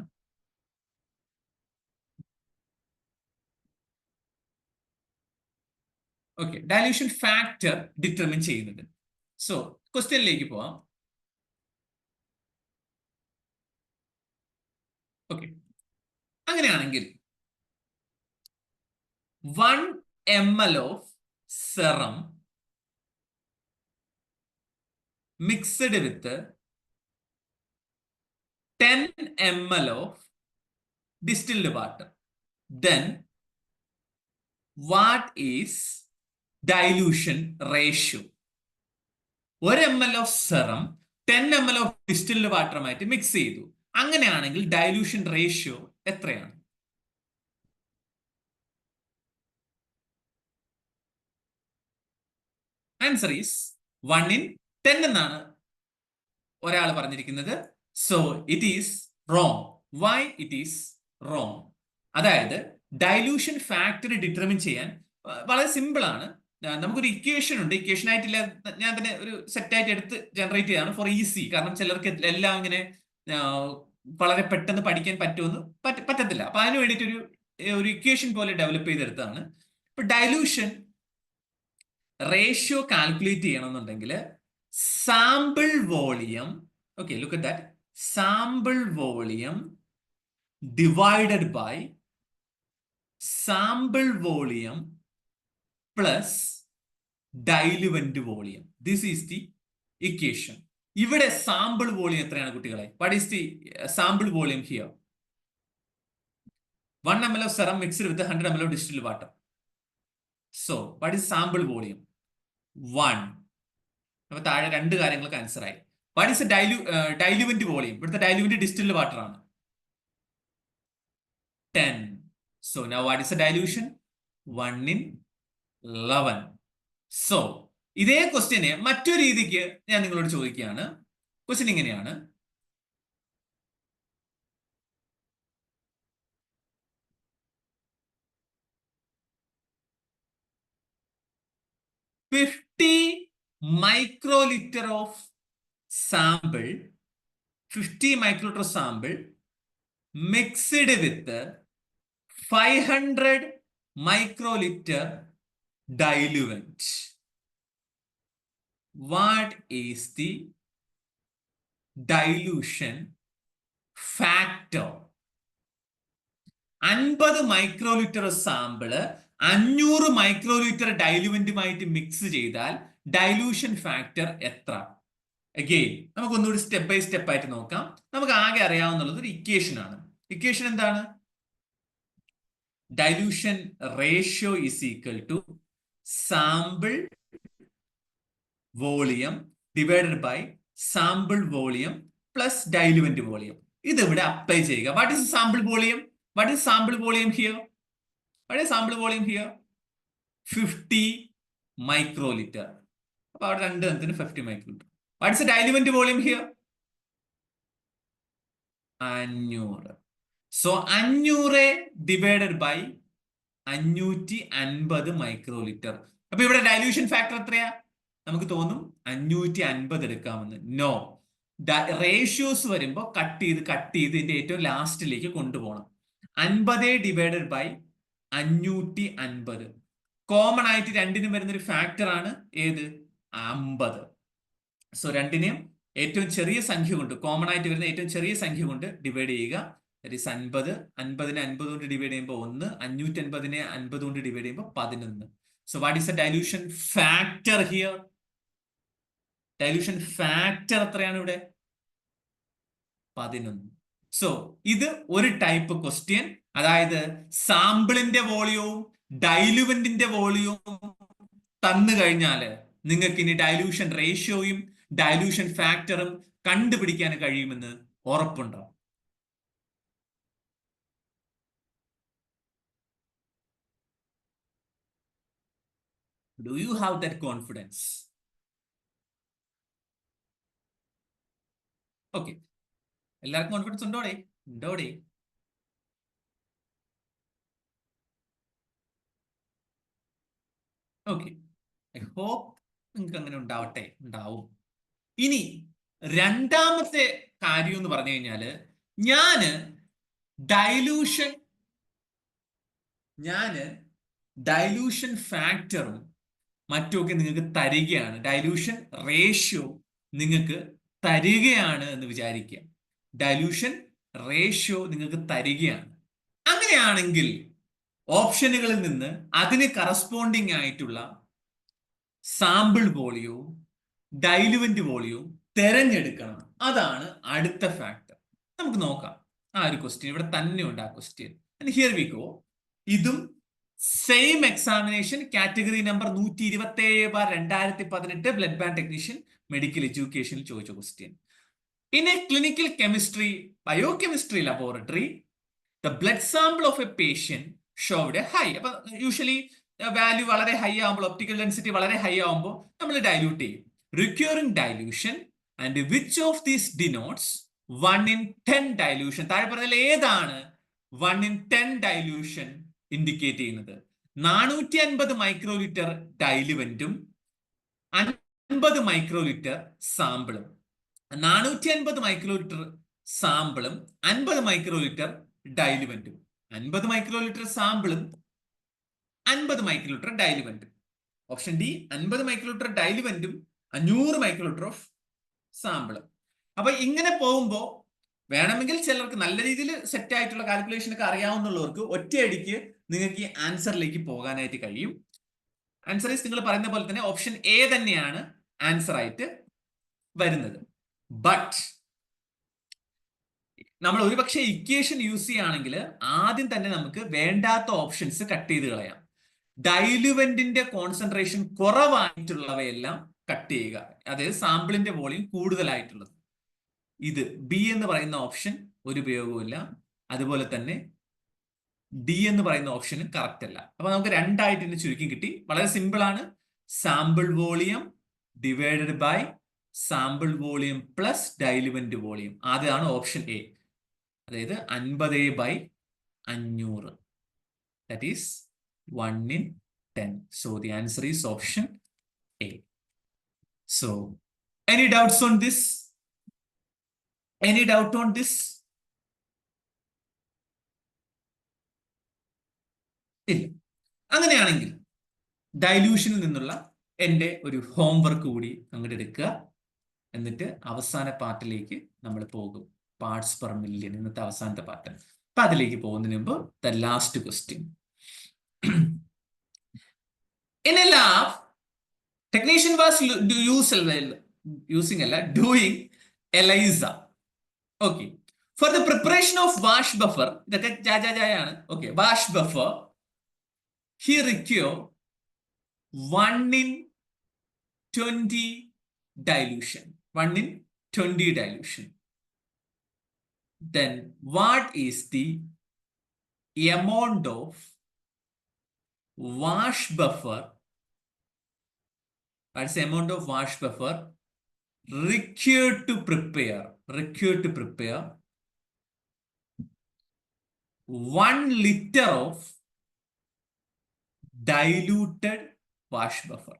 [SPEAKER 1] ഓക്കെ, ഡൈലൂഷൻ ഫാക്ടർ ഡിറ്റർമിൻ ചെയ്യുന്നത്. സോ ക്വസ്റ്റ്യനിലേക്ക് പോവാം. ഓക്കെ, അങ്ങനെയാണെങ്കിൽ 1 ml of serum mixed with 10 ml of distilled water, then what is dilution ratio? 1 ml of serum 10 ml of distilled water ആയിട്ട് മിക്സ് ചെയ്തു. അങ്ങനെയാണെങ്കിൽ ഡൈലൂഷൻ റേഷ്യോ എത്രയാണ്? Answer is 1 in 10 എന്നാണ് ഒരാൾ പറഞ്ഞിരിക്കുന്നത്. So it is wrong. Why it is wrong? അതായത് dilution factor determine ചെയ്യാൻ വളരെ സിമ്പിൾ ആണ്. നമുക്കൊരു ഇക്വേഷൻ ഉണ്ട്. ഇക്വേഷൻ ആയിട്ടില്ല, ഞാൻ തന്നെ ഒരു സെറ്റായിട്ട് എടുത്ത് ജനറേറ്റ് ചെയ്താണ് ഫോർ ഈസി. കാരണം ചിലർക്ക് എല്ലാം ഇങ്ങനെ വളരെ പെട്ടെന്ന് പഠിക്കാൻ പറ്റുമെന്ന് പറ്റത്തില്ല. അപ്പൊ അതിന് വേണ്ടിയിട്ട് ഒരു ഇക്വേഷൻ പോലെ ഡെവലപ്പ് ചെയ്തെടുത്താണ്. ഇപ്പൊ ഡൈലൂഷൻ റേഷ്യോ കാൽക്കുലേറ്റ് ചെയ്യണമെന്നുണ്ടെങ്കിൽ sample volume, okay, look at that, sample volume divided by sample volume plus diluent volume. This is the equation. ഇവിടെ സാമ്പിൾ വോളിയം എത്രയാണ് കുട്ടികളെ? What is the sample volume here? 1 ml of serum mixed with 100 ml of distilled water. So, what is sample volume? 1. അപ്പൊ താഴെ രണ്ട് കാര്യങ്ങൾക്ക് answer ആയി. What is diluent volume? ഇവിടുത്തെ diluent distilled water ആണ്, 10. So, now what is the dilution? 1 in 11. So, ഇതേ ക്വസ്റ്റ്യനെ മറ്റൊരു രീതിക്ക് ഞാൻ നിങ്ങളോട് ചോദിക്കുകയാണ്. ക്വസ്റ്റ്യൻ ഇങ്ങനെയാണ്: 50 microliter of sample, 50 microliter of sample mixed with 500 microliter diluent. What is the dilution factor? 50 microlitre sample 500 microlitre ഡൈലുവന്റുമായിട്ട് മിക്സ് ചെയ്താൽ ഡൈലൂഷൻ ഫാക്ടർ എത്ര? അഗെയിൻ നമുക്ക് ഒന്നുകൂടി സ്റ്റെപ്പ് ബൈ സ്റ്റെപ്പ് ആയിട്ട് നോക്കാം. നമുക്ക് ആകെ അറിയാവുന്നുള്ളത് ഒരു ഇക്വേഷൻ ആണ്. ഇക്വേഷൻ എന്താണ്? Dilution ratio is equal to sample volume divided by sample volume plus diluent volume. ഇത് ഇവിടെ അപ്ലൈ ചെയ്യുക. What is sample volume? What is sample volume here? What is sample volume here? 50 microliter. About 50 microliter. What is the diluent volume here? 500. So 500 divided by 550 microliter. അപ്പൊ ഇവിടെ dilution factor എത്രയാ? നമുക്ക് തോന്നും 550 എടുക്കാമെന്ന്. No, ratios വരുമ്പോ cut ചെയ്ത് ഇതിന്റെ ഏറ്റവും ലാസ്റ്റിലേക്ക് കൊണ്ടുപോകണം. 50 ഡിവൈഡഡ് ബൈ 550. കോമൺ ആയിട്ട് രണ്ടിനും വരുന്നൊരു ഫാക്ടർ ആണ് ഏത്? 50. സോ രണ്ടിനെയും ഏറ്റവും ചെറിയ സംഖ്യ കൊണ്ട്, കോമൺ ആയിട്ട് വരുന്ന ഏറ്റവും ചെറിയ സംഖ്യ കൊണ്ട് ഡിവൈഡ് ചെയ്യുക. That is 50. 50നെ 50 കൊണ്ട് ഡിവൈഡ് ചെയ്യുമ്പോൾ 1, 550നെ 50 കൊണ്ട് ഡിവൈഡ് ചെയ്യുമ്പോൾ 11. So what is the dilution factor here? Dilution factor എത്രയാണ് ഇവിടെ? 11. സോ ഇത് ഒരു ടൈപ്പ് ക്വസ്റ്റ്യൻ. അതായത് സാമ്പിളിന്റെ വോളിയവും ഡൈലുവന്റിന്റെ വോളിയവും തന്നു കഴിഞ്ഞാല് നിങ്ങൾക്ക് ഇനി ഡൈലൂഷൻ റേഷ്യോയും ഡൈലൂഷൻ ഫാക്ടറും കണ്ടുപിടിക്കാൻ കഴിയുമെന്ന് ഉറപ്പുണ്ടോ? Do you have that confidence? Okay, എല്ലാവർക്കും കോൺഫിഡൻസ് ഉണ്ടോടെ? ഉണ്ടോടെ? ഓക്കെ, ഐ ഹോപ്പ് നിങ്ങൾക്ക് അങ്ങനെ ഉണ്ടാവും. ഇനി രണ്ടാമത്തെ കാര്യം എന്ന് പറഞ്ഞു കഴിഞ്ഞാല് ഡൈലൂഷൻ ഫാക്ടറും മറ്റുമൊക്കെ നിങ്ങൾക്ക് തരികയാണ്, ഡൈലൂഷൻ റേഷ്യോ നിങ്ങൾക്ക് തരികയാണ് എന്ന് വിചാരിക്കുക. ഡൈലൂഷൻ റേഷ്യോ നിങ്ങൾക്ക് തരികയാണ്. അങ്ങനെയാണെങ്കിൽ ഓപ്ഷനുകളിൽ നിന്ന് അതിന് കറസ്പോണ്ടിങ് ആയിട്ടുള്ള സാമ്പിൾ വോളിയവും ഡൈലുവന്റ് വോളിയവും തെരഞ്ഞെടുക്കണം. അതാണ് അടുത്ത ഫാക്ടർ. നമുക്ക് നോക്കാം ആ ഒരു ക്വസ്റ്റ്യൻ. ഇവിടെ തന്നെ ഉണ്ട് ആ ക്വസ്റ്റ്യൻ. Here we go. ഇതും same examination category number 127/2018 blood bank technician medical എഡ്യൂക്കേഷനിൽ ചോദിച്ച question. In a clinical chemistry biochemistry laboratory the blood sample of a patient showed a high. അപ്പൊ യൂഷ്വലി വാല്യൂ വളരെ high ആവുമ്പോൾ, optical density വളരെ high ആവുമ്പോൾ നമ്മൾ dilute ചെയ്യും. Requiring dilution and which of these denotes 1/10 dilution? താഴെ പറഞ്ഞാൽ ഏതാണ് 1/10 ഡൈല്യൂഷൻ ഇൻഡിക്കേറ്റ് ചെയ്യുന്നത്? 450 മൈക്രോലിറ്റർ ഡൈലുവന്റും 50 മൈക്രോലിറ്റർ സാമ്പിളും. 450 മൈക്രോലിറ്റർ സാമ്പിളും 50 മൈക്രോലിറ്റർ ഡൈലുവന്റും. 50 മൈക്രോലിറ്റർ സാമ്പിളും 50 മൈക്രോലിറ്റർ ഡൈലുവന്റും. ഓപ്ഷൻ ഡി 50 മൈക്രോലിറ്റർ ഡൈലുവന്റും 500 മൈക്രോലിറ്റർ ഓഫ് സാമ്പിളും. അപ്പൊ ഇങ്ങനെ പോകുമ്പോ വേണമെങ്കിൽ ചിലർക്ക് നല്ല രീതിയിൽ സെറ്റ് ആയിട്ടുള്ള കാൽക്കുലേഷൻ ഒക്കെ അറിയാവുന്നവർക്ക് ഒറ്റയടിക്ക് നിങ്ങൾക്ക് ഈ ആൻസറിലേക്ക് പോകാനായിട്ട് കഴിയും. ആൻസർ ഈസ് നിങ്ങൾ പറയുന്ന പോലെ തന്നെ ഓപ്ഷൻ എ തന്നെയാണ് ആൻസർ ആയിട്ട് വരുന്നത്. ബട്ട് നമ്മൾ ഒരുപക്ഷെ ഇക്വേഷൻ യൂസ് ചെയ്യുകയാണെങ്കിൽ ആദ്യം തന്നെ നമുക്ക് വേണ്ടാത്ത ഓപ്ഷൻസ് കട്ട് ചെയ്ത് കളയാം. ഡൈലുവന്റിന്റെ കോൺസെൻട്രേഷൻ കുറവായിട്ടുള്ളവയെല്ലാം കട്ട് ചെയ്യുക, അതായത് സാമ്പിളിന്റെ വോളിയം കൂടുതലായിട്ടുള്ളത്. ഇത് ബി എന്ന് പറയുന്ന ഓപ്ഷൻ ഒരു ഉപയോഗവുമില്ല. അതുപോലെ തന്നെ ഡി എന്ന് പറയുന്ന ഓപ്ഷനും കറക്റ്റ് അല്ല. അപ്പൊ നമുക്ക് രണ്ടായിട്ട് ഇതിന്റെ ചുരുക്കം കിട്ടി. വളരെ സിമ്പിൾ ആണ്. Sample volume divided by sample volume plus diluent volume. അതാണ് ഓപ്ഷൻ എ, അതായത് 50/500. That is 1/10. So the answer is option A. So any doubts on this? Any doubt on this? ഇല്ല. അങ്ങനെയാണെങ്കിൽ ഡൈല്യൂഷനിൽ നിന്നുള്ള എൻ്റെ ഒരു ഹോംവർക്ക് കൂടി അങ്ങോട്ട് എടുക്കുക. എന്നിട്ട് അവസാന പാർട്ടിലേക്ക് നമ്മൾ പോകും. പാർട്സ് പെർ മില്യൺ, ഇന്നത്തെ അവസാനത്തെ പാർട്ട്. അപ്പൊ അതിലേക്ക് പോകുന്നതിന് മുമ്പ് the last question. In a lab, technician was doing ELISA. Okay. For the preparation of wash buffer, okay, wash buffer, he required 1/20 dilution. 1/20 dilution. Then what is the amount of wash buffer? What's the amount of wash buffer required to prepare 1 liter of diluted wash buffer?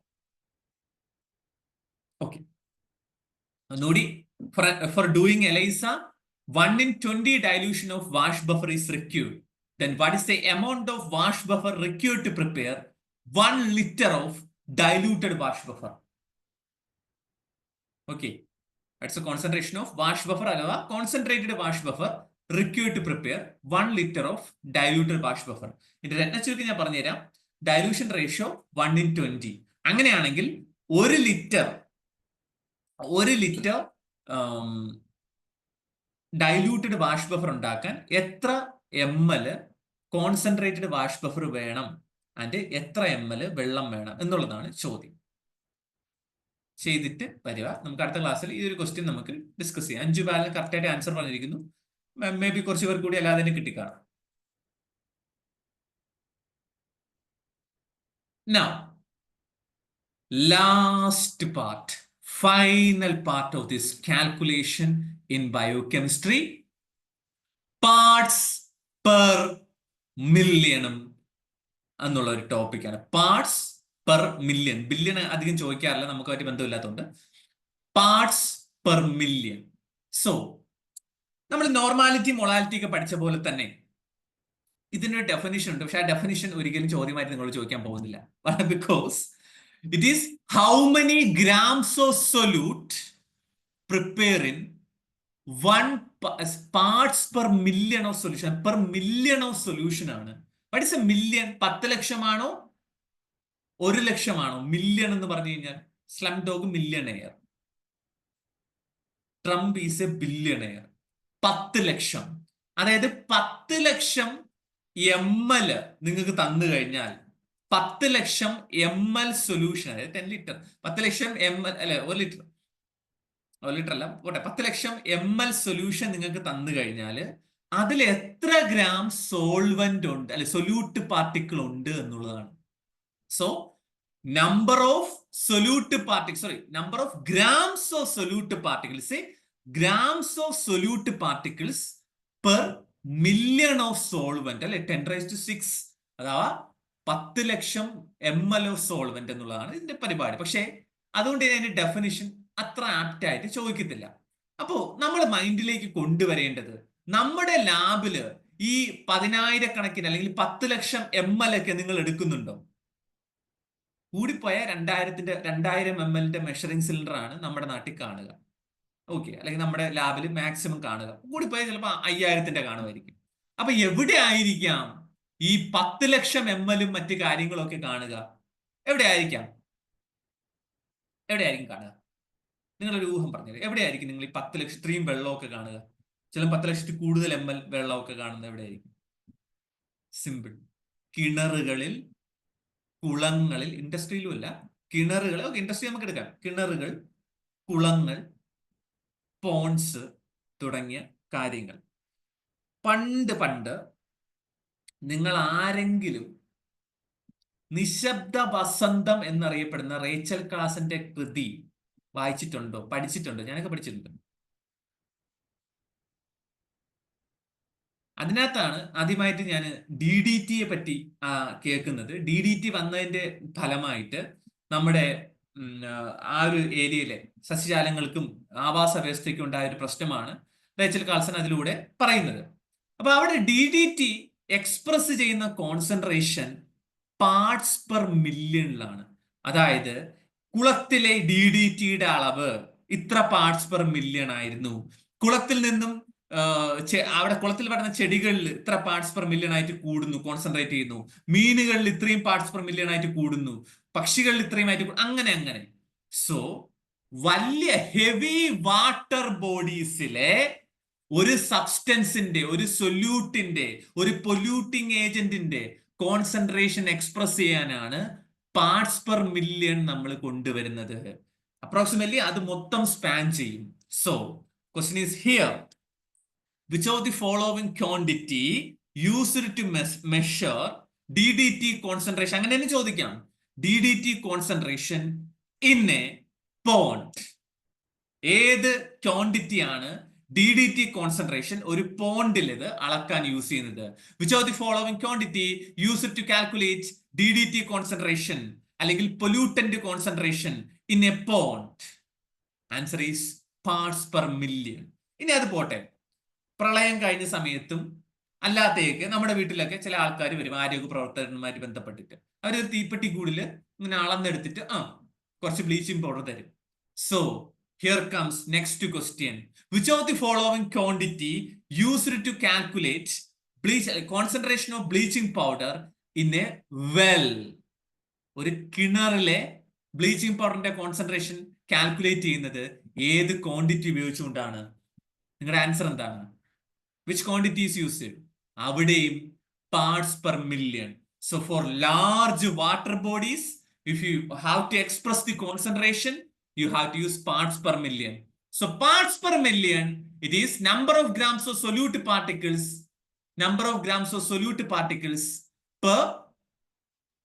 [SPEAKER 1] Okay. Nodi, for doing ELISA, 1/20 dilution of wash buffer is required. Then what is the amount of wash buffer required to prepare 1 liter of diluted wash buffer? Okay, that's the concentration of wash buffer alava concentrated wash buffer required to prepare 1 liter of diluted wash buffer. ഇതിന്റെ രത്നച്ചുരുക്കി ഞാൻ പറഞ്ഞുതരാം. Dilution ratio 1/20. അങ്ങനെയാണെങ്കിൽ 1 litre diluted wash buffer ഉണ്ടാക്കാൻ എത്ര ml concentrated wash buffer വേണം and എത്ര ml വെള്ളം വേണം എന്നുള്ളതാണ് ചോദ്യം. ചെയ്തിട്ട് വരിക. നമുക്ക് അടുത്ത ക്ലാസ്സിൽ ഈ ഒരു ക്വസ്റ്റ്യൻ നമുക്ക് ഡിസ്കസ് ചെയ്യാം. 5 ബാലൻ കറക്റ്റ് ആയിട്ട് ആൻസർ പറഞ്ഞിരിക്കുന്നു. മേ ബി കുറച്ച് പേർ കൂടി അല്ലാതെ തന്നെ കിട്ടിക്കാണും. Now last part, final part of this calculation in biochemistry, parts per million എന്നുള്ള ഒരു ടോപ്പിക്കാണ്. Parts per million. ബില്യൺ അധികം ചോദിക്കാറില്ല, നമുക്കായിട്ട് ബന്ധമില്ലാത്തതുകൊണ്ട്. Parts per million. സോ നമ്മൾ നോർമാലിറ്റി മൊളാലിറ്റി ഒക്കെ പഠിച്ച പോലെ തന്നെ ഇതിനൊരു ഡെഫിനിഷൻ ഉണ്ട്. പക്ഷെ ആ ഡെഫിനിഷൻ ഒരിക്കലും ചോദ്യമായിട്ട് നിങ്ങൾ ചോദിക്കാൻ പോകുന്നില്ല. Because it is how many grams of solute prepare in 1 parts per million of solution. Per million of solution ആണ്. What is a million? 10 ലക്ഷമാണോ 1 ലക്ഷമാണോ? മില്യൺ എന്ന് പറഞ്ഞു കഴിഞ്ഞാൽ Slumdog Millionaire, Trump is a billionaire. 10 ലക്ഷം, അതായത് 10 ലക്ഷം ml നിങ്ങൾക്ക് തന്നു കഴിഞ്ഞാൽ 10 ലക്ഷം ml സൊല്യൂഷൻ, അതായത് 10 ലിറ്റർ, 10 ലക്ഷം ml അല്ലെ 1 ലിറ്റർ, 1 ലിറ്റർ അല്ല പോട്ടെ, 10 ലക്ഷം ml സൊല്യൂഷൻ നിങ്ങൾക്ക് തന്നു കഴിഞ്ഞാൽ അതിൽ എത്ര ഗ്രാം സോൾവെന്റ് ഉണ്ട്, അല്ലെ സൊല്യൂട്ട് പാർട്ടിക്കിൾ ഉണ്ട് എന്നുള്ളതാണ്. So number of solute particles, sorry, number of grams of solute particles, say grams of solute particles per million of solvent, അല്ലെ 10⁻⁶, അഥവാ 10 ലക്ഷം ml of solvent എന്നുള്ളതാണ് ഇതിന്റെ പരിപാടി. പക്ഷേ അതുകൊണ്ട് ഇതിന്റെ ഡെഫിനിഷൻ അത്ര ആപ്റ്റ് ആയിട്ട് ചോദിക്കത്തില്ല. അപ്പോ നമ്മൾ മൈൻഡിലേക്ക് കൊണ്ടുവരേണ്ടത്, നമ്മുടെ ലാബില് ഈ 10,000 കണക്കിന് അല്ലെങ്കിൽ 10 ലക്ഷം ml ഒക്കെ നിങ്ങൾ എടുക്കുന്നുണ്ടോ? കൂടിപ്പോയ 2000 ml മെഷറിംഗ് സിലിണ്ടർ ആണ് നമ്മുടെ നാട്ടിൽ കാണുക. ഓക്കെ, അല്ലെങ്കിൽ നമ്മുടെ ലാബിൽ മാക്സിമം കാണുക. കൂടിപ്പോയ ചിലപ്പോൾ 5000 കാണുമായിരിക്കും. അപ്പൊ എവിടെ ആയിരിക്കാം ഈ 10 ലക്ഷം ml മറ്റു കാര്യങ്ങളൊക്കെ കാണുക? എവിടെ ആയിരിക്കാം കാണുക? നിങ്ങളൊരു ഊഹം പറഞ്ഞത്, എവിടെയായിരിക്കും നിങ്ങൾ ഈ 10 ലക്ഷം ഇത്രയും വെള്ളമൊക്കെ കാണുക? ചില 10 ലക്ഷത്തിൽ കൂടുതൽ ml വെള്ളമൊക്കെ കാണുന്നത് എവിടെയായിരിക്കും? സിമ്പിൾ, കിണറുകളിൽ, കുളങ്ങളിൽ, ഇൻഡസ്ട്രിയിലും അല്ല, കിണറുകൾ. ഓക്കെ, ഇൻഡസ്ട്രി നമുക്ക് എടുക്കാം. കിണറുകൾ, കുളങ്ങൾ, പോൺസ് തുടങ്ങിയ കാര്യങ്ങൾ. പണ്ട് നിങ്ങൾ ആരെങ്കിലും നിശബ്ദ വസന്തം എന്നറിയപ്പെടുന്ന റേച്ചൽ ക്ലാസിന്റെ കൃതി വായിച്ചിട്ടുണ്ടോ, പഠിച്ചിട്ടുണ്ടോ? ഞാനൊക്കെ പഠിച്ചിട്ടുണ്ട്. അതിനകത്താണ് ആദ്യമായിട്ട് ഞാൻ DDTയെ പറ്റി കേൾക്കുന്നത്. DDT വന്നതിന്റെ ഫലമായിട്ട് നമ്മുടെ ആ ഒരു ഏരിയയിലെ സസ്യജാലങ്ങൾക്കും ആവാസ വ്യവസ്ഥയ്ക്കും ഉണ്ടായ ഒരു പ്രശ്നമാണ് റേച്ചൽ കാൾസൺ അതിലൂടെ പറയുന്നത്. അപ്പൊ അവിടെ DDT എക്സ്പ്രസ് ചെയ്യുന്ന കോൺസെൻട്രേഷൻ പാർട്സ് പെർ മില്യണിലാണ്. അതായത് കുളത്തിലെ DDTയുടെ അളവ് ഇത്ര പാർട്സ് പെർ മില്യൺ ആയിരുന്നു. കുളത്തിൽ നിന്നും അവിടെ കുളത്തിൽ വരുന്ന ചെടികളിൽ ഇത്ര പാർട്സ് പെർ മില്യൺ ആയിട്ട് കൂടുന്നു, കോൺസെൻട്രേറ്റ് ചെയ്യുന്നു. മീനുകളിൽ ഇത്രയും പാർട്സ് പെർ മില്യൺ ആയിട്ട് കൂടുന്നു, പക്ഷികളിൽ ഇത്രയും ആയിട്ട് അങ്ങനെ. സോ വലിയ ഹെവി വാട്ടർ ബോഡീസിലെ ഒരു സബ്സ്റ്റൻസിന്റെ, ഒരു സൊല്യൂട്ടിന്റെ, ഒരു പൊല്യൂട്ടിംഗ് ഏജന്റിന്റെ കോൺസെൻട്രേഷൻ എക്സ്പ്രസ് ചെയ്യാനാണ് പാർട്സ് പെർ മില്യൺ നമ്മൾ കൊണ്ടുവരുന്നത്. അപ്രോക്സിമേറ്റ്ലി അത് മൊത്തം സ്പാൻ ചെയ്യും. So question is here, which of the following quantity used to measure DDT concentration? അങ്ങനെ തന്നെ ചോദിക്കാം. DDT concentration in a pond. ഏത് ക്വാണ്ടിറ്റി ആണ് DDT concentration ഒരു പോണ്ടിൽ ഇത് അളക്കാൻ യൂസ് ചെയ്യുന്നത്? Which of the following quantity used to calculate DDT concentration അല്ലെങ്കിൽ pollutant concentration in a pond? Answer is parts per million. ഇനി അത് പോട്ടെ, പ്രളയം കഴിഞ്ഞ സമയത്തും അല്ലാത്തേക്ക് നമ്മുടെ വീട്ടിലൊക്കെ ചില ആൾക്കാർ വരും, ആരോഗ്യ പ്രവർത്തകന്മാര് ബന്ധപ്പെട്ടിട്ട്. അവർ തീപ്പെട്ടി കൂടിൽ ഇങ്ങനെ അളന്നെടുത്തിട്ട് കുറച്ച് ബ്ലീച്ചിങ് പൗഡർ തരും. So here comes next question. Which of the following quantity used to calculate concentration of bleaching powder in a well? ഒരു കിണറിലെ ബ്ലീച്ചിങ് പൗഡറിന്റെ കോൺസെൻട്രേഷൻ കാൽക്കുലേറ്റ് ചെയ്യുന്നത് ഏത് ക്വാണ്ടിറ്റി ഉപയോഗിച്ചുകൊണ്ടാണ്? നിങ്ങളുടെ ആൻസർ എന്താണ്? Which quantity is used? അവിടെയും parts per million. So for large water bodies, if you have to express the concentration, you have to use parts per million. So parts per million, it is number of grams of solute particles, per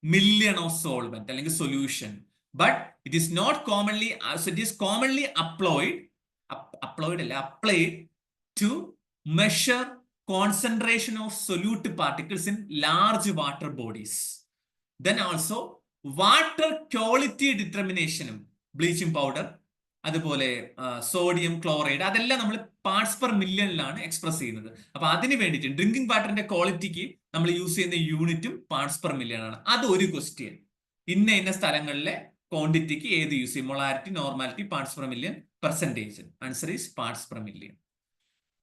[SPEAKER 1] million of solvent അല്ലെങ്കിൽ solution. but it is not commonly, so it is commonly applied to measure concentration of solute particles in large water bodies. Then also water quality determination, bleaching powder, അതുപോലെ sodium chloride, അതെല്ലാം നമ്മൾ parts per മില്യണിലാണ് express ചെയ്യുന്നത്. അപ്പൊ അതിന് വേണ്ടിയിട്ട് drinking വാട്ടറിന്റെ ക്വാളിറ്റിക്ക് നമ്മൾ use ചെയ്യുന്ന യൂണിറ്റും പാർട്സ് പെർ മില്യൺ ആണ്. അത് ഒരു ക്വസ്റ്റ്യൻ. ഇന്ന സ്ഥലങ്ങളിലെ ക്വാണ്ടിറ്റിക്ക് ഏത് യൂസ് ചെയ്യും? Molarity, normality, parts per million, percentage. Answer is parts per million.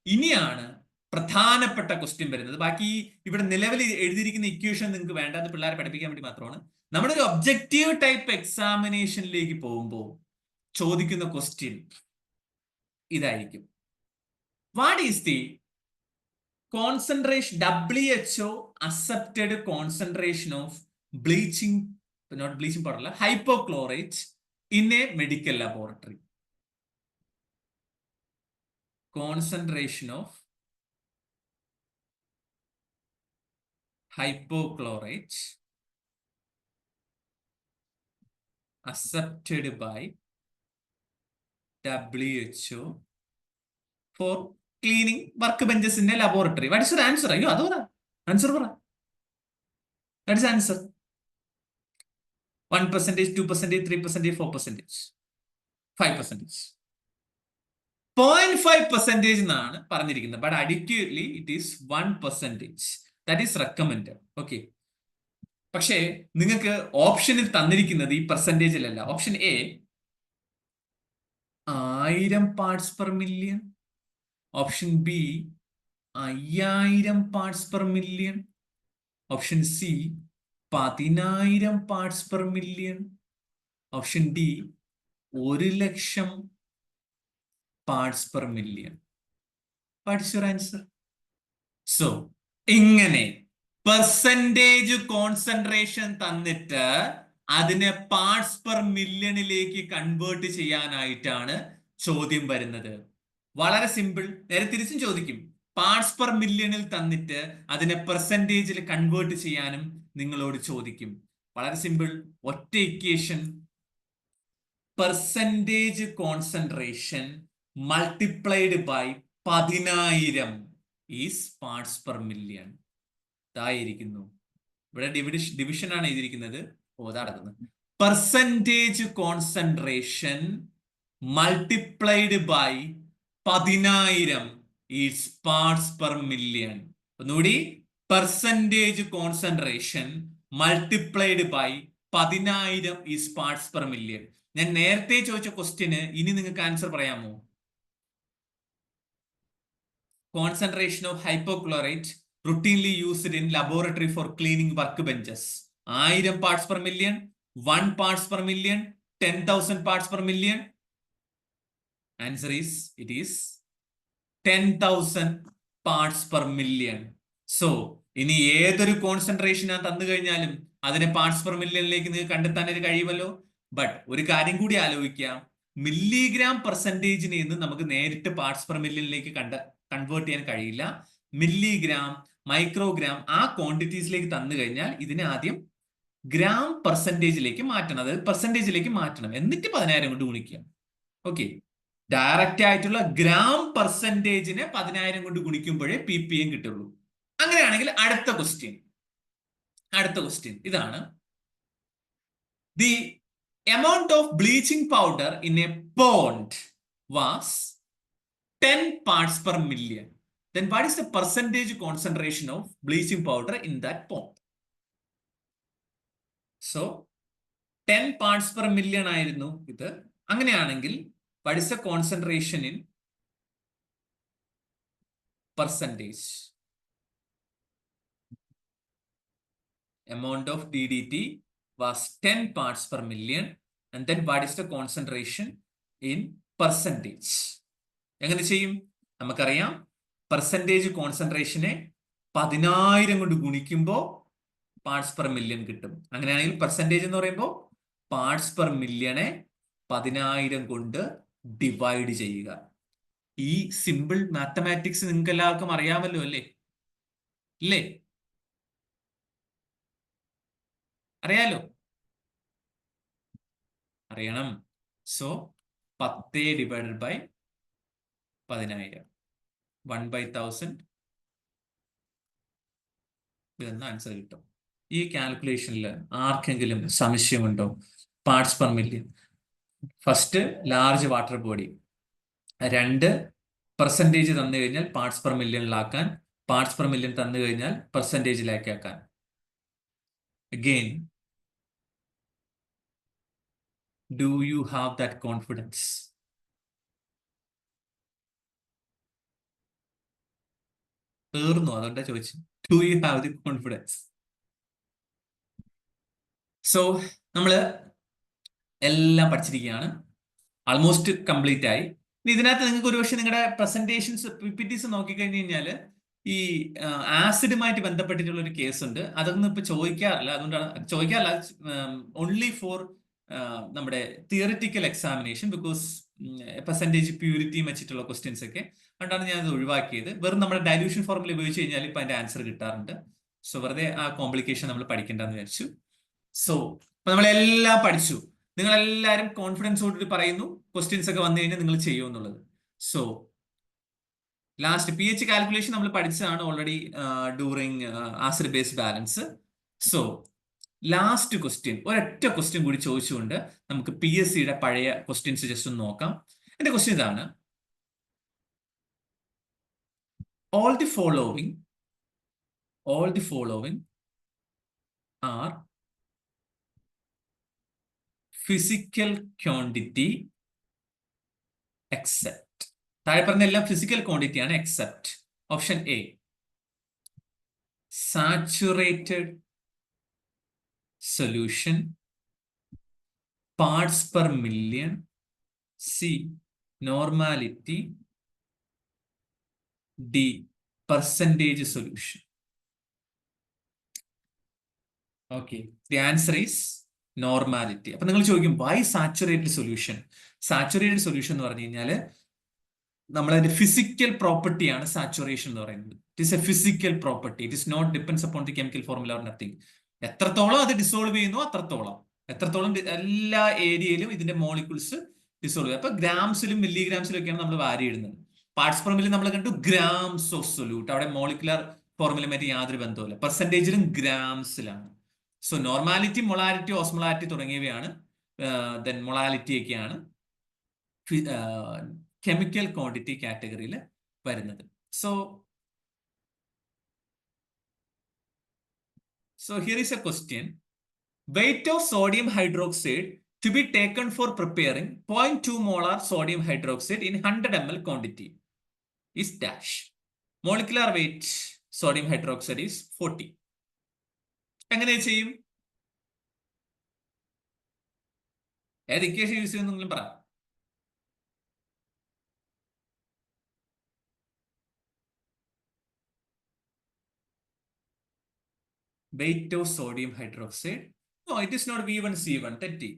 [SPEAKER 1] ഇനിയാണ് പ്രധാനപ്പെട്ട ക്വസ്റ്റ്യൻ വരുന്നത്. ബാക്കി ഇവിടെ നിലവിൽ എഴുതിയിരിക്കുന്ന ഇക്വേഷൻ നിങ്ങൾക്ക് വേണ്ട, അത് പിള്ളേരെ പഠിപ്പിക്കാൻ വേണ്ടി മാത്രമാണ്. നമ്മുടെ ഒരു ഒബ്ജക്റ്റീവ് ടൈപ്പ് എക്സാമിനേഷനിലേക്ക് പോകുമ്പോൾ ചോദിക്കുന്ന ക്വസ്റ്റ്യൻ ഇതായിരിക്കും. What is the concentration, WHO accepted concentration of bleaching, not bleaching powder അല്ല, hypochlorite in a medical laboratory? Concentration of hypochlorite accepted by WHO for cleaning workbenches in a laboratory. What is your answer? Ayyo, adu para answer para. That is answer. 1%, 2%, 3%, 4%, 5%. 0.5% എന്നാണ് പറഞ്ഞിരിക്കുന്നത്. But adequately it is 1%. That is recommended. Okay, പക്ഷേ നിങ്ങൾക്ക് ഓപ്ഷനിൽ തന്നിരിക്കുന്നത് ഈ പെർസെന്റേജിലല്ല. Option A 1000 parts per million, option B 5000 parts per million, option C 10000 parts per million, option D 1,00,000 parts per million. What is your answer? So, ഇങ്ങനെ percentage concentration തന്നിട്ട് അതിനെ parts per മില്യണിലേക്ക് convert ചെയ്യാനായിട്ടാണ് ചോദ്യം വരുന്നത്. വളരെ സിമ്പിൾ. നേരെ തിരിച്ചും ചോദിക്കും. പാർട്സ് പെർ മില്യണിൽ തന്നിട്ട് അതിനെ പെർസെന്റേജിൽ കൺവേർട്ട് ചെയ്യാനും നിങ്ങളോട് ചോദിക്കും. വളരെ സിമ്പിൾ. ഒറ്റ equation, percentage concentration multiplied by 10,000 is parts per million. ഇതായിരിക്കുന്നു. ഇവിടെ ഡിവിഷൻ ആണ് എഴുതിയിരിക്കുന്നത്. നടക്കുന്നത് percentage concentration multiplied by 10,000 is parts per million. ഒന്നുകൂടി, percentage concentration multiplied by 10,000 is parts per million. ഞാൻ നേരത്തെ ചോദിച്ച ക്വസ്റ്റ്യന് ഇനി നിങ്ങൾക്ക് ആൻസർ പറയാമോ? Concentration of hypochlorite routinely used in laboratory for cleaning workbenches. 1000 parts per million, 1 parts per million, 10,000 parts per million. Answer is, it is 10,000 parts per million. So, ഇനി ഏതൊരു concentration ഞാൻ തന്നു കഴിഞ്ഞാലും അതിനെ പാർട്സ് പെർ മില്യണിലേക്ക് നിങ്ങൾക്ക് കണ്ടെത്താനായിട്ട് കഴിയുമല്ലോ. But ഒരു കാര്യം കൂടി ആലോചിക്കാം. മില്ലിഗ്രാം പെർസെന്റേജിനെ നിന്ന് നമുക്ക് നേരിട്ട് പാർട്സ് പെർ മില്യണിലേക്ക് കൺവേർട്ട് ചെയ്യാൻ കഴിയില്ല. മില്ലിഗ്രാം, മൈക്രോഗ്രാം ആ ക്വാണ്ടിറ്റീസിലേക്ക് തന്നു കഴിഞ്ഞാൽ ഇതിനെ ആദ്യം ഗ്രാം പെർസെന്റേജിലേക്ക് മാറ്റണം, അതായത് പെർസെന്റേജിലേക്ക് മാറ്റണം, എന്നിട്ട് 10,000 കൊണ്ട് ഗുണിക്കുക. ഓക്കെ, ഡയറക്റ്റ് ആയിട്ടുള്ള ഗ്രാം പെർസെന്റേജിനെ 10,000 കൊണ്ട് ഗുണിക്കുമ്പോഴേ PPM കിട്ടുള്ളൂ. അങ്ങനെയാണെങ്കിൽ അടുത്ത ക്വസ്റ്റ്യൻ ഇതാണ്. The amount of bleaching powder in a pond was 10 parts per million. Then what is the percentage concentration of bleaching powder in that pond? So 10 parts per million ആയിരുന്നു ഇത്. അങ്ങനെയാണെങ്കിൽ what is the concentration in percentage? Amount of DDT was 10 parts per million, and then what is the concentration in percentage? എങ്ങനെ ചെയ്യും? നമുക്കറിയാം, percentage കോൺസെൻട്രേഷനെ 10,000 കൊണ്ട് ഗുണിക്കുമ്പോൾ parts per million കിട്ടും. അങ്ങനെയാണെങ്കിൽ പെർസെന്റേജ് എന്ന് പറയുമ്പോൾ പാർട്സ് പെർ മില്യണെ 10,000 കൊണ്ട് ഡിവൈഡ് ചെയ്യുക. ഈ സിമ്പിൾ മാത്തമാറ്റിക്സ് നിങ്ങൾക്ക് എല്ലാവർക്കും അറിയാമല്ലോ അല്ലേ? ഇല്ലേ? അറിയാലോ? അറിയണം. സോ 10 ഡിവൈഡഡ് ബൈ 10,000 1/1000 ഇതെന്ന ആൻസർ കിട്ടും. ഈ കാൽക്കുലേഷനിൽ ആർക്കെങ്കിലും സംശയമുണ്ടോ? Parts per million, first large water body, 2 percentage തന്നു കഴിഞ്ഞാൽ പാർട്സ് പെർ മില്യണിലാക്കാൻ, പാർട്സ് പെർ മില്യൺ തന്നു കഴിഞ്ഞാൽ പെർസെൻറ്റേജിലേക്ക് ആക്കാൻ. Again, do you have that confidence? തീർന്നു, അതുകൊണ്ടാ ചോദിച്ചു. Do you have the confidence? So നമ്മള് എല്ലാം പഠിച്ചിരിക്കുകയാണ്, ആൾമോസ്റ്റ് കംപ്ലീറ്റ് ആയി. ഇതിനകത്ത് നിങ്ങൾക്ക് ഒരുപക്ഷെ നിങ്ങളുടെ പ്രസന്റേഷൻസ് PPTs നോക്കിക്കഴിഞ്ഞ് കഴിഞ്ഞാൽ ഈ ആസിഡുമായിട്ട് ബന്ധപ്പെട്ടിട്ടുള്ള ഒരു കേസ് ഉണ്ട്. അതൊന്നും ഇപ്പൊ ചോദിക്കാറില്ല, അതുകൊണ്ടാണ് ചോദിക്കാറില്ല. ഓൺലി ഫോർ നമ്മുടെ തിയറിറ്റിക്കൽ എക്സാമിനേഷൻ, ബിക്കോസ് പെർസെൻറ്റേജ് പ്യൂരിറ്റിയും വെച്ചിട്ടുള്ള ക്വസ്റ്റ്യൻസ് ഒക്കെ, അതുകൊണ്ടാണ് ഞാൻ അത് ഒഴിവാക്കിയത്. വെറും നമ്മുടെ ഡൈല്യൂഷൻ ഫോർമുല ഉപയോഗിച്ച് കഴിഞ്ഞാൽ ഇപ്പൊ അതിന്റെ ആൻസർ കിട്ടാറുണ്ട്. സോ വെറുതെ ആ കോംപ്ലിക്കേഷൻ നമ്മൾ പഠിക്കേണ്ടെന്ന് വിചാരിച്ചു. സോ അപ്പൊ നമ്മളെല്ലാം പഠിച്ചു. നിങ്ങൾ എല്ലാവരും കോൺഫിഡൻസോടുകൂടി പറയുന്നു ക്വസ്റ്റ്യൻസ് ഒക്കെ വന്നു കഴിഞ്ഞാൽ നിങ്ങൾ ചെയ്യുമെന്നുള്ളത്. സോ ലാസ്റ്റ് pH കാൽക്കുലേഷൻ നമ്മൾ പഠിച്ചതാണ് already during acid base balance. So last question, ഒരൊറ്റ ക്വസ്റ്റ്യൻ കൂടി ചോദിച്ചുകൊണ്ട് നമുക്ക് PSCയുടെ പഴയ ക്വസ്റ്റ്യൻസ് ജസ്റ്റ് ഒന്ന് നോക്കാം. എന്റെ ക്വസ്റ്റ്യൻ ഇതാണ്: all the following are physical quantity except, താഴെ പറഞ്ഞ എല്ലാം ഫിസിക്കൽ ക്വാണ്ടിറ്റി ആണ്, except option A saturated solution, parts per million, C normality, D percentage solution. Okay, the answer is normality. അപ്പൊ നിങ്ങൾ ചോദിക്കും why saturated solution? Saturated solution എന്ന് പറഞ്ഞു കഴിഞ്ഞാൽ നമ്മളതിന്റെ ഫിസിക്കൽ പ്രോപ്പർട്ടിയാണ് സാച്ചുറേഷൻ എന്ന് പറയുന്നത്. It is a physical property, it is not depends upon the chemical formula or nothing. എത്രത്തോളം അത് ഡിസോൾവ് ചെയ്യുന്നു എത്രത്തോളം എല്ലാ ഏരിയയിലും ഇതിന്റെ മോളിക്യൂൾസ് ഡിസോൾവ് ചെയ്യും. അപ്പൊ ഗ്രാംസിലും മില്ലിഗ്രാംസിലും ഒക്കെയാണ് നമ്മൾ വാരി ഇടുന്നത്. പാർട്സ് പെർ മില്യൺ നമ്മൾ കണ്ടു ഗ്രാംസ് ഓഫ് സൊല്യൂട്ട്, അവിടെ മോളിക്കുലർ ഫോർമുലയുമായിട്ട് യാതൊരു ബന്ധവുമില്ല. പെർസെൻറ്റേജിലും ഗ്രാംസിലാണ്. സോ നോർമാലിറ്റി, മൊളാരിറ്റി, ഓസ്മോളാരിറ്റി തുടങ്ങിയവയാണ്, ദെൻ മൊളാലിറ്റി ഒക്കെയാണ് കെമിക്കൽ ക്വാണ്ടിറ്റി കാറ്റഗറിയിൽ വരുന്നത്. So here is a question: weight of sodium hydroxide to be taken for preparing 0.2 molar sodium hydroxide in 100 ml quantity is dash. Molecular weight sodium hydroxide is 40. എങ്ങനെ ചെയ്യും? ഏത് equation use ചെയ്യുമെന്നെങ്കിലും പറ. Weight of sodium hydroxide. No, it is not V1 C1. തെറ്റി.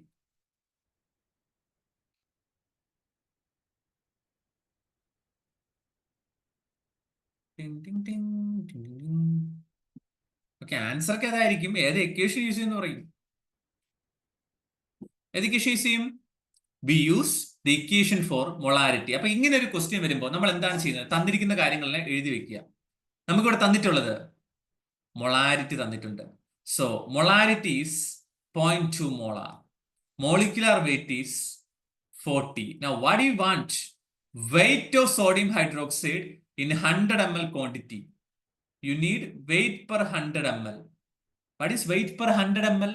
[SPEAKER 1] Okay, answer ഒക്കെ അതായിരിക്കും. ഏത് equation use ചെയ്യുന്ന പറയും? ഏത് ഇക്വേഷൻ യൂസ് ചെയ്യും? We use the equation for molarity. അപ്പൊ ഇങ്ങനെ ഒരു ക്വസ്റ്റ്യൻ വരുമ്പോൾ നമ്മൾ എന്താണ് ചെയ്യുന്നത്? തന്നിരിക്കുന്ന കാര്യങ്ങളെ എഴുതി വെക്കുക. നമുക്കിവിടെ തന്നിട്ടുള്ളത് മൊളാരിറ്റി തന്നിട്ടുണ്ട്. So molarity is 0.2 molar. Molecular weight is 40. Now what do you want? Weight of sodium hydroxide in 100 ml quantity. You need weight per 100 ml. What is weight per 100 ml?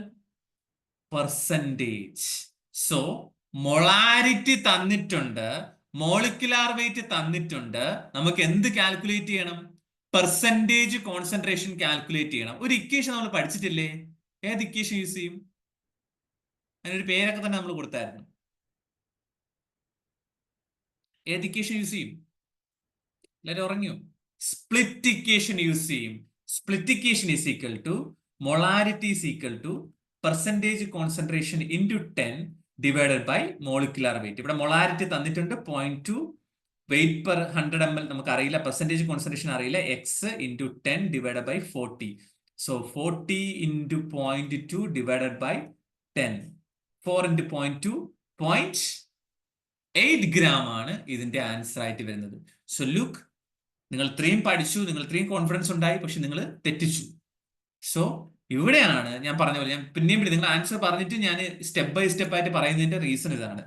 [SPEAKER 1] Percentage. So molarity തന്നിട്ടുണ്ട്, molecular weight തന്നിട്ടുണ്ട്. നമുക്ക് എന്ത് calculate ചെയ്യണം? Percentage concentration calculate ചെയ്യണം. ഒരു equation നമ്മൾ പഠിച്ചിട്ടില്ലേ? ഏത് equation use ചെയ്യും? അതിനൊരു പേരൊക്കെ തന്നെ നമ്മൾ കൊടുത്തായിരുന്നു. ഏത് ഇക്വേഷൻ യൂസ് ചെയ്യും? എല്ലാവരും ഉറങ്ങിയോ? സ്പ്ലിറ്റ് ഇക്വേഷൻ യൂസ് ചെയ്യും. Split equation is equal to molarity is equal to percentage concentration into 10 divided by molecular weight. ഇവിടെ മൊളാരിറ്റി തന്നിട്ടുണ്ട് 0.2, വെയിറ്റ് പെർ 100 ml നമുക്ക് അറിയില്ല, പെർസെൻറ്റേജ് കോൺസെൻട്രേഷൻ അറിയില്ല, X into 10 divided by 40. So 40 into 0.2 divided by 10. 4 into 0.2 0.8 gram ആണ് ഇതിന്റെ answer ആയിട്ട് വരുന്നത്. So look, നിങ്ങൾ ഇത്രയും പഠിച്ചു, നിങ്ങൾ ഇത്രയും കോൺഫിഡൻസ് ഉണ്ടായി, പക്ഷെ നിങ്ങൾ തെറ്റിച്ചു. സോ ഇവിടെയാണ് ഞാൻ പറഞ്ഞ പോലെ, ഞാൻ പിന്നെയും നിങ്ങൾ ആൻസർ പറഞ്ഞിട്ട് ഞാൻ സ്റ്റെപ്പ് ബൈ സ്റ്റെപ്പ് ആയിട്ട് പറയുന്നതിന്റെ റീസൺ ഇതാണ്.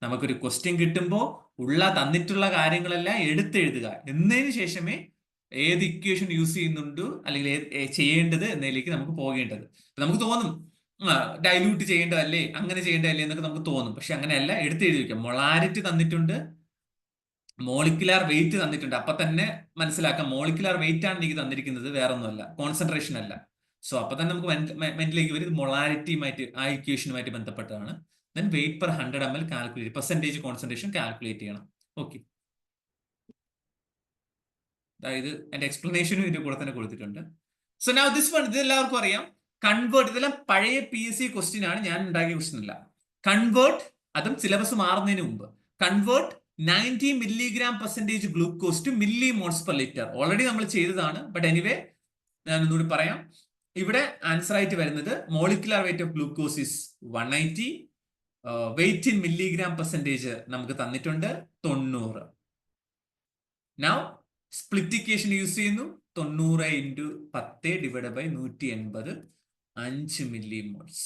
[SPEAKER 1] നമുക്കൊരു ക്വസ്റ്റ്യൻ കിട്ടുമ്പോൾ തന്നിട്ടുള്ള കാര്യങ്ങളെല്ലാം എടുത്തെഴുതുക, എന്നതിന് ശേഷമേ ഏത് ഇക്വേഷൻ യൂസ് ചെയ്യുന്നുണ്ട് അല്ലെങ്കിൽ ചെയ്യേണ്ടത് എന്നതിലേക്ക് നമുക്ക് പോകേണ്ടത്. നമുക്ക് തോന്നും ഡൈല്യൂട്ട് ചെയ്യേണ്ടതല്ലേ, അങ്ങനെ ചെയ്യേണ്ടതല്ലേ എന്നൊക്കെ നമുക്ക് തോന്നും. പക്ഷെ അങ്ങനെയല്ല, എടുത്തെഴുതി വെക്കാം. മൊളാരിറ്റി തന്നിട്ടുണ്ട്, മോളിക്കുലാർ വെയിറ്റ് തന്നിട്ടുണ്ട്. അപ്പൊ തന്നെ മനസ്സിലാക്കാം മോളിക്കുലാർ വെയിറ്റ് ആണ് എനിക്ക് തന്നിരിക്കുന്നത്, വേറൊന്നുമല്ല, കോൺസെൻട്രേഷൻ അല്ല. സോ അപ്പൊ തന്നെ നമുക്ക് മെന്റിലേക്ക് വരും, ഇത് മൊളാരിറ്റിയുമായിട്ട്, ആ ഇക്വേഷനുമായിട്ട് ബന്ധപ്പെട്ടാണ്. Then wait per 100 ml calculate, percentage concentration calculate ചെയ്യണം. ഓക്കെ, അതായത് എന്റെ എക്സ്പ്ലനേഷനും ഇതിന്റെ കൂടെ തന്നെ കൊടുത്തിട്ടുണ്ട്. സോ നൗ ദിസ് വൺ, ഇത് എല്ലാവർക്കും അറിയാം. കൺവേർട്ട്, ഇതെല്ലാം പഴയ PSC ക്വസ്റ്റ്യൻ ആണ്, ഞാൻ ഉണ്ടാക്കിയ ക്വസ്റ്റ്യൻ അല്ല. കൺവേർട്ട്, അതും സിലബസ് മാറുന്നതിന് മുമ്പ്. Convert 90 mg% glucose to millimoles per liter. Already നമ്മൾ ചെയ്തതാണ്, ബട്ട് എനിവേ ഞാൻ ഒന്നുകൂടി പറയാം. ഇവിടെ ആൻസർ ആയിട്ട് വരുന്നത് molecular weight of glucose is 180, weight in mg% നമുക്ക് തന്നിട്ടുണ്ട് 90. നൗ സ്പ്ലിറ്റിക്കേഷൻ യൂസ് ചെയ്യുന്നു, 90 into 10 ഡിവൈഡ് ബൈ 180, 5 millimoles.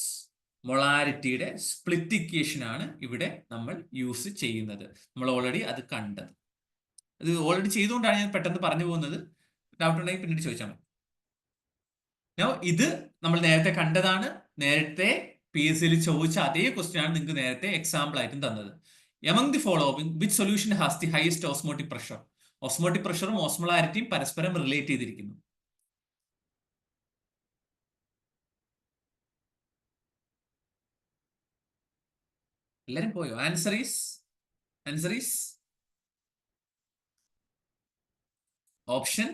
[SPEAKER 1] മൊളാരിറ്റിയുടെ സ്പ്ലിറ്റിക്കേഷൻ ആണ് ഇവിടെ നമ്മൾ യൂസ് ചെയ്യുന്നത്. നമ്മൾ ഓൾറെഡി അത് കണ്ടത്, ഇത് ഓൾറെഡി ചെയ്തുകൊണ്ടാണ് ഞാൻ പെട്ടെന്ന് പറഞ്ഞു പോകുന്നത്. ഡൗട്ട് ഉണ്ടെങ്കിൽ പിന്നീട് ചോദിച്ചാൽ മതി. ഇത് നമ്മൾ നേരത്തെ കണ്ടതാണ്, നേരത്തെ PSC ചോദിച്ച അതേ ക്വസ്റ്റ്യൻ ആണ് നിങ്ങൾക്ക് നേരത്തെ എക്സാമ്പിൾ ആയിട്ടും തന്നത്. Among the following which solution has the highest osmotic pressure? Osmotic പ്രഷറും ഓസ്മോളാരിറ്റിയും പരസ്പരം റിലേറ്റ് ചെയ്തിരിക്കുന്നു. എല്ലാരും പോയോ? Answer is option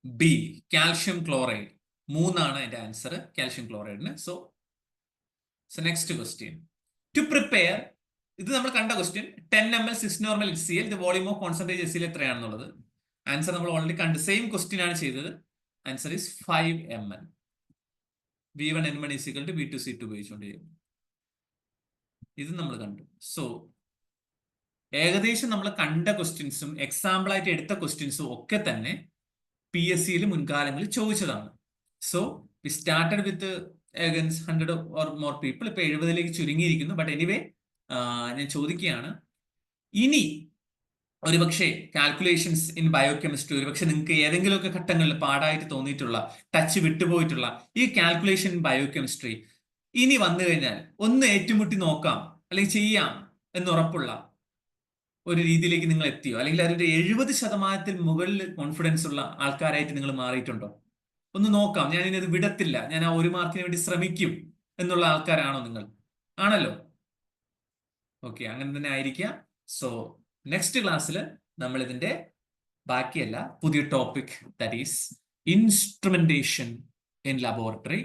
[SPEAKER 1] B, calcium chloride. 3 ആണ് അതിന്റെ ആൻസർ, കാൽഷ്യം ക്ലോറൈഡിന്. So next question, to prepare, ഇത് നമ്മൾ കണ്ട question, 10 ml 6 normal HCl, the volume of concentrate HCl എത്രയാണെന്നുള്ളത് ആൻസർ നമ്മൾ ഓൾറെഡി കണ്ട്, സെയിം ക്വസ്റ്റ്യൻ ആണ് ചെയ്തത്. Answer is 5 ml. V1 N1 = V2 C2 ഉപയോഗിച്ചുകൊണ്ട് ചെയ്യും. ഇത് നമ്മൾ കണ്ടു. സോ ഏകദേശം നമ്മൾ കണ്ട ക്വസ്റ്റ്യൻസും എക്സാമ്പിൾ ആയിട്ട് എടുത്ത ക്വസ്റ്റ്യൻസും ഒക്കെ തന്നെ PSC മുൻകാലങ്ങളിൽ ചോദിച്ചതാണ്. So we started with against 100 or more people. ഇപ്പൊ 70 ചുരുങ്ങിയിരിക്കുന്നു. ബട്ട് എനിവേ ഞാൻ ചോദിക്കുകയാണ്, ഇനി ഒരുപക്ഷെ കാൽക്കുലേഷൻസ് ഇൻ ബയോകെമിസ്ട്രി ഒരുപക്ഷെ നിങ്ങൾക്ക് ഏതെങ്കിലുമൊക്കെ ഘട്ടങ്ങളിൽ പാടായിട്ട് തോന്നിയിട്ടുള്ള, ടച്ച് വിട്ടുപോയിട്ടുള്ള ഈ കാൽക്കുലേഷൻ ബയോകെമിസ്ട്രി ഇനി വന്നു കഴിഞ്ഞാൽ ഒന്ന് ഏറ്റുമുട്ടി നോക്കാം അല്ലെങ്കിൽ ചെയ്യാം എന്നുറപ്പുള്ള ഒരു രീതിയിലേക്ക് നിങ്ങൾ എത്തിയോ? അല്ലെങ്കിൽ അതിന്റെ 70% മുകളിൽ കോൺഫിഡൻസ് ഉള്ള ആൾക്കാരായിട്ട് നിങ്ങൾ മാറിയിട്ടുണ്ടോ? ഒന്ന് നോക്കാം, ഞാൻ ഇനി അത് വിടത്തില്ല, ഞാൻ ആ 1 മാർക്കിന് വേണ്ടി ശ്രമിക്കും എന്നുള്ള ആൾക്കാരാണോ നിങ്ങൾ? ആണല്ലോ. ഓക്കെ, അങ്ങനെ തന്നെ ആയിരിക്കാം. സോ നെക്സ്റ്റ് ക്ലാസ്സിൽ നമ്മൾ ഇതിന്റെ ബാക്കിയല്ല, പുതിയ topic, that is instrumentation in laboratory.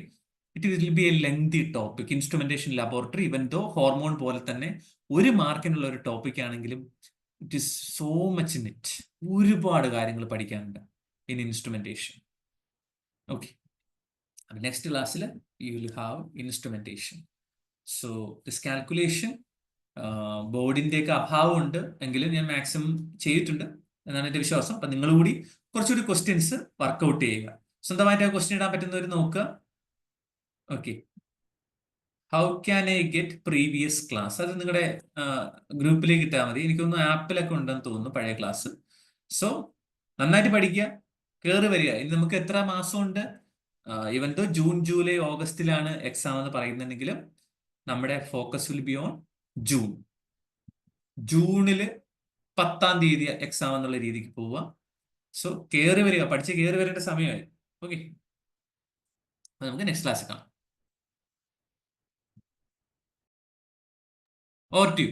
[SPEAKER 1] It will be A lengthy topic, instrumentation laboratory. ഇവൻ ദോ ഹോർമോൺ പോലെ തന്നെ 1 മാർക്കിനുള്ള ഒരു ടോപ്പിക് ആണെങ്കിലും it is so much in it. ഒരുപാട് കാര്യങ്ങൾ പഠിക്കാനുണ്ട് ഇൻ ഇൻസ്ട്രുമെന്റേഷൻ. ഓക്കെ, നെക്സ്റ്റ് ക്ലാസ്സിൽ you will have instrumentation. So this calculation ബോർഡിന്റെ ഒക്കെ അഭാവമുണ്ട് എങ്കിലും ഞാൻ മാക്സിമം ചെയ്തിട്ടുണ്ട് എന്നാണ് എന്റെ വിശ്വാസം. അപ്പൊ നിങ്ങൾ കൂടി കുറച്ചുകൂടി ക്വസ്റ്റ്യൻസ് വർക്ക്ഔട്ട് ചെയ്യുക, സ്വന്തമായിട്ട് ആ ക്വസ്റ്റ്യൻ ഇടാൻ പറ്റുന്നവർ നോക്കുക. Okay, how can I get previous class? അത് നിങ്ങളുടെ ഗ്രൂപ്പിലേക്ക് ഇട്ടാൽ മതി. എനിക്കൊന്ന് ആപ്പിലൊക്കെ ഉണ്ടെന്ന് തോന്നുന്നു പഴയ ക്ലാസ്. സോ നന്നായിട്ട് പഠിക്കുക, കയറി വരിക. ഇനി നമുക്ക് എത്ര മാസമുണ്ട്? ഇവൻ ദോ ജൂൺ, ജൂലൈ, ഓഗസ്റ്റിലാണ് എക്സാം എന്ന് പറയുന്നുണ്ടെങ്കിലും നമ്മുടെ focus will be on June. ജൂണില് 10ാം തീയതി എക്സാം എന്നുള്ള രീതിക്ക് പോവുക. സോ കയറി വരിക, പഠിച്ച് കയറി വരേണ്ട സമയമായി. ഓക്കെ, നമുക്ക് നെക്സ്റ്റ് ക്ലാസ് കാണാം. Or to